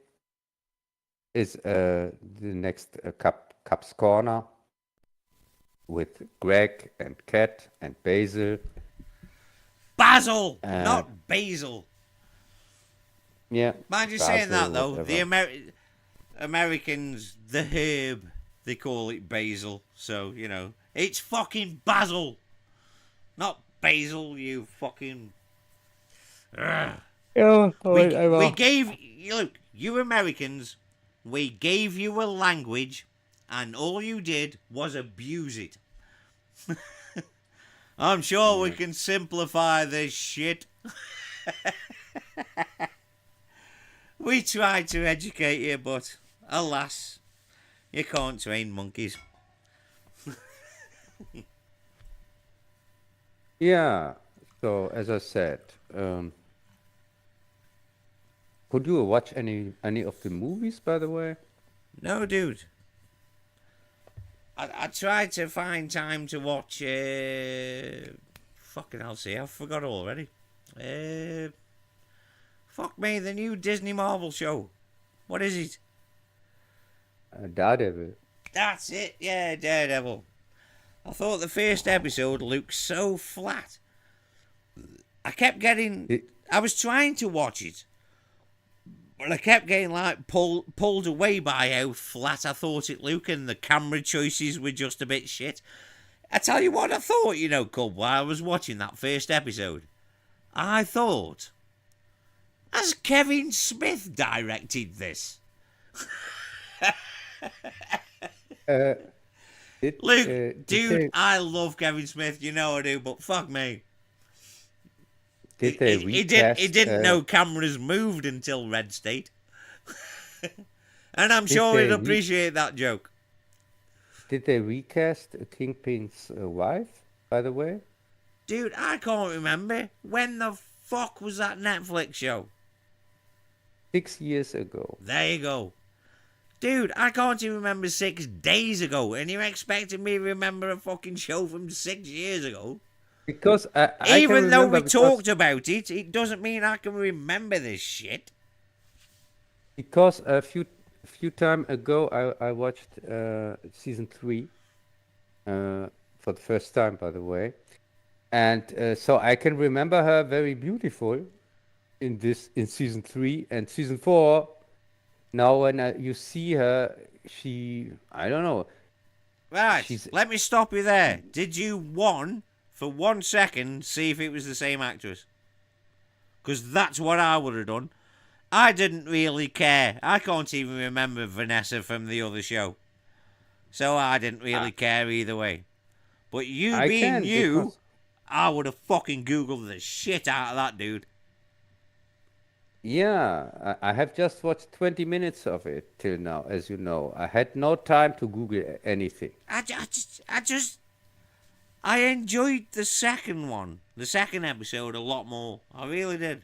is the next Cup's Corner with Greg and Kat and Basil. Basil, not Basil. Yeah. Mind you saying that though, the Americans, the herb, they call it basil. So, you know, it's fucking basil. Not basil, you fucking... Yeah, we gave... Look, you Americans, we gave you a language and all you did was abuse it. I'm sure we can simplify this shit. We tried to educate you, but alas, you can't train monkeys. Yeah. So as I said, could you watch any of the movies, by the way? No, dude. I tried to find time to watch. Fucking hell, see, I forgot already. Fuck me, the new Disney Marvel show. What is it? Daredevil. That's it, yeah, Daredevil. I thought the first episode looked so flat. I kept getting. I was trying to watch it, but I kept getting like pulled away by how flat I thought it looked, and the camera choices were just a bit shit. I tell you what I thought, you know, Cub, while I was watching that first episode. I thought, has Kevin Smith directed this? Luke, dude, I love Kevin Smith, you know I do, but fuck me. Did they recast? He didn't know cameras moved until Red State. And I'm sure he'd appreciate that joke. Did they recast Kingpin's wife, by the way? Dude, I can't remember. When the fuck was that Netflix show? 6 years ago. There you go. Dude, I can't even remember 6 days ago, and you're expecting me to remember a fucking show from 6 years ago? Because I can Even though remember we because talked about it, it doesn't mean I can remember this shit. because a few time ago I watched season 3 for the first time, by the way, and so I can remember her very beautiful in season 3 and season 4. Now when you see her, I don't know, Right, she's let me stop you there. Did you, for 1 second, see if it was the same actress? Because that's what I would have done. I didn't really care. I can't even remember Vanessa from the other show. So I didn't really care either way. But you I being can you, because I would have fucking Googled the shit out of that dude. yeah, I have just watched 20 minutes of it till now, as you know. I had no time to Google anything. I enjoyed the second one, the second episode, a lot more. I really did.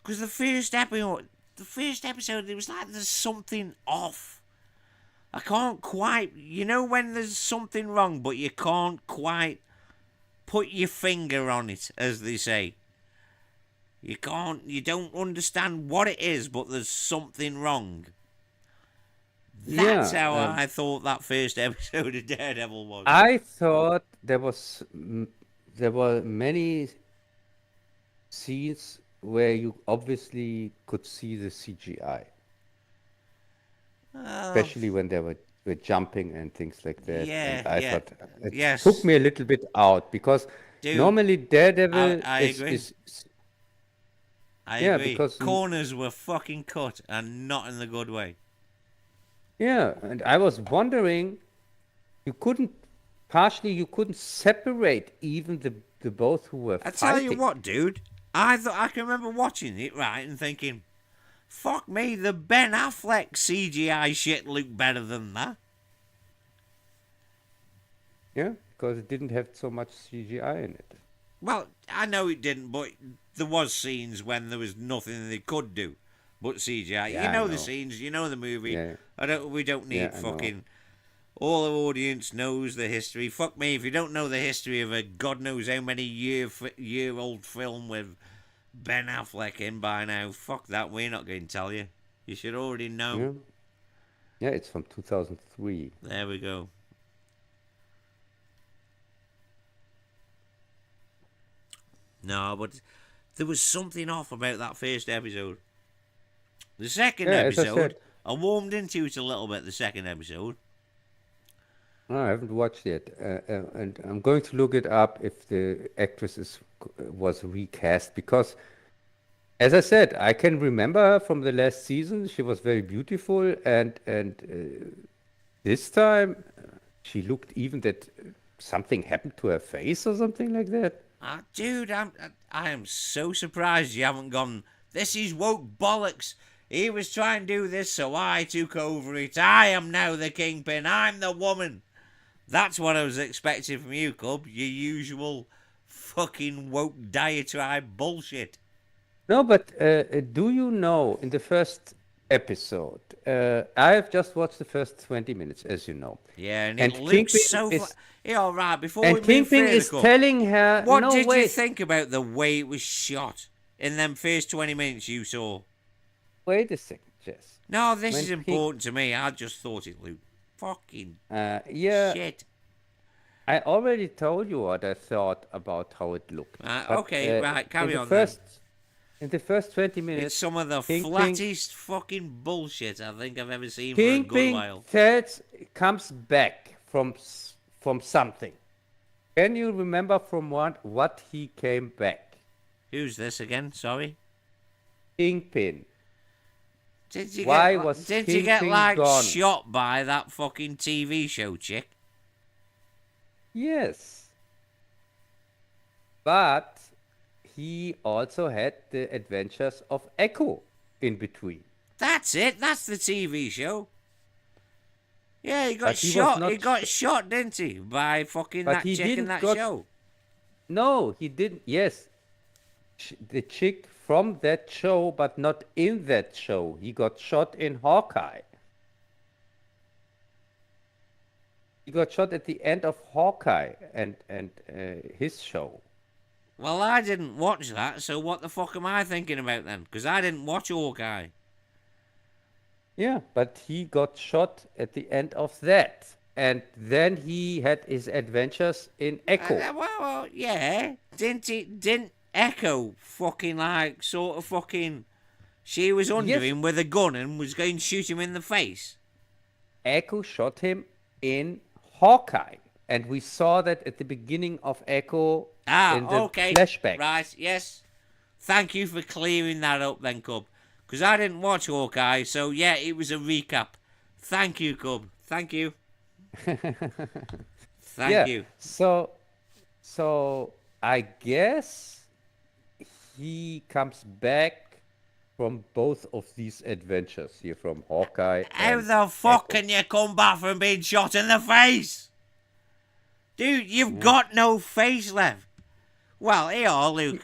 Because the first episode, it was like there's something off. I can't quite, when there's something wrong, but you can't quite put your finger on it, as they say. You don't understand what it is, but there's something wrong. That's Yeah, how I thought that first episode of Daredevil was. I thought there were many scenes where you obviously could see the CGI, Oh, especially when they were jumping and things like that. And yeah, I yeah. thought it took Yes, me a little bit out because dude, normally Daredevil I agree. I yeah, agree. because Corners were fucking cut, and not in the good way. yeah, and I was wondering, you couldn't you couldn't separate even the both who were I tell you fighting. what, dude. I can remember watching it, right, and thinking, fuck me, the Ben Affleck CGI shit looked better than that. Yeah, because it didn't have so much CGI in it. Well, I know it didn't, but there was scenes when there was nothing they could do but CGI. Yeah, You I know the know. scenes, you know the movie. Yeah, We don't yeah, need I know. fucking. All the audience knows the history. Fuck me, if you don't know the history of a god knows how many year old film with Ben Affleck in by now, fuck that. We're not going to tell you. You should already know. Yeah, yeah, it's from 2003. There we go. No, but there was something off about that first episode. The second Yeah, as I episode, said, I warmed into it a little bit. The second episode, no, I haven't watched it, and I'm going to look it up if the was recast because, as I said, I can remember her from the last season. She was very beautiful, and this time she looked even that something happened to her face or something like that. dude, I am so surprised you haven't gone. This is woke bollocks. He was trying to do this, so I took over it. I am now the kingpin. I'm the woman. That's what I was expecting from you, Cub. Your usual fucking woke diatribe bullshit. No, but do you know in the first episode, I have just watched the first 20 minutes, as you know, Yeah, and and it looks Kingpin so. is Yeah, all right. Before we and move Kingpin further, is Cub, telling her, what no, did you wait, think about the way it was shot in them first 20 minutes you saw? wait a second, Jess. No, this When is important to me. I just thought it looked fucking Yeah, shit. I already told you what I thought about how it looked. But Okay, right, in carry the on then. in the first 20 It's minutes, some of the Kingpin flattest fucking bullshit I think I've ever seen for a good Kingpin while. comes back from something. Can you remember from what he came back? Who's this again? Sorry. Kingpin. Did you Why get was did you get Kingpin like gone? shot by that fucking TV show chick? Yes, but he also had the adventures of Echo in between. That's it. That's the TV show. Yeah, he got But he was shot. not. He got shot, didn't he? By fucking But that he chick in didn't that got. show. No, he didn't. Yes, the chick from that show, but not in that show. He got shot in Hawkeye. He got shot at the end of Hawkeye and his show. Well, I didn't watch that, so what the fuck am I thinking about then? Because I didn't watch Hawkeye. Yeah, but he got shot at the end of that. And then he had his adventures in Echo. Well, yeah. Didn't Echo fucking like sort of fucking... She was under Yes, him with a gun and was going to shoot him in the face. Echo shot him in Hawkeye. And we saw that at the beginning of Echo in the Okay. flashback. Right, yes. Thank you for clearing that up then, Cub. Because I didn't watch Hawkeye, so yeah, it was a recap. Thank you, Cub. Thank you. Thank you. So I guess he comes back from both of these adventures here from Hawkeye. How and the fuck Echo. can you come back from being shot in the face? Dude, you've got no face left. Well, here, Luke.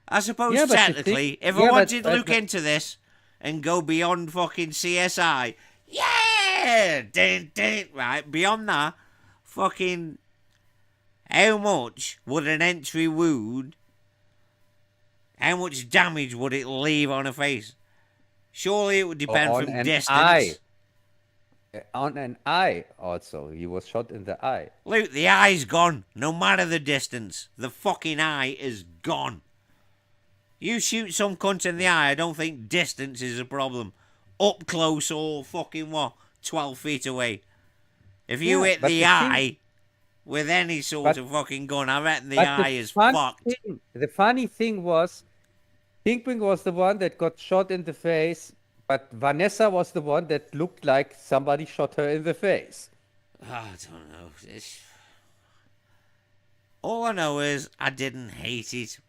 I suppose Yeah, but the technically, thing- if yeah, I but- wanted to but- look but- into this and go beyond fucking CSI, yeah! Right, beyond that, fucking... How much would an entry wound... How much damage would it leave on a face? Surely it would depend on from an distance. eye. On an eye also. He was shot in the eye. Luke, the eye's gone. No matter the distance. The fucking eye is gone. You shoot some cunt in the eye, I don't think distance is a problem. Up close or fucking what? 12 feet away. If you Yeah, hit but the the eye with any sort but- of fucking gun, I reckon the But eye is funny fucked. the funny thing was, Pinkpin was the one that got shot in the face, but Vanessa was the one that looked like somebody shot her in the face. I don't know. All I know is I didn't hate it.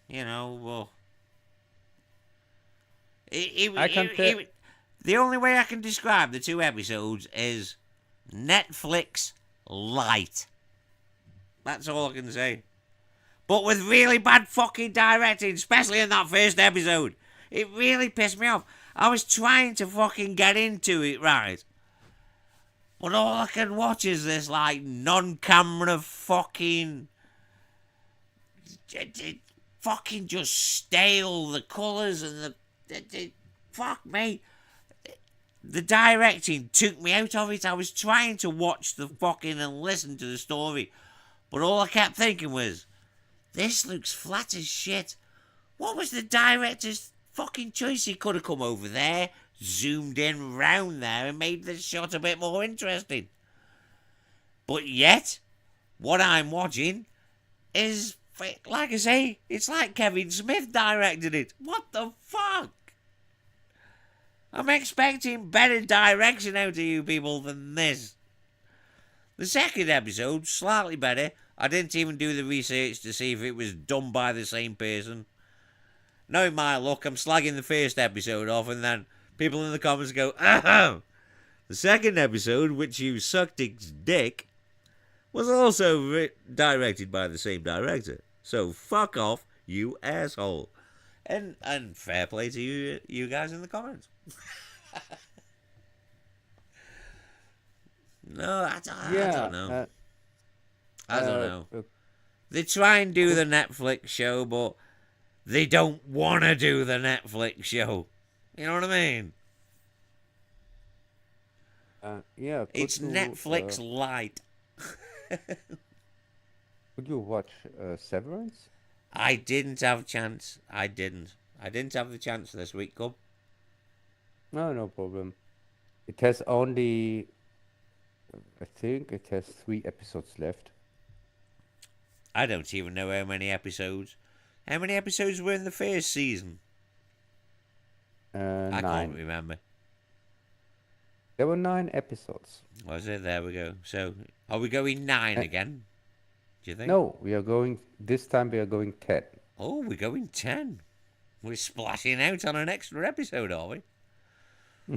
You know, well... The only way I can describe the two episodes is Netflix light. That's all I can say. But with really bad fucking directing, especially in that first episode. It really pissed me off. I was trying to fucking get into it, right? But all I can watch is this, like, non-camera fucking... fucking just stale, the colours and the fuck me. The directing took me out of it. I was trying to watch the fucking and listen to the story, but all I kept thinking was, this looks flat as shit. What was the director's fucking choice? He could have come over there, zoomed in round there and made the shot a bit more interesting. But yet, what I'm watching is, like I say, it's like Kevin Smith directed it. What the fuck? I'm expecting better direction out of you people than this. The second episode, slightly better. I didn't even do the research to see if it was done by the same person. Knowing my luck, I'm slagging the first episode off and then people in the comments go, oh! The second episode, which you sucked its dick, was also directed by the same director. So fuck off, you asshole. And fair play to you guys in the comments. No, I don't know. I don't know. They try and do the Netflix show, but they don't want to do the Netflix show. You know what I mean? Yeah. It's Netflix light. Could you watch Severance? I didn't have a chance. I didn't have the chance this week, Cub. No problem. It has only, I think it has 3 episodes left. I don't even know how many episodes. How many episodes were in the first season? 9. I can't remember. There were 9 episodes. Was it? There we go. So, are we going 9 again? Do you think? No, this time we are going 10. Oh, we're going 10. We're splashing out on an extra episode, are we?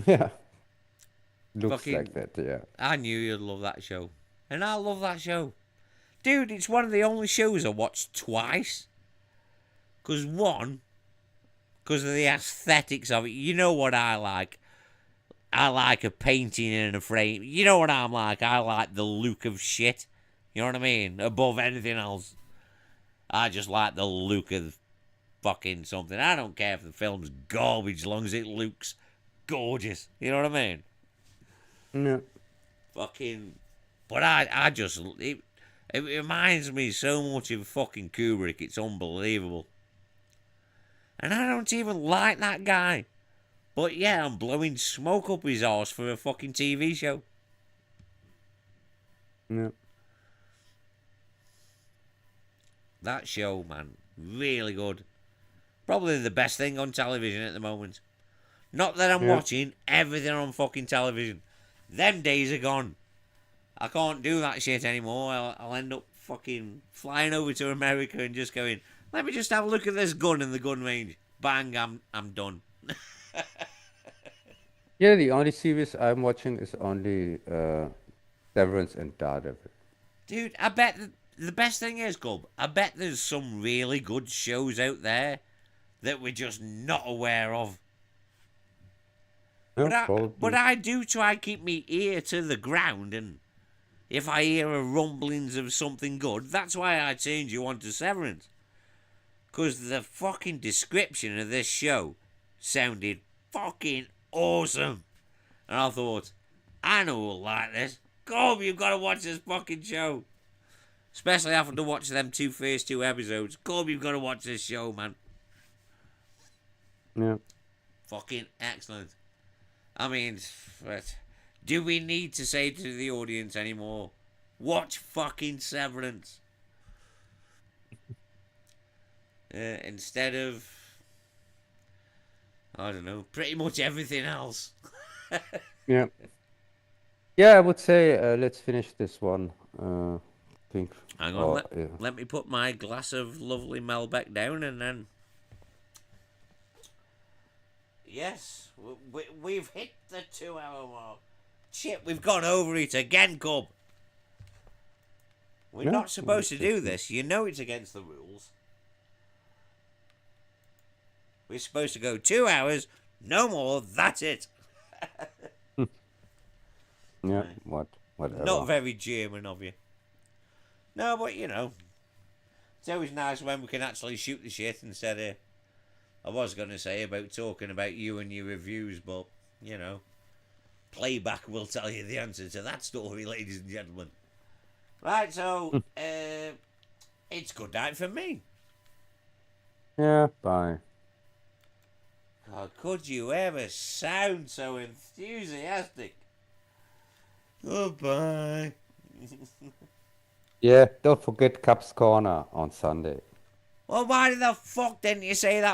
Yeah. Looks Fucking- like that, yeah. I knew you'd love that show. And I love that show. Dude, it's one of the only shows I watched twice. Because of the aesthetics of it. You know what I like. I like a painting in a frame. You know what I'm like? I like the look of shit. You know what I mean? Above anything else. I just like the look of fucking something. I don't care if the film's garbage as long as it looks gorgeous. You know what I mean? Yeah. Fucking. But I just. It reminds me so much of fucking Kubrick. It's unbelievable. And I don't even like that guy. But yeah, I'm blowing smoke up his arse for a fucking TV show. Yeah. That show, man, really good. Probably the best thing on television at the moment. Not that I'm Yeah. watching everything on fucking television. Them days are gone. I can't do that shit anymore. I'll end up fucking flying over to America and just going, let me just have a look at this gun in the gun range. Bang, I'm done. Yeah, the only series I'm watching is only Severance and Daredevil. Dude, I bet the best thing is, Gub, I bet there's some really good shows out there that we're just not aware of. Yeah, But probably. I do try and keep me ear to the ground, and if I hear a rumblings of something good, that's why I turned you on to Severance. Because the fucking description of this show sounded fucking awesome. And I thought, I know who'll like this. Come, you've got to watch this fucking show. Especially having to watch them first two episodes. Come, you've got to watch this show, man. Yeah. Fucking excellent. I mean, do we need to say to the audience anymore? Watch fucking Severance. Instead of, I don't know, pretty much everything else. Yeah. Yeah, I would say let's finish this one. Think. Hang on, let me put my glass of lovely Malbec down and then. Yes, we've hit the 2 hour mark. Shit, we've gone over it again, Cub. We're Yeah, not supposed to well, do this. You know it's against the rules. We're supposed to go 2 hours, no more, that's it. Yeah, whatever. Not very German of you. No, but you know, it's always nice when we can actually shoot the shit instead of. I was going to say about talking about you and your reviews, but, you know, playback will tell you the answer to that story, ladies and gentlemen. Right, so, it's good night for me. Yeah, bye. God, could you ever sound so enthusiastic? Goodbye. Yeah, don't forget Cubs Corner on Sunday. Well, why the fuck didn't you say that